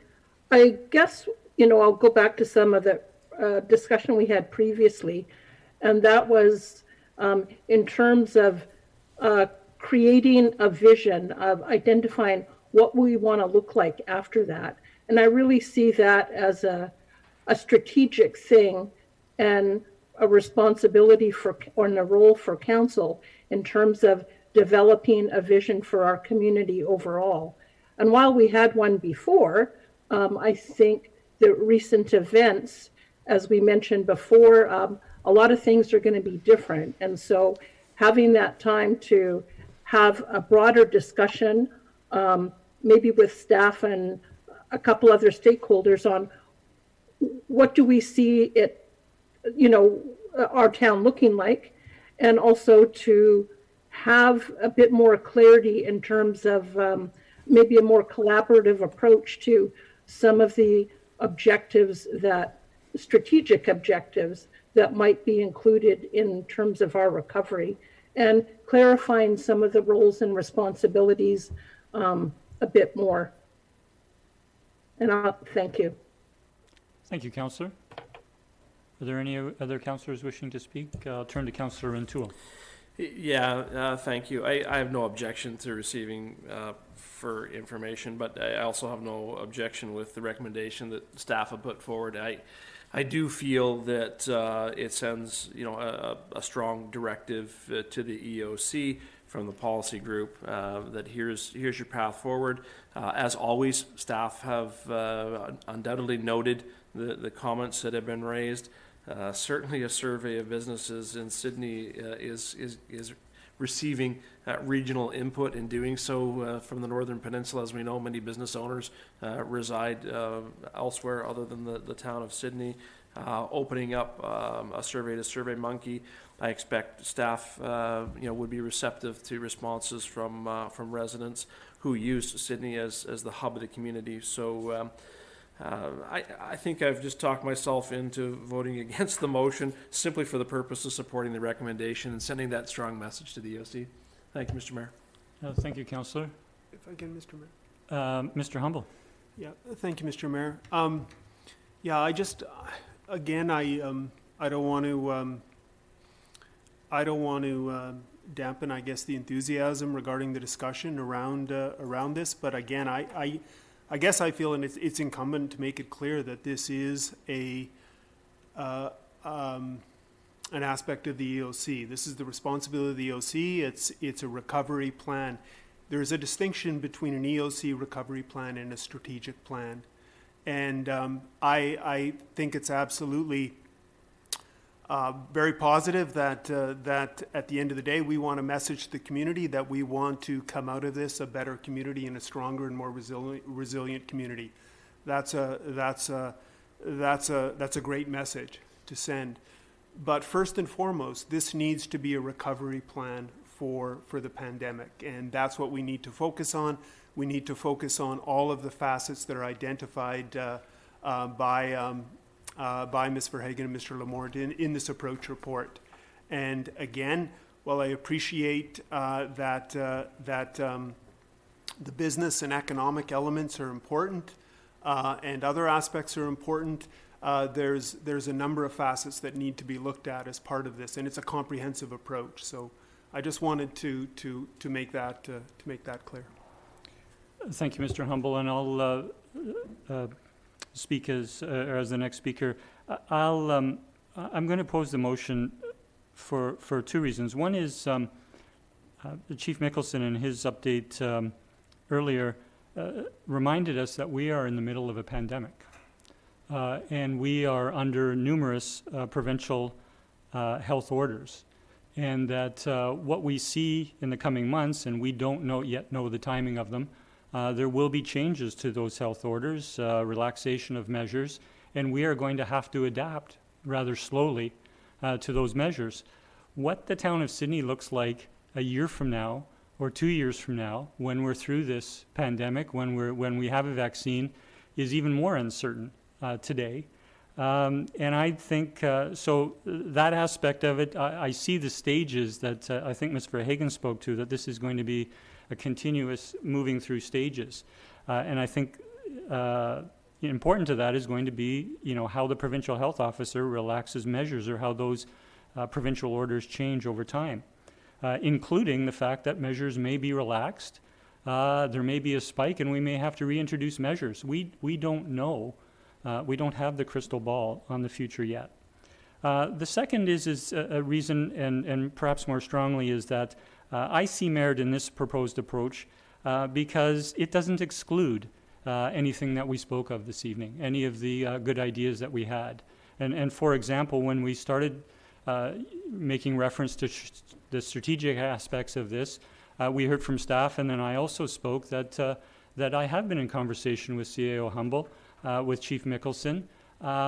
I guess, I'll go back to some of the discussion we had previously, and that was in terms of creating a vision of identifying what we want to look like after that. And I really see that as a strategic thing and a responsibility and a role for council in terms of developing a vision for our community overall. And while we had one before, I think the recent events, as we mentioned before, a lot of things are going to be different. And so having that time to have a broader discussion, maybe with staff and a couple other stakeholders on what do we see our town looking like, and also to have a bit more clarity in terms of maybe a more collaborative approach to some of the objectives, strategic objectives that might be included in terms of our recovery, and clarifying some of the roles and responsibilities a bit more. And I'll thank you.
Thank you, Councillor. Are there any other councillors wishing to speak? I'll turn to Councillor Rintoul.
Yeah, thank you. I have no objection to receiving for information, but I also have no objection with the recommendation that staff have put forward. I do feel that it sends, a strong directive to the EOC from the policy group that here's your path forward. As always, staff have undoubtedly noted the comments that have been raised. Certainly, a survey of businesses in Sydney is receiving regional input in doing so from the Northern Peninsula. As we know, many business owners reside elsewhere other than the town of Sydney. Opening up a survey to SurveyMonkey, I expect staff, would be receptive to responses from residents who use Sydney as the hub of the community. So I think I've just talked myself into voting against the motion simply for the purpose of supporting the recommendation and sending that strong message to the EOC. Thank you, Mr. Mayor.
Thank you, Councillor.
If I can, Mr. Mayor.
Mr. Humble.
Yeah, thank you, Mr. Mayor. I just, again, I don't want to dampen, I guess, the enthusiasm regarding the discussion around this. But again, I guess I feel, and it's incumbent to make it clear that this is an aspect of the EOC. This is the responsibility of the EOC. It's a recovery plan. There's a distinction between an EOC recovery plan and a strategic plan. And I think it's absolutely very positive that at the end of the day, we want to message the community that we want to come out of this a better community and a stronger and more resilient community. That's a great message to send. But first and foremost, this needs to be a recovery plan for the pandemic, and that's what we need to focus on. We need to focus on all of the facets that are identified by Ms. Verhagen and Mr. Lamort in this approach report. And again, while I appreciate that the business and economic elements are important and other aspects are important, there's a number of facets that need to be looked at as part of this, and it's a comprehensive approach. So I just wanted to make that clear.
Thank you, Mr. Humble, and I'll speak as the next speaker. I'm going to pose the motion for two reasons. One is Chief Mickelson in his update earlier reminded us that we are in the middle of a pandemic, and we are under numerous provincial health orders, and that what we see in the coming months, and we don't yet know the timing of them, there will be changes to those health orders, relaxation of measures, and we are going to have to adapt rather slowly to those measures. What the town of Sydney looks like a year from now or 2 years from now, when we're through this pandemic, when we have a vaccine, is even more uncertain today. And I think, so that aspect of it, I see the stages that I think Ms. Verhagen spoke to, that this is going to be a continuous moving through stages. And I think important to that is going to be, how the provincial health officer relaxes measures or how those provincial orders change over time, including the fact that measures may be relaxed. There may be a spike and we may have to reintroduce measures. We don't know. We don't have the crystal ball on the future yet. The second is a reason, and perhaps more strongly, is that I see merit in this proposed approach because it doesn't exclude anything that we spoke of this evening, any of the good ideas that we had. And for example, when we started making reference to the strategic aspects of this, we heard from staff, and then I also spoke that I have been in conversation with CAO Humble, with Chief Mickelson,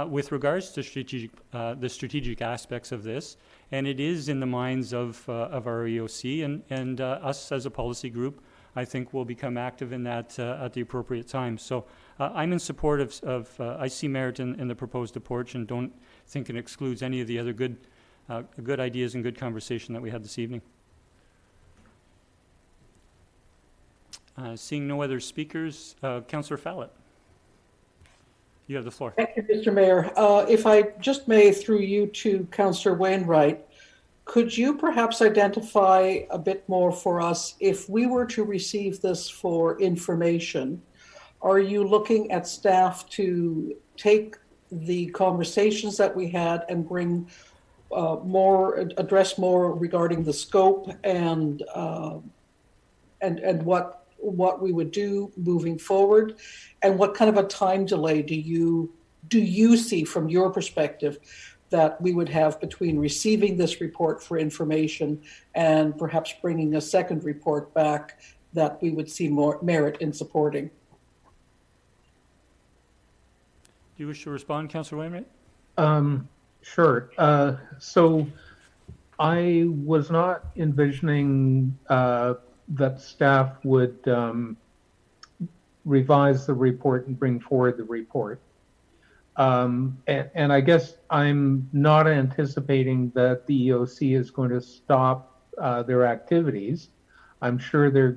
with regards to the strategic aspects of this, and it is in the minds of our EOC, and us as a policy group, I think will become active in that at the appropriate time. So I'm in support of I see merit in the proposed approach and don't think it excludes any of the other good ideas and good conversation that we had this evening. Seeing no other speakers, Councillor Fallett, you have the floor.
Thank you, Mr. Mayor. If I just may, through you to Councillor Wainwright, could you perhaps identify a bit more for us, if we were to receive this for information, are you looking at staff to take the conversations that we had and bring address more regarding the scope and what we would do moving forward, and what kind of a time delay do you see from your perspective that we would have between receiving this report for information and perhaps bringing a second report back that we would see more merit in supporting?
Do you wish to respond, Councillor Wainwright?
Sure. So I was not envisioning that staff would revise the report and bring forward the report. And I guess I'm not anticipating that the EOC is going to stop their activities. I'm sure they're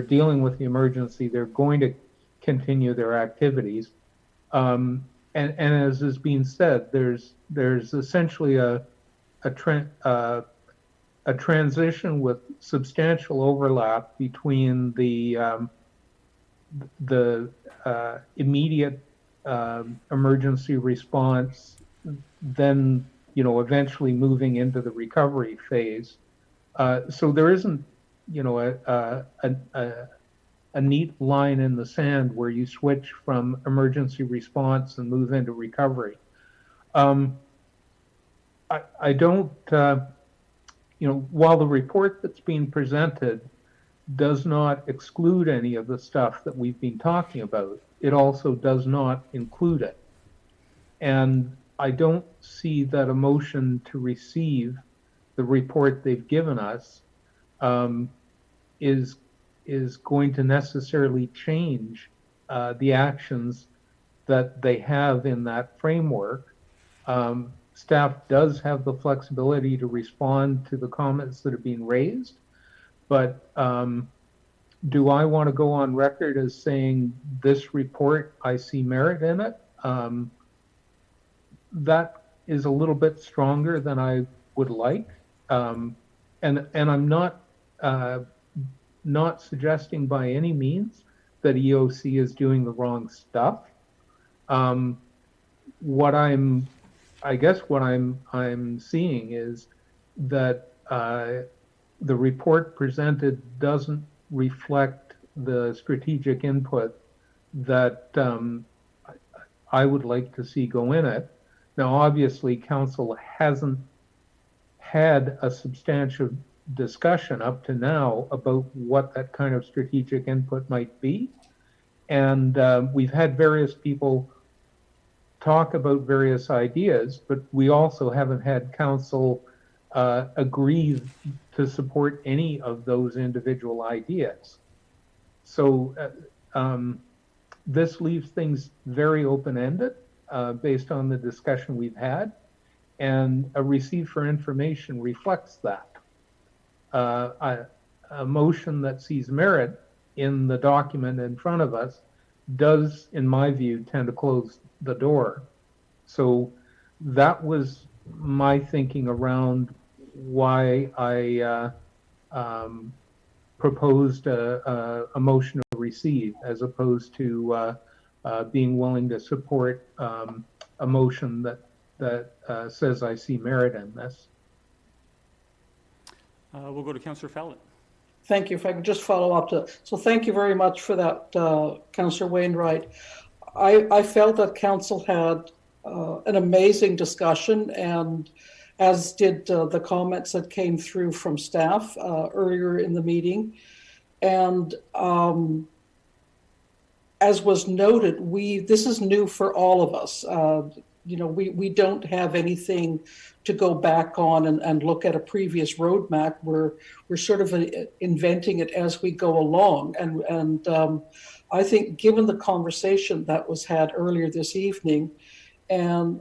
dealing with the emergency. They're going to continue their activities. And as is being said, there's essentially a transition with substantial overlap between the immediate emergency response, then eventually moving into the recovery phase. So there isn't a neat line in the sand where you switch from emergency response and move into recovery. I don't, while the report that's being presented does not exclude any of the stuff that we've been talking about, it also does not include it. And I don't see that a motion to receive the report they've given us is going to necessarily change the actions that they have in that framework. Staff does have the flexibility to respond to the comments that are being raised, but do I want to go on record as saying this report, I see merit in it? That is a little bit stronger than I would like. And I'm not suggesting by any means that EOC is doing the wrong stuff. What I'm seeing is that the report presented doesn't reflect the strategic input that I would like to see go in it. Now, obviously, Council hasn't had a substantial discussion up to now about what that kind of strategic input might be. And we've had various people talk about various ideas, but we also haven't had Council agree to support any of those individual ideas. So this leaves things very open-ended based on the discussion we've had, and a receive for information reflects that. A motion that sees merit in the document in front of us does, in my view, tend to close the door. So that was my thinking around why I proposed a motion to receive, as opposed to being willing to support a motion that says I see merit in this.
We'll go to Councillor Fallett.
Thank you. If I could just follow up so thank you very much for that, Councillor Wainwright. I felt that Council had an amazing discussion, and as did the comments that came through from staff earlier in the meeting. And as was noted, this is new for all of us. We don't have anything to go back on and look at a previous roadmap. We're sort of inventing it as we go along. And I think given the conversation that was had earlier this evening, and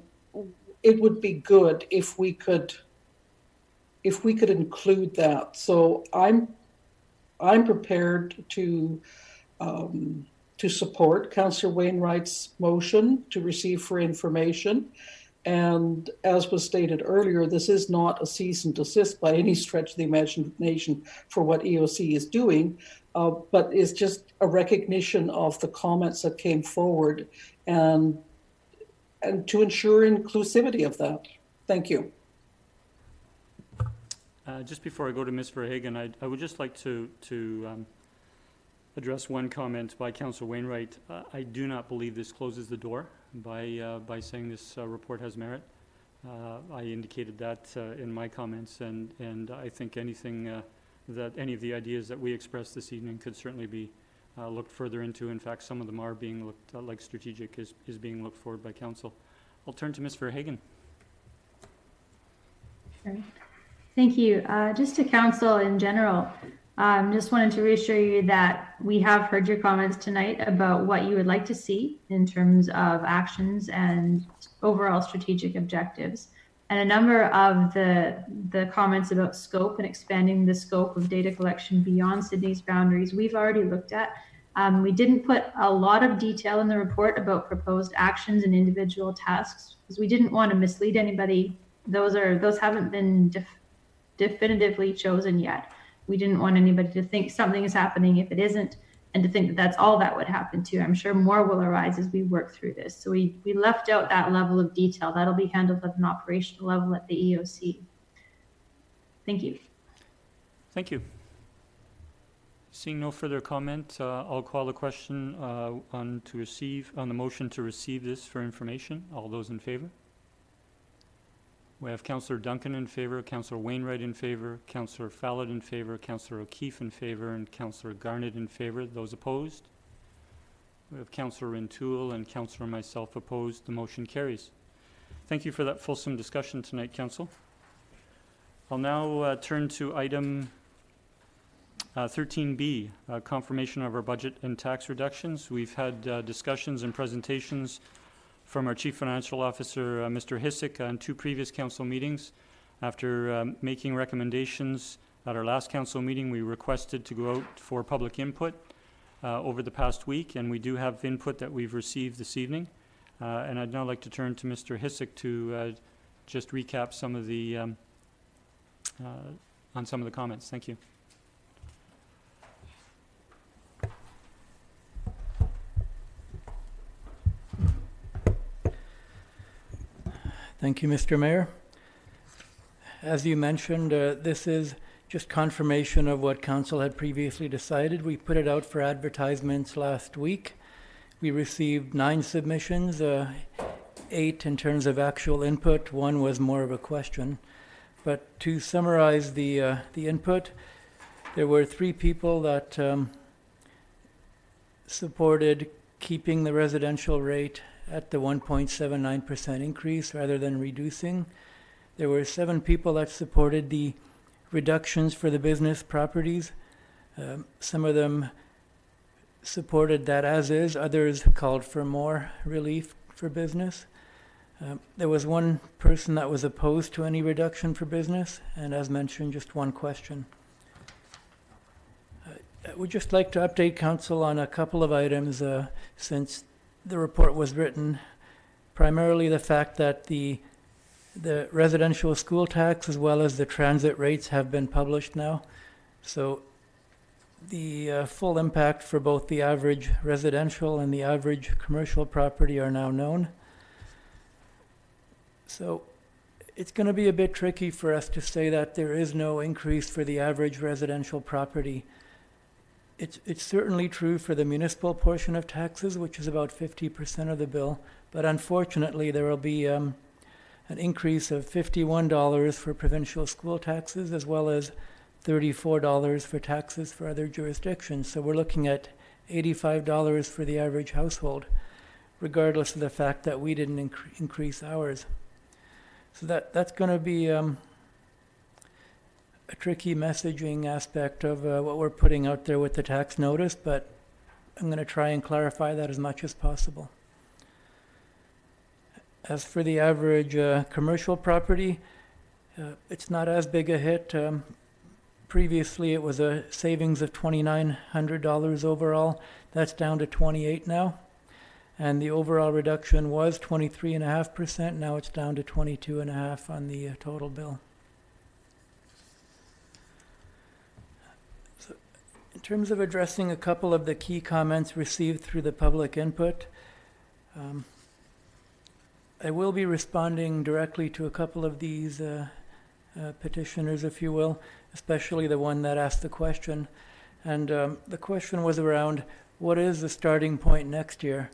it would be good if we could include that. So I'm prepared to support Councillor Wainwright's motion to receive for information. And as was stated earlier, this is not a cease and desist by any stretch of the imagination for what EOC is doing, but is just a recognition of the comments that came forward and to ensure inclusivity of that. Thank you.
Just before I go to Ms. Verhagen, I would just like to address one comment by Councillor Wainwright. I do not believe this closes the door by saying this report has merit. I indicated that in my comments, and I think anything that any of the ideas that we expressed this evening could certainly be looked further into. In fact, some of them are being looked like strategic is being looked forward by council. I'll turn to Ms. Verhagen.
Sure. Thank you. Just to council in general, just wanted to reassure you that we have heard your comments tonight about what you would like to see in terms of actions and overall strategic objectives. And a number of the comments about scope and expanding the scope of data collection beyond Sydney's boundaries, we've already looked at. We didn't put a lot of detail in the report about proposed actions and individual tasks because we didn't want to mislead anybody. Those haven't been definitively chosen yet. We didn't want anybody to think something is happening if it isn't, and to think that that's all that would happen too. I'm sure more will arise as we work through this. So we left out that level of detail. That'll be handled at an operational level at the EOC. Thank you.
Thank you. Seeing no further comment, I'll call the question on the motion to receive this for information. All those in favor? We have Councillor Duncan in favor, Councillor Wainwright in favor, Councillor Fallot in favor, Councillor O'Keefe in favor, and Councillor Garnett in favor. Those opposed? We have Councillor Rintoul and Councillor myself opposed. The motion carries. Thank you for that fulsome discussion tonight, Council. I'll now turn to item 13B, confirmation of our budget and tax reductions. We've had discussions and presentations from our Chief Financial Officer, Mr. Hissick, on 2 previous council meetings. After making recommendations at our last council meeting, we requested to go out for public input over the past week, and we do have input that we've received this evening. And I'd now like to turn to Mr. Hissick to just recap some of the on some of the comments. Thank you.
Thank you, Mr. Mayor. As you mentioned, this is just confirmation of what Council had previously decided. We put it out for advertisements last week. We received 9 submissions, 8 in terms of actual input. 1 was more of a question. But to summarize the input, there were 3 people that supported keeping the residential rate at the 1.79% increase rather than reducing. There were 7 people that supported the reductions for the business properties. Some of them supported that as is, others called for more relief for business. There was 1 person that was opposed to any reduction for business, and as mentioned, just 1 question. I would just like to update Council on a couple of items since the report was written. Primarily the fact that the residential school tax as well as the transit rates have been published now. So the full impact for both the average residential and the average commercial property are now known. So it's going to be a bit tricky for us to say that there is no increase for the average residential property. It's certainly true for the municipal portion of taxes, which is about 50% of the bill, but unfortunately there will be an increase of $51 for provincial school taxes as well as $34 for taxes for other jurisdictions. So we're looking at $85 for the average household, regardless of the fact that we didn't increase ours. So that's going to be a tricky messaging aspect of what we're putting out there with the tax notice, but I'm going to try and clarify that as much as possible. As for the average commercial property, it's not as big a hit. Previously, it was a savings of $2,900 overall. That's down to 28 now. And the overall reduction was 23.5%. Now it's down to 22.5 on the total bill. So, in terms of addressing a couple of the key comments received through the public input, I will be responding directly to a couple of these petitioners, if you will, especially the one that asked the question. And the question was around, what is the starting point next year?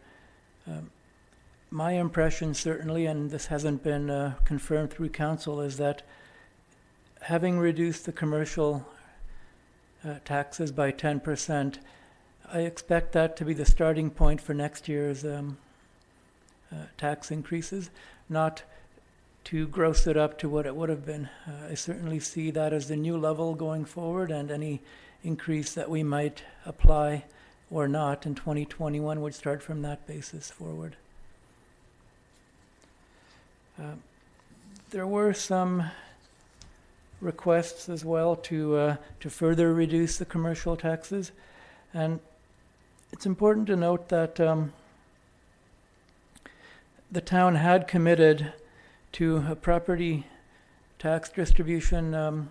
My impression, certainly, and this hasn't been confirmed through council, is that having reduced the commercial taxes by 10%, I expect that to be the starting point for next year's tax increases, not to gross it up to what it would have been. I certainly see that as the new level going forward, and any increase that we might apply or not in 2021 would start from that basis forward. There were some requests as well to further reduce the commercial taxes, and it's important to note that the town had committed to a property tax distribution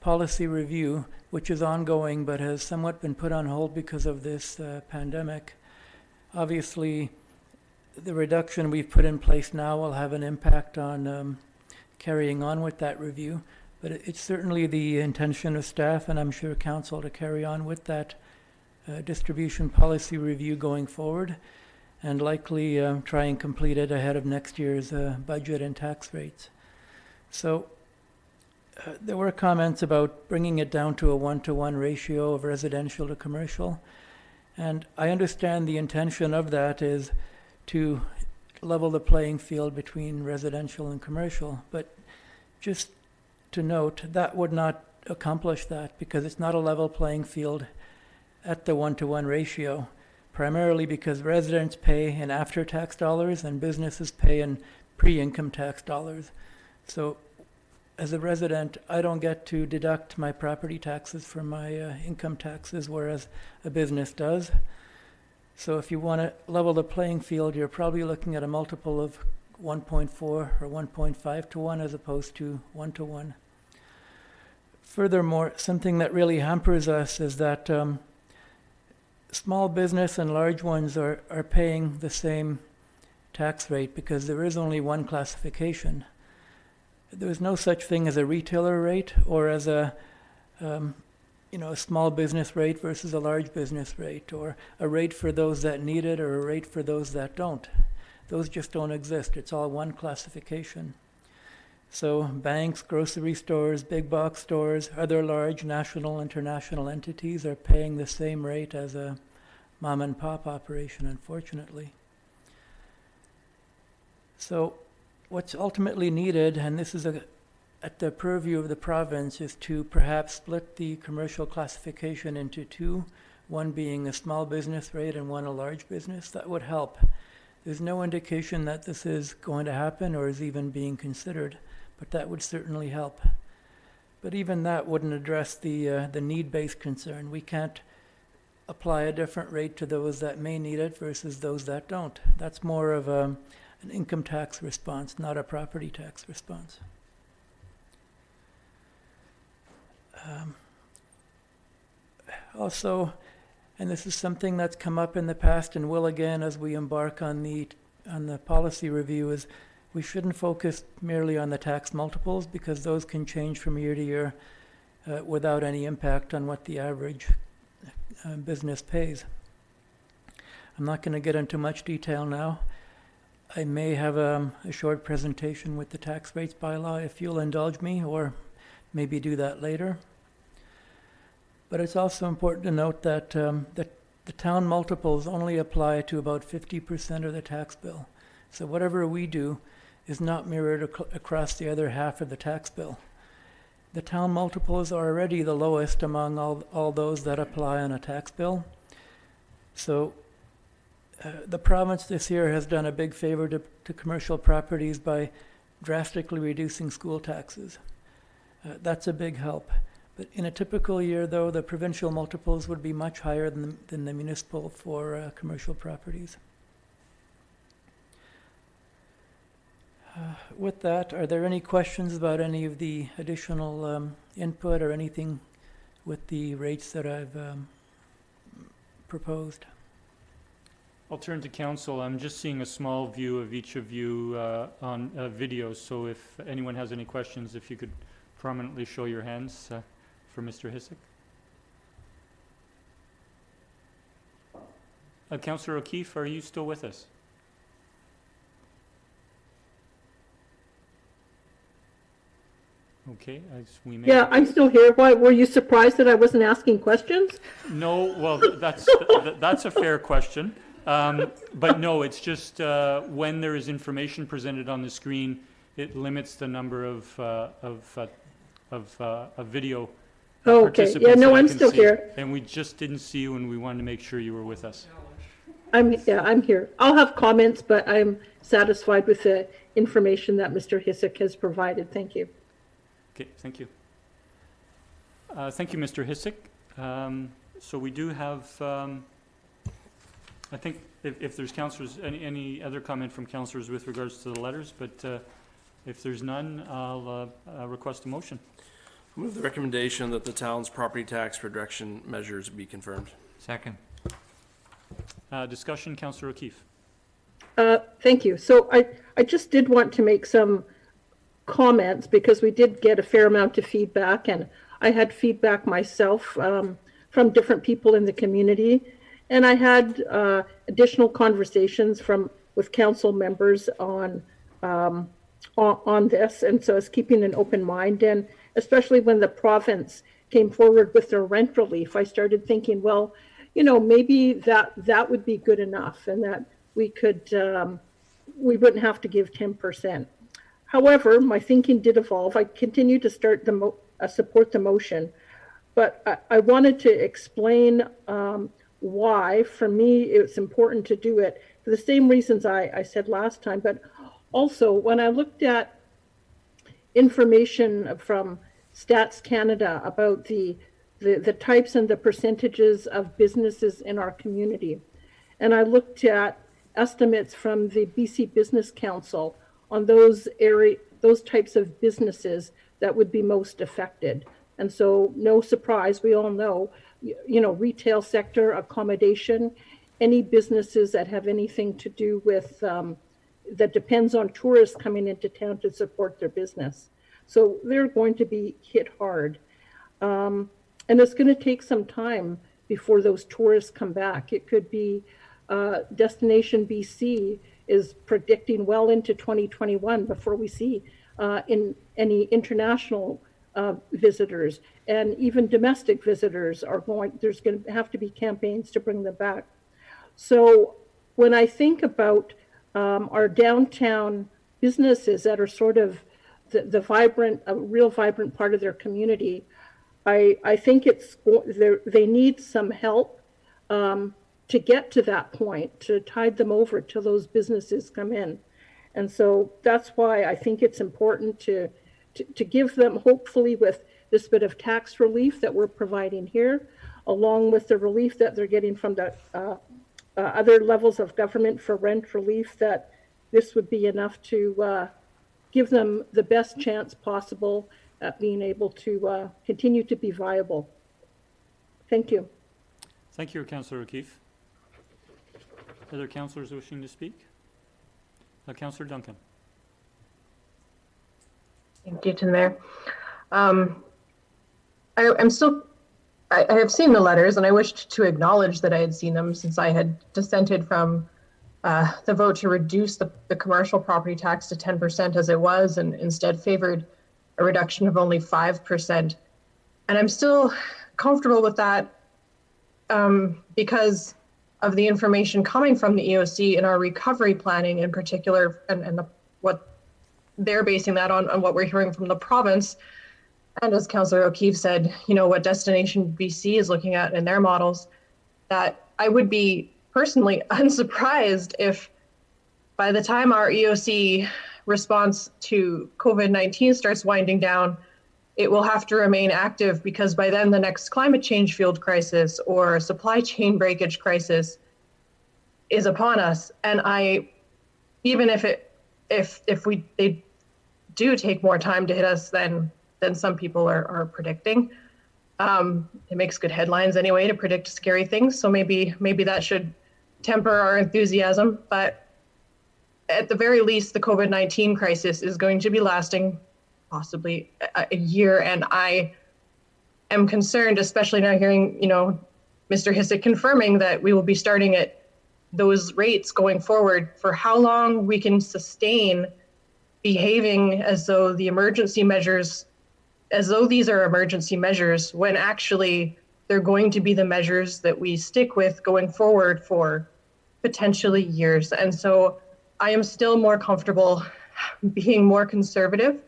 policy review, which is ongoing but has somewhat been put on hold because of this pandemic. Obviously, the reduction we've put in place now will have an impact on carrying on with that review, but it's certainly the intention of staff, and I'm sure council, to carry on with that distribution policy review going forward, and likely try and complete it ahead of next year's budget and tax rates. So there were comments about bringing it down to a 1-to-1 ratio of residential to commercial, and I understand the intention of that is to level the playing field between residential and commercial, but just to note, that would not accomplish that, because it's not a level playing field at the 1-to-1 ratio, primarily because residents pay in after-tax dollars and businesses pay in pre-income tax dollars. So as a resident, I don't get to deduct my property taxes from my income taxes, whereas a business does. So if you want to level the playing field, you're probably looking at a multiple of 1.4 or 1.5 to 1 as opposed to 1 to 1. Furthermore, something that really hampers us is that small business and large ones are paying the same tax rate because there is only one classification. There's no such thing as a retailer rate or as a small business rate versus a large business rate, or a rate for those that need it or a rate for those that don't. Those just don't exist. It's all one classification. So banks, grocery stores, big box stores, other large national, international entities are paying the same rate as a mom and pop operation, unfortunately. So what's ultimately needed, and this is at the purview of the province, is to perhaps split the commercial classification into two, one being a small business rate and one a large business. That would help. There's no indication that this is going to happen or is even being considered, but that would certainly help. But even that wouldn't address the need-based concern. We can't apply a different rate to those that may need it versus those that don't. That's more of an income tax response, not a property tax response. Also, and this is something that's come up in the past and will again as we embark on the policy review, is we shouldn't focus merely on the tax multiples, because those can change from year to year without any impact on what the average business pays. I'm not going to get into much detail now. I may have a short presentation with the tax rates bylaw if you'll indulge me, or maybe do that later. But it's also important to note that the town multiples only apply to about 50% of the tax bill. So whatever we do is not mirrored across the other half of the tax bill. The town multiples are already the lowest among all those that apply on a tax bill. So The province this year has done a big favor to commercial properties by drastically reducing school taxes. That's a big help. But in a typical year, though, the provincial multiples would be much higher than the municipal for commercial properties. With that, are there any questions about any of the additional input or anything with the rates that I've proposed?
I'll turn to council. I'm just seeing a small view of each of you on video, so if anyone has any questions, if you could prominently show your hands for Mr. Hisik. Councillor O'Keefe, are you still with us? Okay, we may.
Yeah, I'm still here. Why, were you surprised that I wasn't asking questions?
No, well, that's a fair question. But no, it's just when there is information presented on the screen, it limits the number of video
Oh, okay.
participants
Yeah, no,
that I
I'm
can
still
see.
here.
And we just didn't see you, and we wanted to make sure you were with us.
I'm here. I'll have comments, but I'm satisfied with the information that Mr. Hisik has provided. Thank you.
Okay, thank you. Thank you, Mr. Hisik. So we do have, I think if there's councillors, any other comment from councillors with regards to the letters, but if there's none, I'll request a motion.
Move the recommendation that the town's property tax reduction measures be confirmed.
Second.
Discussion, Councillor O'Keefe.
Thank you. So I just did want to make some comments because we did get a fair amount of feedback, and I had feedback myself from different people in the community, and I had additional conversations with council members on this, and so I was keeping an open mind. And especially when the province came forward with their rent relief, I started thinking, well, you know, maybe that would be good enough, and that we could we wouldn't have to give 10%. However, my thinking did evolve. I continued to support the motion, but I wanted to explain why, for me, it's important to do it for the same reasons I said last time. But also, when I looked at information from Stats Canada about the types and the percentages of businesses in our community, and I looked at estimates from the BC Business Council on those types of businesses that would be most affected. And so, no surprise, we all know, you know, retail sector, accommodation, any businesses that have anything to do with, that depends on tourists coming into town to support their business. So they're going to be hit hard. And it's going to take some time before those tourists come back. It could be Destination BC is predicting well into 2021 before we see in any international visitors, and even domestic visitors are there's going to have to be campaigns to bring them back. So when I think about our downtown businesses that are sort of the vibrant, a real vibrant part of their community, I think they need some help to get to that point, to tide them over till those businesses come in. And so that's why I think it's important to give them, hopefully with this bit of tax relief that we're providing here, along with the relief that they're getting from the other levels of government for rent relief, that this would be enough to give them the best chance possible at being able to continue to be viable. Thank you.
Thank you, Councillor O'Keefe. Other councillors wishing to speak? Councillor Duncan.
Thank you to the mayor. I have seen the letters, and I wished to acknowledge that I had seen them, since I had dissented from the vote to reduce the commercial property tax to 10% as it was, and instead favored a reduction of only 5%. And I'm still comfortable with that because of the information coming from the EOC in our recovery planning in particular, and what they're basing that on what we're hearing from the province. And as Councillor O'Keefe said, you know, what Destination BC is looking at in their models, that I would be personally unsurprised if by the time our EOC response to COVID-19 starts winding down, it will have to remain active, because by then the next climate change field crisis or supply chain breakage crisis is upon us. And even if they do take more time to hit us than some people are predicting, it makes good headlines anyway to predict scary things. So maybe that should temper our enthusiasm. But at the very least, the COVID-19 crisis is going to be lasting possibly a year. And I am concerned, especially now hearing, Mr. Hisik confirming that we will be starting at those rates going forward, for how long we can sustain behaving as though these are emergency measures, when actually they're going to be the measures that we stick with going forward for potentially years. And so I am still more comfortable being more conservative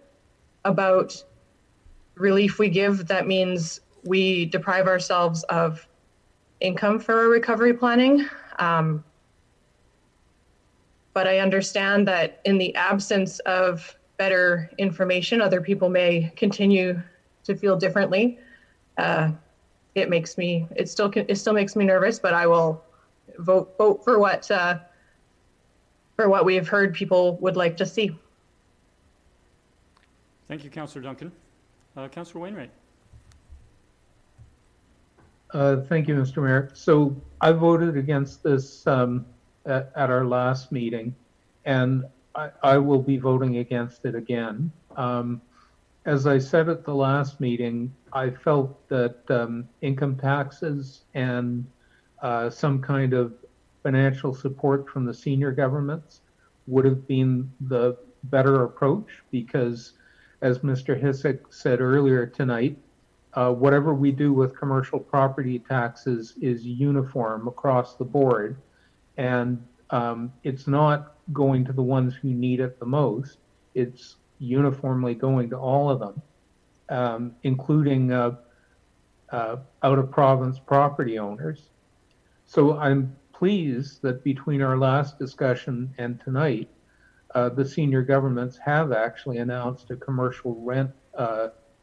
about relief we give. That means we deprive ourselves of income for our recovery planning. But I understand that in the absence of better information, other people may continue to feel differently. It still makes me nervous, but I will vote for what we have heard people would like to see.
Thank you, Councillor Duncan. Councillor Wainwright.
Thank you, Mr. Mayor. So I voted against this at our last meeting, and I will be voting against it again. As I said at the last meeting, I felt that income taxes and some kind of financial support from the senior governments would have been the better approach, because as Mr. Hisik said earlier tonight, whatever we do with commercial property taxes is uniform across the board, and it's not going to the ones who need it the most. It's uniformly going to all of them, including out-of-province property owners. So I'm pleased that between our last discussion and tonight, the senior governments have actually announced a commercial rent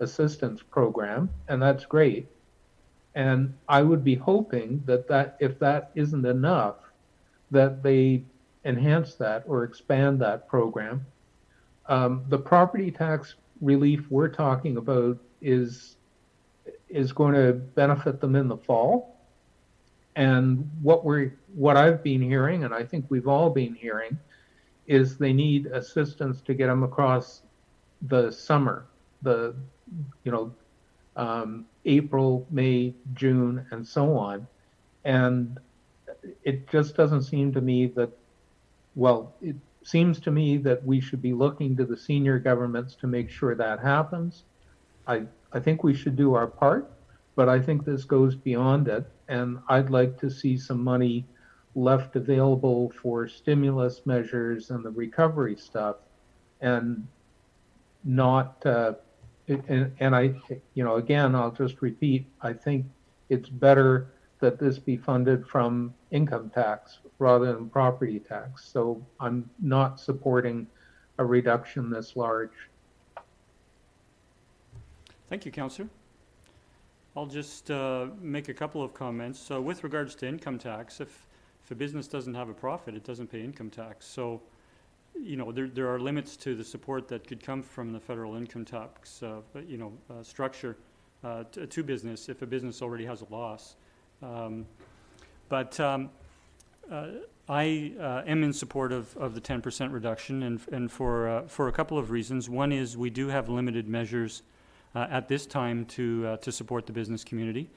assistance program, and that's great. And I would be hoping that if that isn't enough, that they enhance that or expand that program. The property tax relief we're talking about is going to benefit them in the fall. And what I've been hearing, and I think we've all been hearing, is they need assistance to get them across the summer, April, May, June, and so on. And it just doesn't seem to me that, it seems to me that we should be looking to the senior governments to make sure that happens. I think we should do our part, but I think this goes beyond it. And I'd like to see some money left available for stimulus measures and the recovery stuff, and not, and I, again, I'll just repeat, I think it's better that this be funded from income tax rather than property tax. So I'm not supporting a reduction this large.
Thank you, Councillor. I'll just make a couple of comments. So with regards to income tax, if a business doesn't have a profit, it doesn't pay income tax. So, there are limits to the support that could come from the federal income tax, structure to business if a business already has a loss. But I am in support of the 10% reduction, and for a couple of reasons. One is we do have limited measures at this time to support the business community.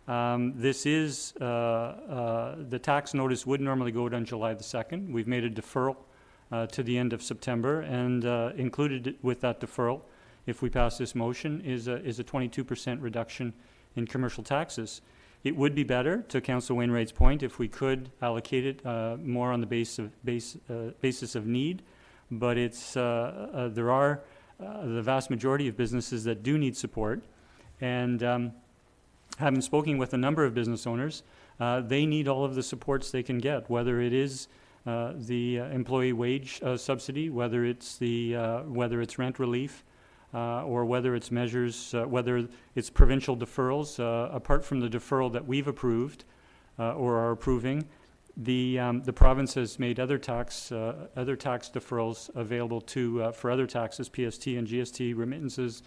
This is the tax notice would normally go out on July the 2nd. We've made a deferral to the end of September, and included with that deferral, if we pass this motion, is a 22% reduction in commercial taxes. It would be better, to Councillor Wainwright's point, if we could allocate it more on the basis of need, but there are the vast majority of businesses that do need support, and having spoken with a number of business owners, they need all of the supports they can get, whether it is the employee wage subsidy, whether it's rent relief, or whether it's measures, whether it's provincial deferrals. Apart from the deferral that we've approved or are approving, the province has made other tax deferrals available for other taxes, PST and GST remittances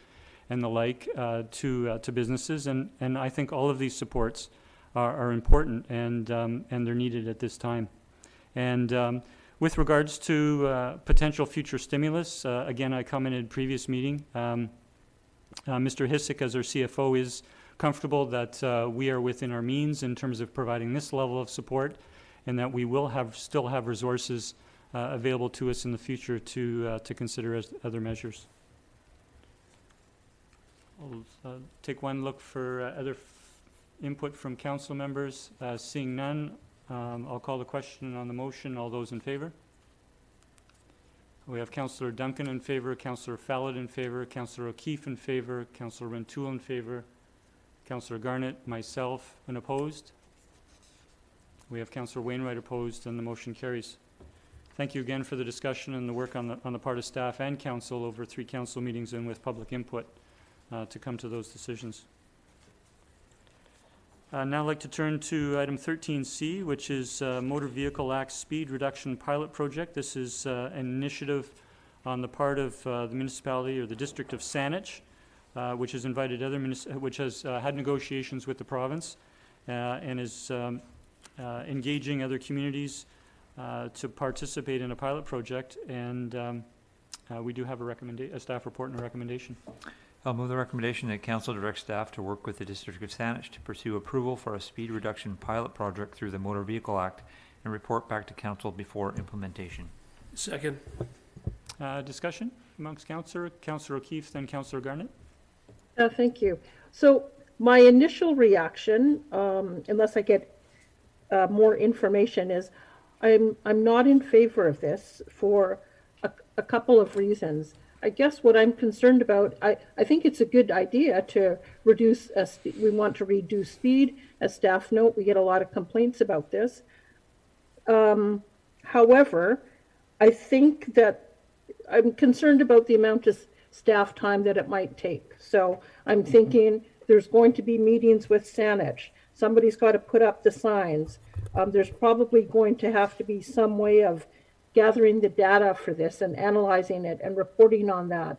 and the like, to businesses, and I think all of these supports are important and they're needed at this time. And with regards to potential future stimulus, again, I commented previous meeting. Mr. Hisik, as our CFO, is comfortable that we are within our means in terms of providing this level of support, and that we will still have resources available to us in the future to consider as other measures. I'll take one look for other input from council members. Seeing none, I'll call the question on the motion. All those in favor? We have Councillor Duncan in favor, Councillor Fallot in favor, Councillor O'Keefe in favor, Councillor Rentoul in favor, Councillor Garnett, myself, and opposed. We have Councillor Wainwright opposed, and the motion carries. Thank you again for the discussion and the work on the part of staff and council over 3 council meetings and with public input to come to those decisions. Now I'd like to turn to item 13C, which is Motor Vehicle Act Speed Reduction Pilot Project. This is an initiative on the part of the municipality or the district of Saanich, which has invited which has had negotiations with the province and is engaging other communities to participate in a pilot project. And we do have a staff report and a recommendation.
I'll move the recommendation that council direct staff to work with the District of Saanich to pursue approval for a speed reduction pilot project through the Motor Vehicle Act and report back to council before implementation.
Second.
Discussion amongst Councillor O'Keefe, then Councillor Garnett.
Thank you. So my initial reaction, unless I get more information, is I'm not in favor of this for a couple of reasons. I guess what I'm concerned about, I think it's a good idea to reduce, we want to reduce speed. As staff note, we get a lot of complaints about this. However, I think that I'm concerned about the amount of staff time that it might take. So I'm thinking there's going to be meetings with Saanich. Somebody's got to put up the signs. There's probably going to have to be some way of gathering the data for this and analyzing it and reporting on that.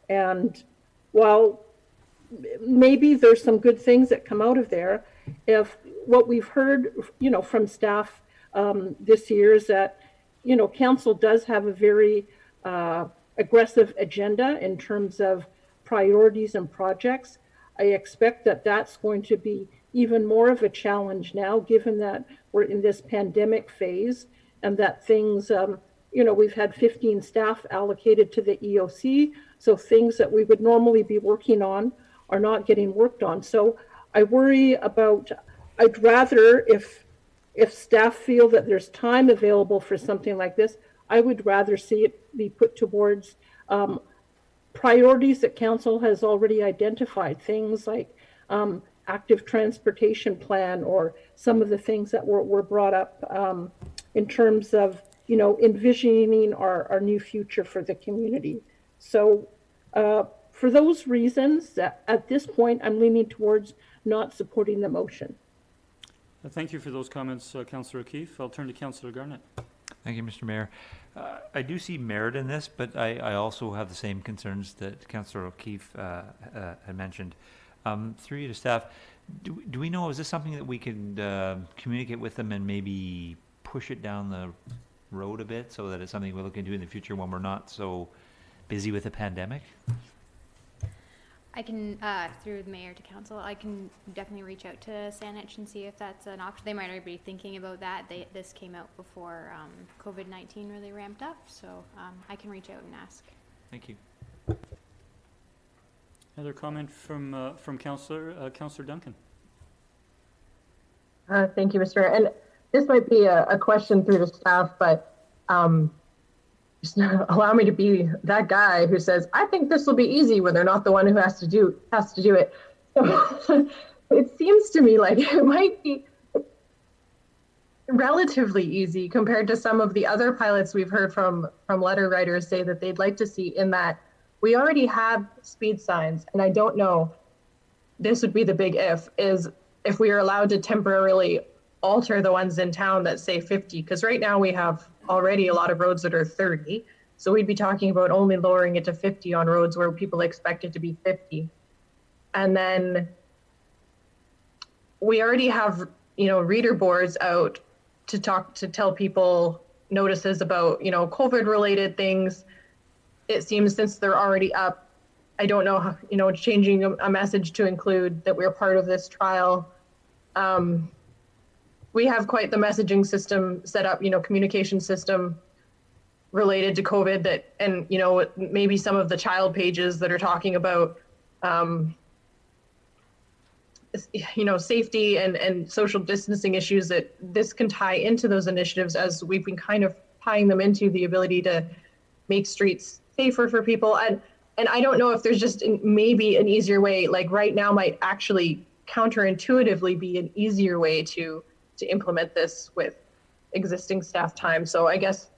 And while maybe there's some good things that come out of there, if what we've heard, from staff this year is that, council does have a very aggressive agenda in terms of priorities and projects. I expect that that's going to be even more of a challenge now, given that we're in this pandemic phase and that things, we've had 15 staff allocated to the EOC, so things that we would normally be working on are not getting worked on. So I worry about, I'd rather, if staff feel that there's time available for something like this, I would rather see it be put towards priorities that council has already identified, things like active transportation plan, or some of the things that were brought up in terms of, envisioning our new future for the community. So for those reasons, at this point, I'm leaning towards not supporting the motion.
Thank you for those comments, Councillor O'Keefe. I'll turn to Councillor Garnett.
Thank you, Mr. Mayor. I do see merit in this, but I also have the same concerns that Councillor O'Keefe had mentioned. Through you to staff, do we know, is this something that we could communicate with them and maybe push it down the road a bit so that it's something we'll look into in the future when we're not so busy with the pandemic?
I can, through the mayor to council, I can definitely reach out to Saanich and see if that's an option. They might already be thinking about that. This came out before COVID-19 really ramped up, so I can reach out and ask.
Thank you.
Another comment from Councillor Duncan.
Thank you, Mr. Mayor. And this might be a question through the staff, but just allow me to be that guy who says, I think this will be easy when they're not the one who has to do it. it seems to me like it might be relatively easy compared to some of the other pilots we've heard from letter writers say that they'd like to see, in that we already have speed signs. And I don't know, this would be the big if we are allowed to temporarily alter the ones in town that say 50, because right now we have already a lot of roads that are 30. So we'd be talking about only lowering it to 50 on roads where people expect it to be 50. And then we already have, reader boards out to tell people notices about, COVID related things. It seems since they're already up, I don't know how, changing a message to include that we're part of this trial. We have quite the messaging system set up, communication system related to COVID that, and, maybe some of the child pages that are talking about, safety and social distancing issues, that this can tie into those initiatives, as we've been kind of tying them into the ability to make streets safer for people. And I don't know if there's just maybe an easier way, like right now might actually counterintuitively be an easier way to implement this with existing staff time. So I guess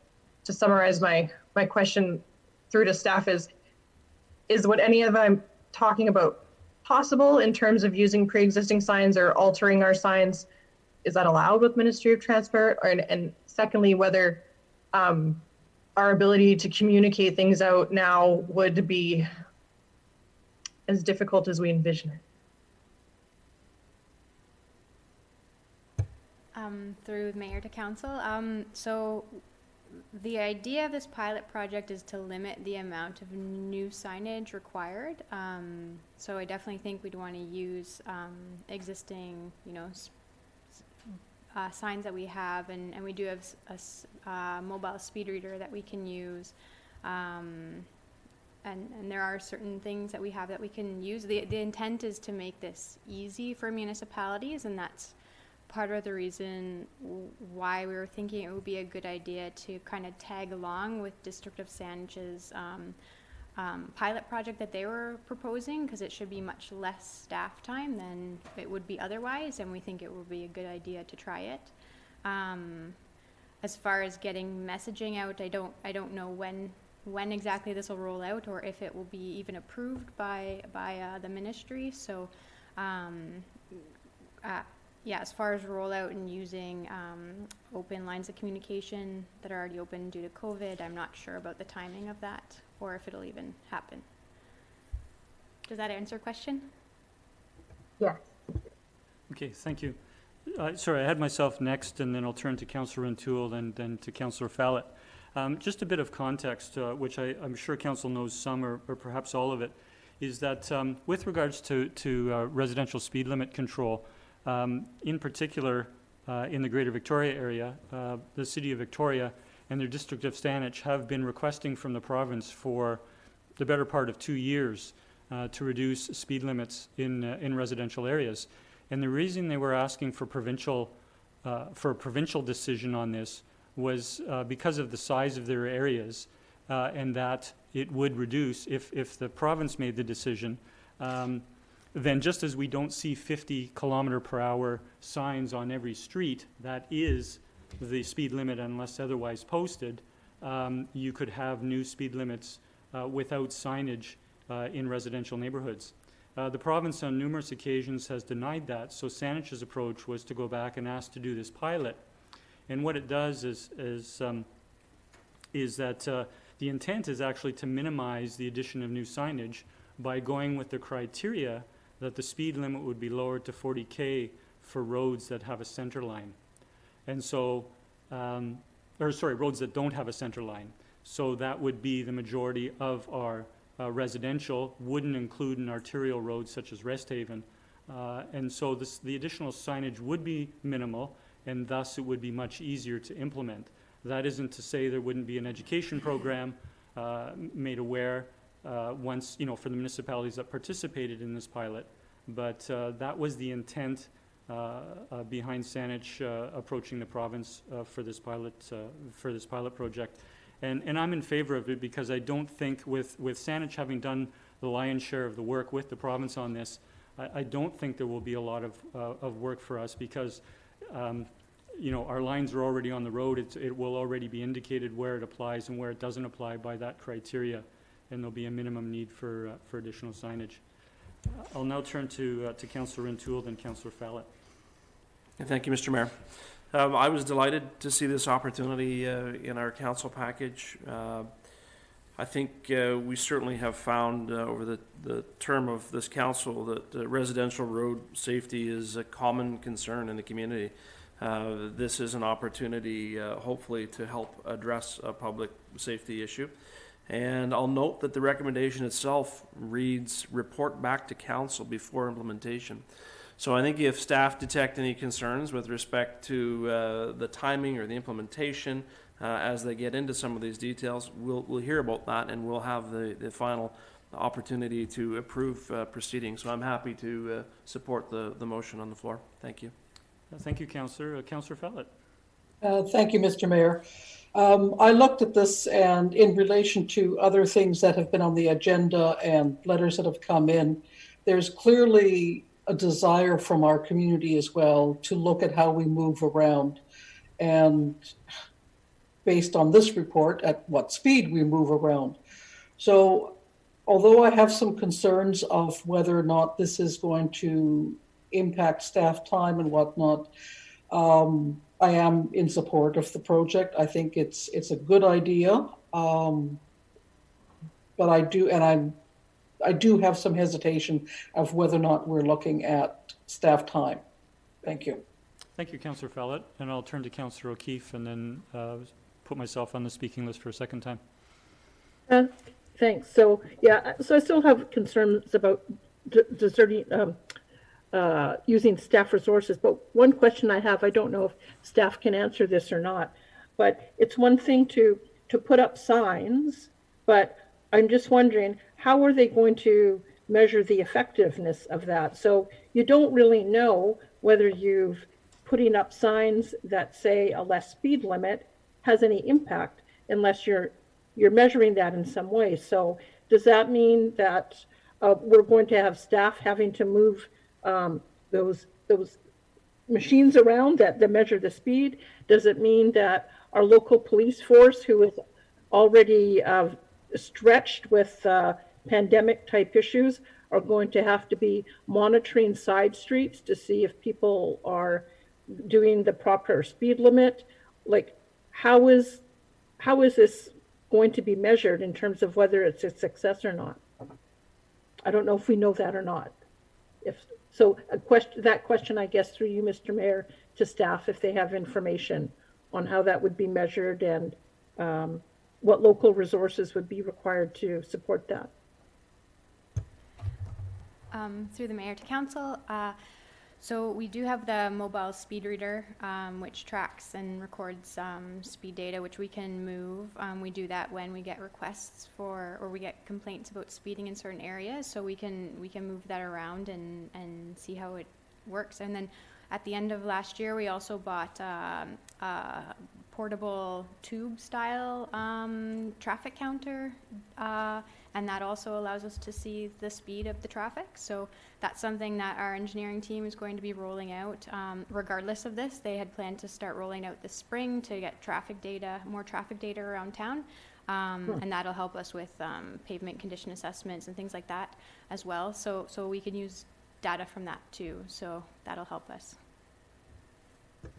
to summarize my question through to staff is what any of I'm talking about possible in terms of using pre-existing signs or altering our signs? Is that allowed with Ministry of Transport? And secondly, whether our ability to communicate things out now would be as difficult as we envision it.
Through the mayor to council. So the idea of this pilot project is to limit the amount of new signage required. So I definitely think we'd want to use existing, signs that we have, and we do have a mobile speed reader that we can use. And there are certain things that we have that we can use. The intent is to make this easy for municipalities, and that's part of the reason why we were thinking it would be a good idea to kind of tag along with District of Saanach's pilot project that they were proposing, because it should be much less staff time than it would be otherwise, and we think it would be a good idea to try it. As far as getting messaging out, I don't know when exactly this will roll out, or if it will be even approved by the ministry. So yeah, as far as rollout and using open lines of communication that are already open due to COVID, I'm not sure about the timing of that, or if it'll even happen. Does that answer your question?
Yeah.
Okay, thank you. Sorry, I had myself next, and then I'll turn to Councillor Rintoul, then to Councillor Fallett. Just a bit of context, which I'm sure Council knows some or perhaps all of it, is that with regards to residential speed limit control, in particular, in the Greater Victoria area, the City of Victoria and their District of Saanich have been requesting from the province for the better part of 2 years to reduce speed limits in residential areas. And the reason they were asking for a provincial decision on this was because of the size of their areas, and that it would reduce if the province made the decision. Then just as we don't see 50 kilometer per hour signs on every street, that is the speed limit unless otherwise posted, you could have new speed limits without signage in residential neighborhoods. The province on numerous occasions has denied that, so Saanich's approach was to go back and ask to do this pilot. And what it does is that the intent is actually to minimize the addition of new signage by going with the criteria that the speed limit would be lowered to 40K for roads that have a center line. And so, roads that don't have a center line. So that would be the majority of our residential, wouldn't include an arterial road such as Resthaven. And so the additional signage would be minimal, and thus it would be much easier to implement. That isn't to say there wouldn't be an education program made aware once, for the municipalities that participated in this pilot, but that was the intent behind Saanich approaching the province for this pilot project, and I'm in favor of it, because I don't think with Saanich having done the lion's share of the work with the province on this, I don't think there will be a lot of work for us because, you know, our lines are already on the road. It will already be indicated where it applies and where it doesn't apply by that criteria, and there'll be a minimum need for additional signage. I'll now turn to Councillor Rintoul, then Councillor Fallett.
Thank you, Mr. Mayor. I was delighted to see this opportunity in our council package. I think we certainly have found over the term of this council that residential road safety is a common concern in the community. This is an opportunity, hopefully, to help address a public safety issue. And I'll note that the recommendation itself reads, report back to council before implementation. So I think if staff detect any concerns with respect to the timing or the implementation, as they get into some of these details, we'll hear about that, and we'll have the final opportunity to approve proceedings. So I'm happy to support the motion on the floor. Thank you.
Thank you, Councillor. Councillor Fallett.
Thank you, Mr. Mayor. I looked at this, and in relation to other things that have been on the agenda and letters that have come in, there's clearly a desire from our community as well to look at how we move around, and based on this report, at what speed we move around. So although I have some concerns of whether or not this is going to impact staff time and whatnot, I am in support of the project. I think it's a good idea, but I do have some hesitation of whether or not we're looking at staff time. Thank you.
Thank you, Councillor Fallett, and I'll turn to Councillor O'Keefe and then put myself on the speaking list for a second time.
Thanks. So yeah, so I still have concerns about deserting. Using staff resources, but one question I have, I don't know if staff can answer this or not, but it's one thing to put up signs, but I'm just wondering, how are they going to measure the effectiveness of that? So you don't really know whether you've putting up signs that say a less speed limit has any impact unless you're measuring that in some way. So does that mean that we're going to have staff having to move those machines around that measure the speed? Does it mean that our local police force, who is already stretched with pandemic type issues, are going to have to be monitoring side streets to see if people are doing the proper speed limit? Like, how is this going to be measured in terms of whether it's a success or not? I don't know if we know that or not. So that question, I guess, through you, Mr. Mayor, to staff, if they have information on how that would be measured and what local resources would be required to support that.
Through the mayor to council. So we do have the mobile speed reader, which tracks and records speed data, which we can move. We do that when we get requests for, or we get complaints about speeding in certain areas. So we can move that around and see how it works. And then at the end of last year, we also bought a portable tube style traffic counter, and that also allows us to see the speed of the traffic. So that's something that our engineering team is going to be rolling out. Regardless of this, they had planned to start rolling out this spring to get traffic data, more traffic data around town. And that'll help us with pavement condition assessments and things like that as well. So we can use data from that too. So that'll help us.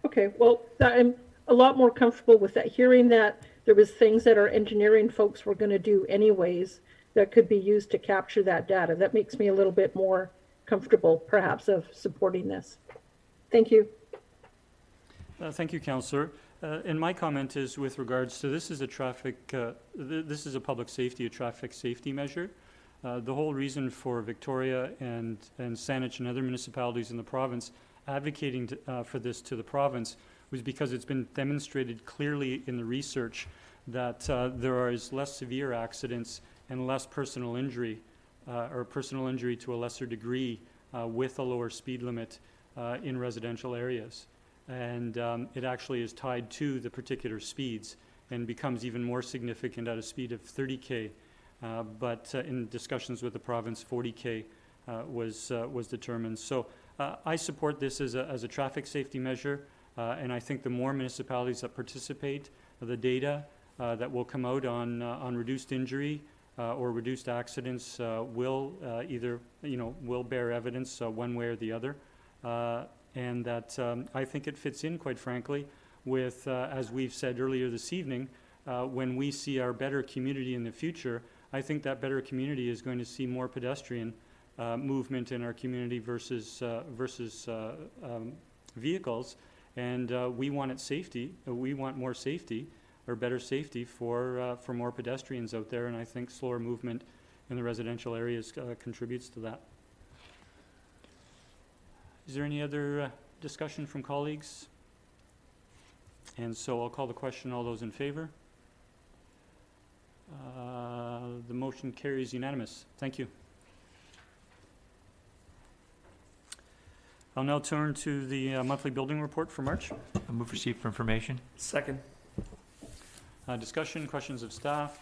Okay, well, I'm a lot more comfortable with that. Hearing that there was things that our engineering folks were going to do anyways that could be used to capture that data. That makes me a little bit more comfortable, perhaps, of supporting this. Thank you.
Thank you, Councillor. And my comment is with regards to this is a traffic, this is a public safety, a traffic safety measure. The whole reason for Victoria and Saanich and other municipalities in the province advocating for this to the province was because it's been demonstrated clearly in the research that there is less severe accidents and less personal injury, or personal injury to a lesser degree with a lower speed limit in residential areas. And it actually is tied to the particular speeds and becomes even more significant at a speed of 30K. But in discussions with the province, 40K was determined. So I support this as a traffic safety measure, and I think the more municipalities that participate, the data that will come out on reduced injury or reduced accidents will either, will bear evidence one way or the other. And that I think it fits in, quite frankly, with, as we've said earlier this evening, when we see our better community in the future, I think that better community is going to see more pedestrian movement in our community versus vehicles. And we want safety. We want more safety, or better safety for more pedestrians out there. And I think slower movement in the residential areas contributes to that. Is there any other discussion from colleagues? And so I'll call the question. All those in favor? The motion carries unanimous. Thank you. I'll now turn to the monthly building report for March.
I move receipt for information.
Second.
Discussion, questions of staff?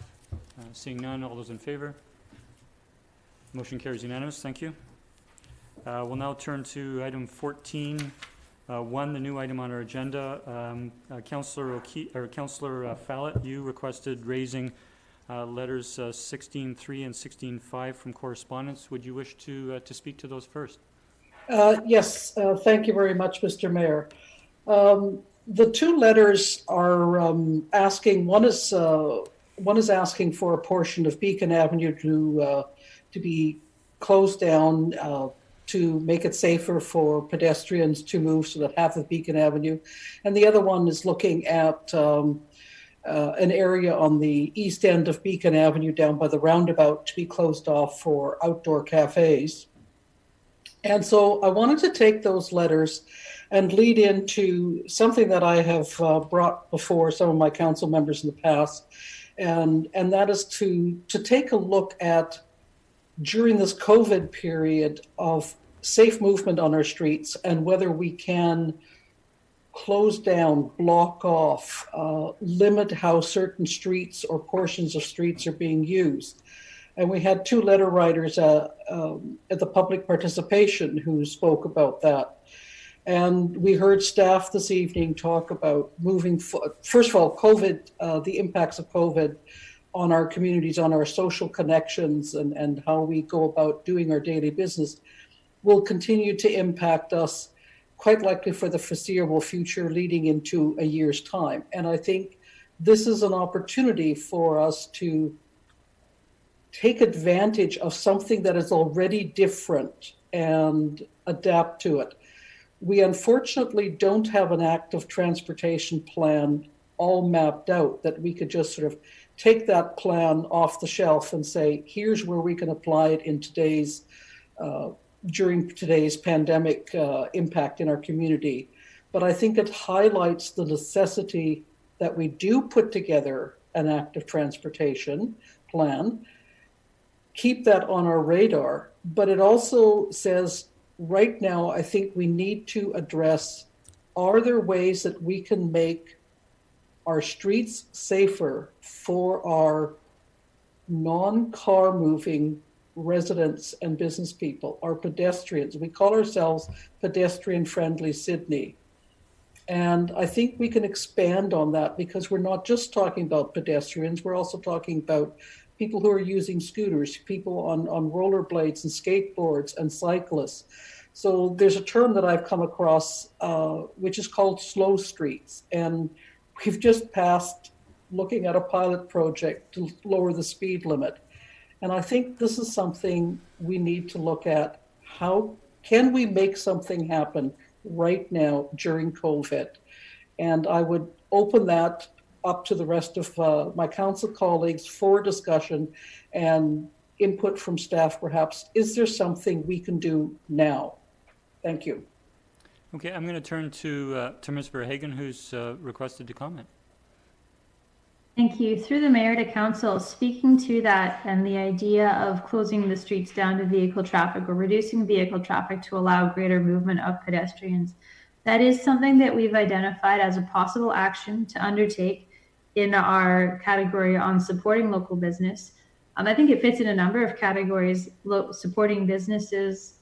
Seeing none, all those in favor? Motion carries unanimous. Thank you. We'll now turn to item 14. One, the new item on our agenda. Councillor Fallett, you requested raising letters 16.3 and 16.5 from correspondence. Would you wish to speak to those first?
Yes, thank you very much, Mr. Mayor. The two letters are asking. One is asking for a portion of Beacon Avenue to be closed down to make it safer for pedestrians to move, so that half of Beacon Avenue, and the other one is looking at an area on the east end of Beacon Avenue down by the roundabout to be closed off for outdoor cafes. And so I wanted to take those letters and lead into something that I have brought before some of my council members in the past, and that is to take a look at, during this COVID period, of safe movement on our streets and whether we can close down, block off, limit how certain streets or portions of streets are being used. And we had two letter writers at the public participation who spoke about that. And we heard staff this evening talk about first of all, COVID, the impacts of COVID on our communities, on our social connections, and how we go about doing our daily business will continue to impact us quite likely for the foreseeable future, leading into a year's time. And I think this is an opportunity for us to take advantage of something that is already different and adapt to it. We unfortunately don't have an active transportation plan all mapped out that we could just sort of take that plan off the shelf and say, here's where we can apply it in today's during today's pandemic impact in our community. But I think it highlights the necessity that we do put together an active transportation plan, keep that on our radar. But it also says, right now, I think we need to address, are there ways that we can make our streets safer for our non-car moving residents and business people, our pedestrians? We call ourselves pedestrian-friendly Sydney. And I think we can expand on that, because we're not just talking about pedestrians, we're also talking about people who are using scooters, people on rollerblades and skateboards and cyclists. So there's a term that I've come across, which is called slow streets. And we've just passed looking at a pilot project to lower the speed limit. And I think this is something we need to look at. How can we make something happen right now during COVID? And I would open that up to the rest of my council colleagues for discussion and input from staff, perhaps. Is there something we can do now? Thank you.
Okay, I'm going to turn to Ms. Verhagen, who's requested to comment.
Thank you. Through the mayor to council, speaking to that and the idea of closing the streets down to vehicle traffic or reducing vehicle traffic to allow greater movement of pedestrians, that is something that we've identified as a possible action to undertake in our category on supporting local business. I think it fits in a number of categories: supporting businesses,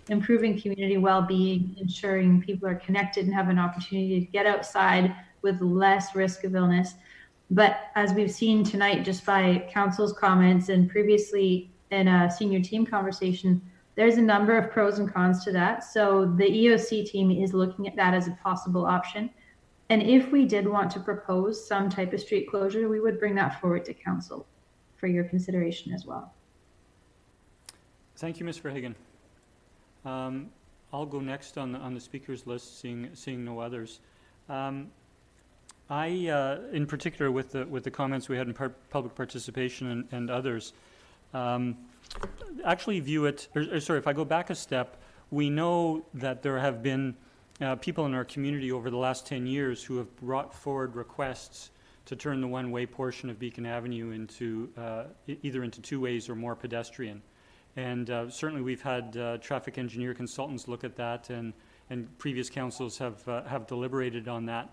improving community well-being, ensuring people are connected and have an opportunity to get outside with less risk of illness. But as we've seen tonight, just by council's comments and previously in a senior team conversation, there's a number of pros and cons to that. So the EOC team is looking at that as a possible option. And if we did want to propose some type of street closure, we would bring that forward to council for your consideration as well.
Thank you, Ms. Verhagen. I'll go next on the speakers list, seeing no others. In particular, with the comments we had in public participation and others, actually view it, sorry, if I go back a step, we know that there have been people in our community over the last 10 years who have brought forward requests to turn the one-way portion of Beacon Avenue into either into two ways or more pedestrian. And certainly we've had traffic engineer consultants look at that, and previous councils have deliberated on that.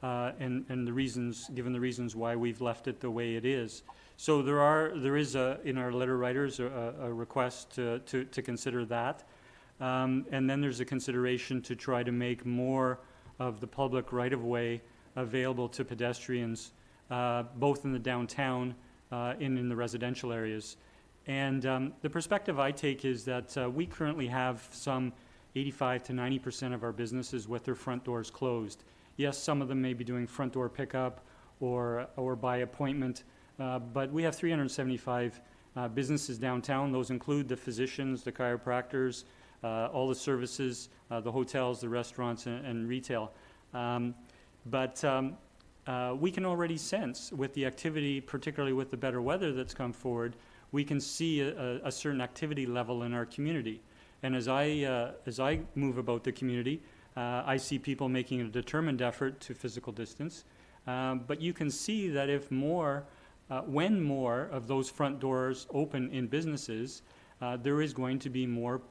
And the reasons, given the reasons why we've left it the way it is. So there is in our letter writers a request to consider that. And then there's a consideration to try to make more of the public right-of-way available to pedestrians, both in the downtown and in the residential areas. And the perspective I take is that we currently have some 85 to 90% of our businesses with their front doors closed. Yes, some of them may be doing front door pickup or by appointment, but we have 375 businesses downtown. Those include the physicians, the chiropractors, all the services, the hotels, the restaurants, and retail. But we can already sense with the activity, particularly with the better weather that's come forward, we can see a certain activity level in our community. And as I move about the community, I see people making a determined effort to physical distance. But you can see that if when more of those front doors open in businesses, there is going to be more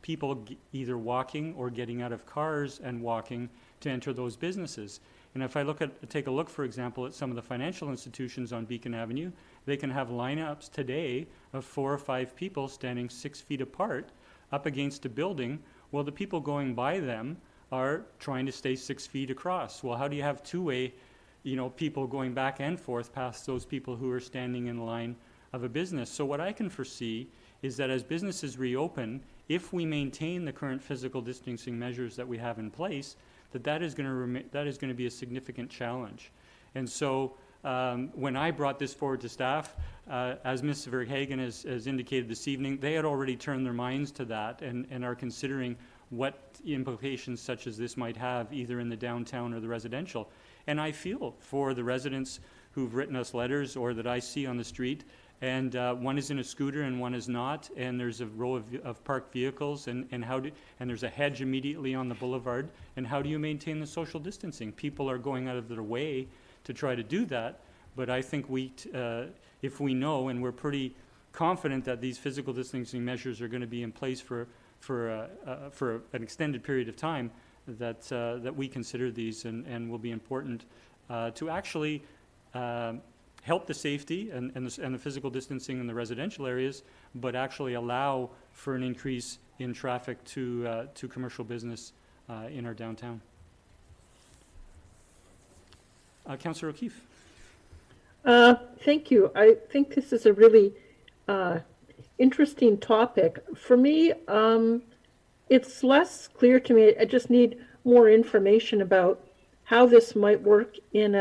people either walking or getting out of cars and walking to enter those businesses. And if I take a look, for example, at some of the financial institutions on Beacon Avenue, they can have lineups today of 4 or 5 people standing 6 feet apart up against a building, while the people going by them are trying to stay 6 feet across. Well, how do you have two-way, people going back and forth past those people who are standing in line of a business? So what I can foresee is that as businesses reopen, if we maintain the current physical distancing measures that we have in place, that is going to be a significant challenge. And so when I brought this forward to staff, as Ms. Verhagen has indicated this evening, they had already turned their minds to that and are considering what implications such as this might have either in the downtown or the residential. And I feel for the residents who've written us letters or that I see on the street, and one is in a scooter and one is not, and there's a row of parked vehicles, and there's a hedge immediately on the boulevard, and how do you maintain the social distancing? People are going out of their way to try to do that, but I think if we know, and we're pretty confident that these physical distancing measures are going to be in place for an extended period of time, that we consider these and will be important to actually help the safety and the physical distancing in the residential areas, but actually allow for an increase in traffic to commercial business in our downtown. Councillor O'Keefe.
Thank you. I think this is a really interesting topic. For me, it's less clear to me. I just need more information about how this might work in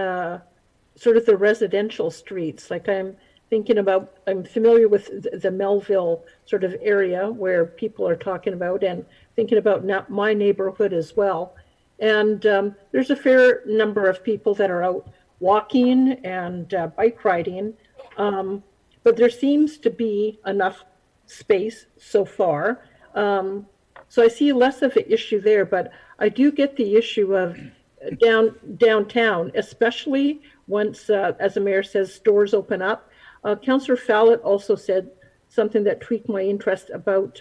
sort of the residential streets. Like I'm familiar with the Melville sort of area where people are talking about, and thinking about my neighborhood as well. And there's a fair number of people that are out walking and bike riding, but there seems to be enough space so far. So I see less of an issue there, but I do get the issue of downtown, especially once, as the mayor says, stores open up. Councillor Fallot also said something that tweaked my interest about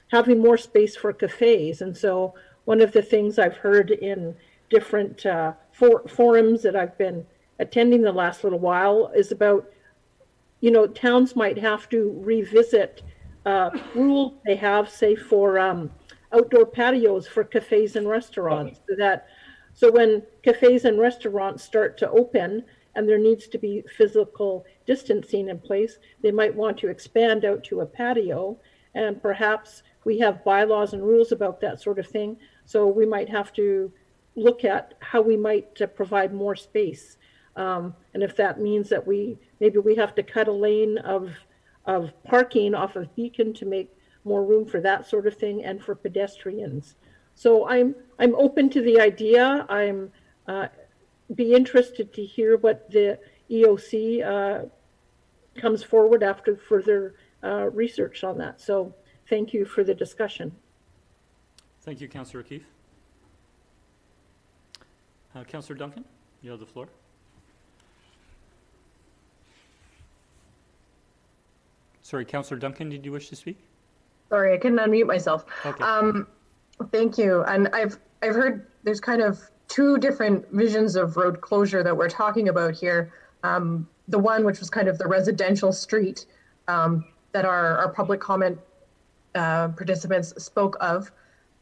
having more space for cafes. And so one of the things I've heard in different forums that I've been attending the last little while is about towns might have to revisit rules they have, say, for outdoor patios for cafes and restaurants. So when cafes and restaurants start to open and there needs to be physical distancing in place, they might want to expand out to a patio, and perhaps we have bylaws and rules about that sort of thing. So we might have to look at how we might provide more space. And if that means that maybe we have to cut a lane of parking off of Beacon to make more room for that sort of thing and for pedestrians. So I'm open to the idea. I'm be interested to hear what the EOC comes forward after further research on that. So thank you for the discussion.
Thank you, Councillor O'Keefe. Councillor Duncan, you have the floor. Sorry, Councillor Duncan, did you wish to speak?
Sorry, I couldn't unmute myself.
Okay.
Thank you. And I've heard there's kind of two different visions of road closure that we're talking about here. The one which was kind of the residential street that our public comment participants spoke of,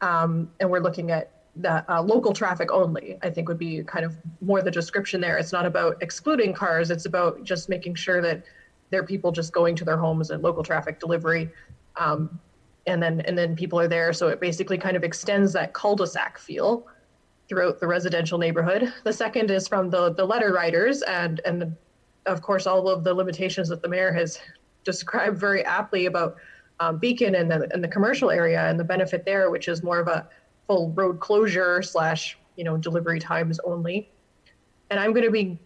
and we're looking at the local traffic only, I think would be kind of more the description there. It's not about excluding cars, it's about just making sure that there are people just going to their homes and local traffic delivery. And then people are there. So it basically kind of extends that cul-de-sac feel throughout the residential neighborhood. The second is from the letter writers and of course all of the limitations that the mayor has described very aptly about Beacon and the commercial area and the benefit there, which is more of a full road closure / delivery times only. And I'm going to be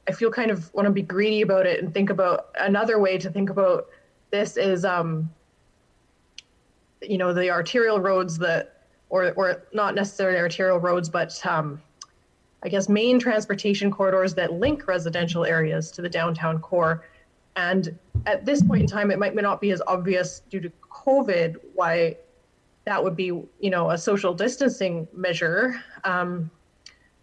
I feel kind of want to be greedy about it and think about another way to think about this is, the arterial roads or not necessarily arterial roads, but I guess main transportation corridors that link residential areas to the downtown core. And at this point in time, it might not be as obvious due to COVID why that would be, a social distancing measure.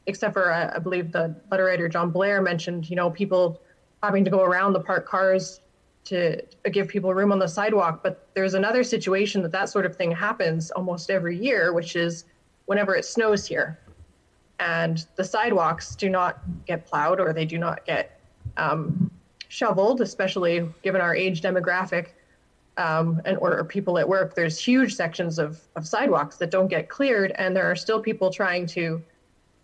Except for, I believe the letter writer John Blair mentioned, people having to go around the parked cars to give people room on the sidewalk. But there's another situation that sort of thing happens almost every year, which is whenever it snows here. And the sidewalks do not get plowed or they do not get shoveled, especially given our age demographic or people at work. There's huge sections of sidewalks that don't get cleared, and there are still people trying to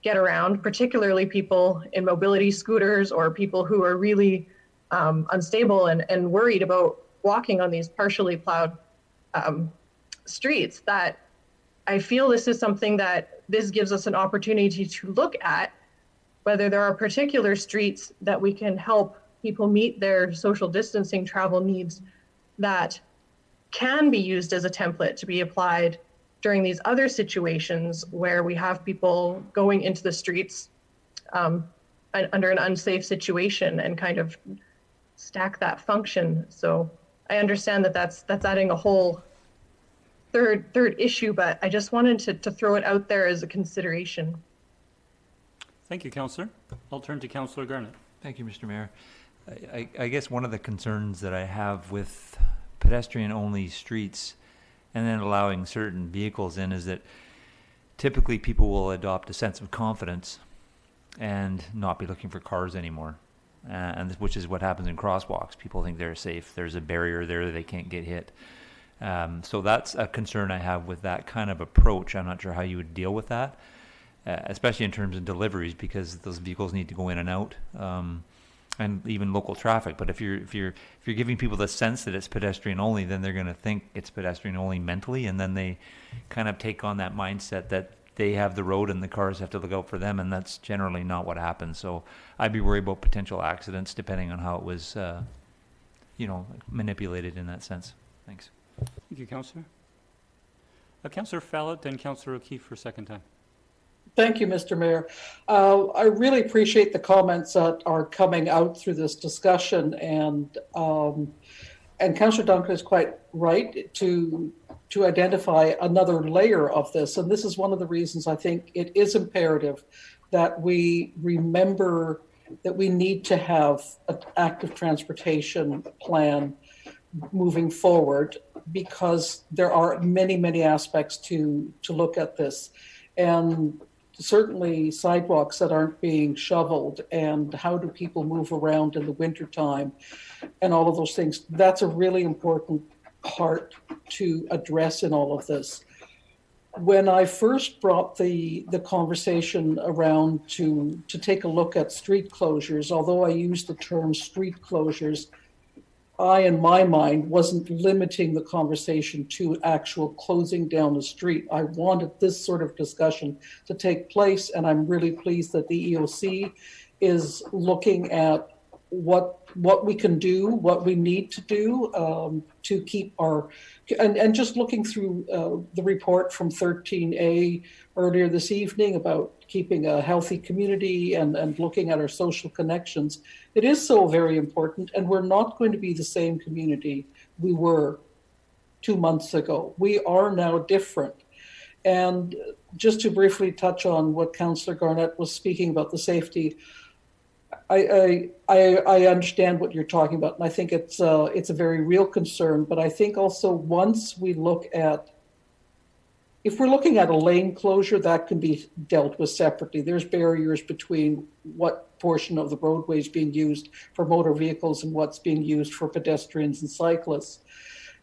get around, particularly people in mobility scooters or people who are really unstable and worried about walking on these partially plowed streets. That I feel this is something that this gives us an opportunity to look at whether there are particular streets that we can help people meet their social distancing travel needs that can be used as a template to be applied during these other situations where we have people going into the streets under an unsafe situation and kind of stack that function. So I understand that that's adding a whole third issue, but I just wanted to throw it out there as a consideration.
Thank you, Councillor. I'll turn to Councillor Garnett.
Thank you, Mr. Mayor. I guess one of the concerns that I have with pedestrian-only streets and then allowing certain vehicles in is that typically people will adopt a sense of confidence and not be looking for cars anymore, and which is what happens in crosswalks. People think they're safe. There's a barrier there that they can't get hit. So that's a concern I have with that kind of approach. I'm not sure how you would deal with that, especially in terms of deliveries, because those vehicles need to go in and out. And even local traffic. But if you're giving people the sense that it's pedestrian only, then they're going to think it's pedestrian only mentally, and then they kind of take on that mindset that they have the road and the cars have to look out for them, and that's generally not what happens. So I'd be worried about potential accidents depending on how it was, manipulated in that sense. Thanks.
Thank you, Councillor. Councillor Fallot, then Councillor O'Keefe for a second time.
Thank you, Mr. Mayor. I really appreciate the comments that are coming out through this discussion, and Councillor Duncan is quite right to identify another layer of this, and this is one of the reasons I think it is imperative that we remember that we need to have an active transportation plan moving forward, because there are many, many aspects to look at this. And certainly sidewalks that aren't being shoveled, and how do people move around in the wintertime, and all of those things. That's a really important part to address in all of this. When I first brought the conversation around to take a look at street closures, although I used the term street closures, I, in my mind, wasn't limiting the conversation to actual closing down the street. I wanted this sort of discussion to take place, and I'm really pleased that the EOC is looking at what we can do, what we need to do to keep our, and just looking through the report from 13A earlier this evening about keeping a healthy community and looking at our social connections. It is so very important, and we're not going to be the same community we were 2 months ago. We are now different. And just to briefly touch on what Councillor Garnett was speaking about, the safety, I understand what you're talking about, and I think it's a very real concern. But I think also once we look at, if we're looking at a lane closure, that can be dealt with separately. There's barriers between what portion of the roadway is being used for motor vehicles and what's being used for pedestrians and cyclists.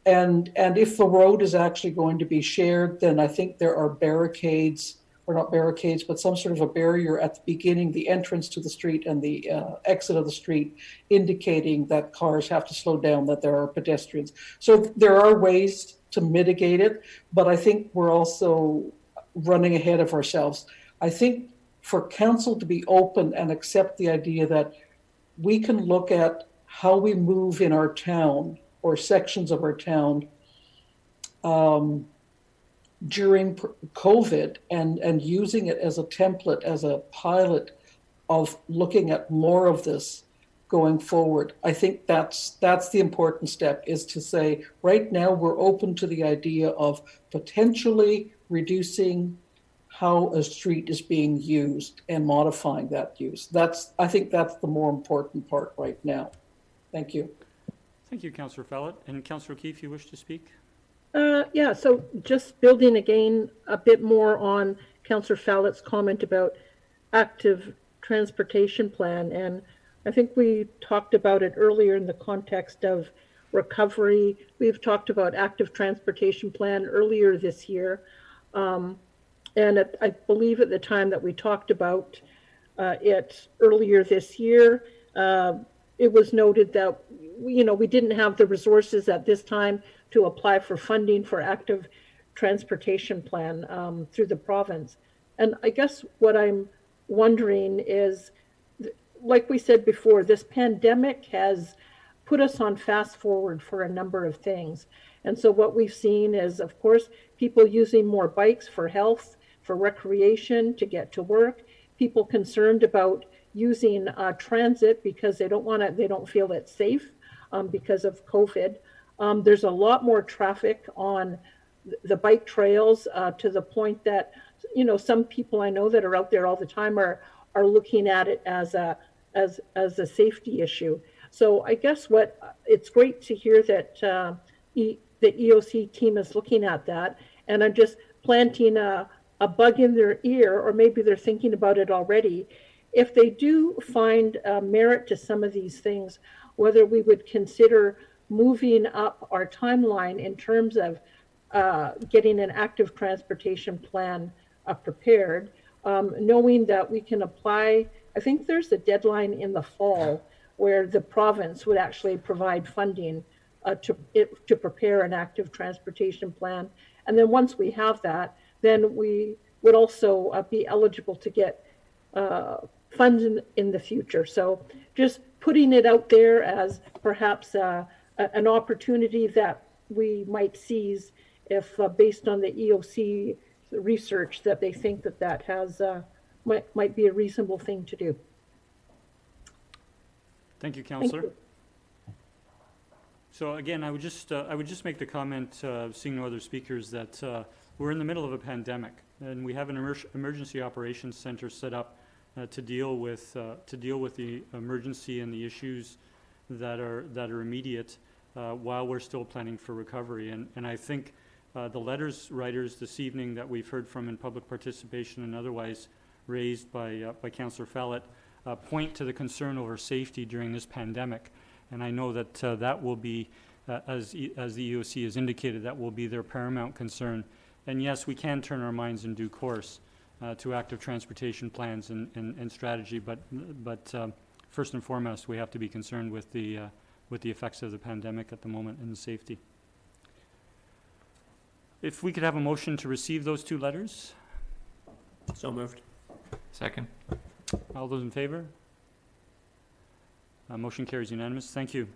And if the road is actually going to be shared, then I think there are barricades, or not barricades, but some sort of a barrier at the beginning, the entrance to the street and the exit of the street, indicating that cars have to slow down, that there are pedestrians. So there are ways to mitigate it, but I think we're also running ahead of ourselves. I think for council to be open and accept the idea that we can look at how we move in our town or sections of our town during COVID and using it as a template, as a pilot of looking at more of this going forward. I think that's the important step, is to say right now we're open to the idea of potentially reducing how a street is being used and modifying that use. I think that's the more important part right now. Thank you.
Thank you, Councillor Fallett. And Councillor O'Keefe, you wish to speak?
Yeah, so just building again a bit more on Councillor Fallett's comment about active transportation plan. And I think we talked about it earlier in the context of recovery. We've talked about active transportation plan earlier this year. And I believe at the time that we talked about it earlier this year, it was noted that, we didn't have the resources at this time to apply for funding for active transportation plan through the province. And I guess what I'm wondering is, like we said before, this pandemic has put us on fast forward for a number of things. And so what we've seen is, of course, people using more bikes for health, for recreation, to get to work, people concerned about using transit because they don't feel it's safe because of COVID. There's a lot more traffic on the bike trails to the point that, some people I know that are out there all the time are looking at it as a safety issue. So I guess it's great to hear that the EOC team is looking at that, and I'm just planting a bug in their ear, or maybe they're thinking about it already. If they do find merit to some of these things, whether we would consider moving up our timeline in terms of getting an active transportation plan prepared, knowing that we can apply. I think there's a deadline in the fall where the province would actually provide funding to prepare an active transportation plan. And then once we have that, then we would also be eligible to get funds in the future. So just putting it out there as perhaps an opportunity that we might seize if based on the EOC research that they think that has might be a reasonable thing to do.
Thank you, Councillor. So again, I would just make the comment, seeing no other speakers, that we're in the middle of a pandemic, and we have an emergency operations center set up to deal with the emergency and the issues that are immediate while we're still planning for recovery. And I think the letters writers this evening that we've heard from in public participation and otherwise raised by Councillor Fallett point to the concern over safety during this pandemic. And I know that that will be, as the EOC has indicated, that will be their paramount concern. And yes, we can turn our minds in due course to active transportation plans and strategy, but first and foremost, we have to be concerned with the effects of the pandemic at the moment and the safety. If we could have a motion to receive those two letters.
So moved.
Second.
All those in favor? Motion carries unanimous. Thank you.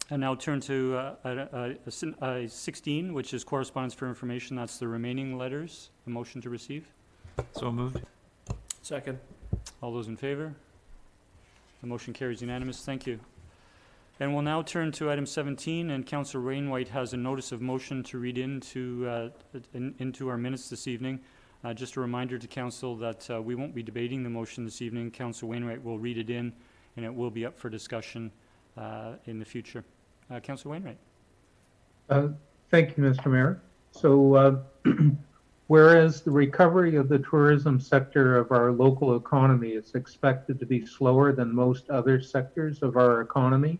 And now turn to 16, which is correspondence for information. That's the remaining letters. A motion to receive.
So moved.
Second.
All those in favor? The motion carries unanimous. Thank you. And we'll now turn to item 17, and Councillor Wainwright has a notice of motion to read into our minutes this evening. Just a reminder to Council that we won't be debating the motion this evening. Councillor Wainwright will read it in, and it will be up for discussion in the future. Councillor Wainwright.
Thank you, Mr. Mayor. So, whereas the recovery of the tourism sector of our local economy is expected to be slower than most other sectors of our economy,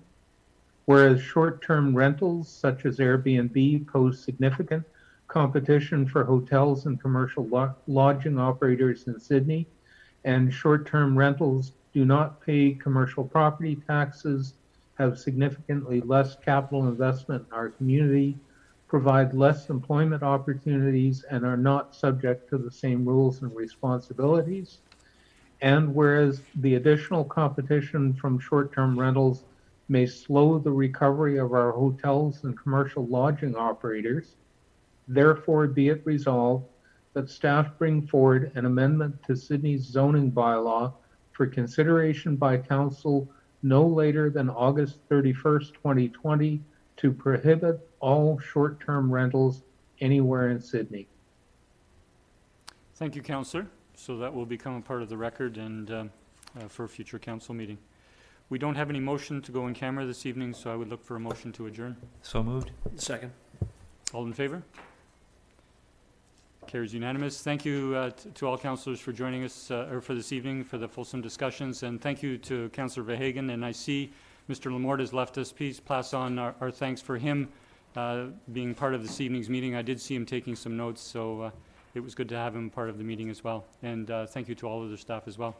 whereas short-term rentals such as Airbnb pose significant competition for hotels and commercial lodging operators in Sydney, and short-term rentals do not pay commercial property taxes, have significantly less capital investment in our community, provide less employment opportunities, and are not subject to the same rules and responsibilities. And whereas the additional competition from short-term rentals may slow the recovery of our hotels and commercial lodging operators, therefore be it resolved that staff bring forward an amendment to Sydney's zoning bylaw for consideration by Council no later than August 31st, 2020, to prohibit all short-term rentals anywhere in Sydney.
Thank you, Councillor. So that will become a part of the record and for a future Council meeting. We don't have any motion to go in camera this evening, so I would look for a motion to adjourn.
So moved.
Second.
All in favor? Carries unanimous. Thank you to all councillors for joining us for this evening for the fulsome discussions, and thank you to Councillor Verhagen. And I see Mr. Lamort has left us. Please pass on our thanks for him being part of this evening's meeting. I did see him taking some notes, so it was good to have him part of the meeting as well. And thank you to all of the staff as well.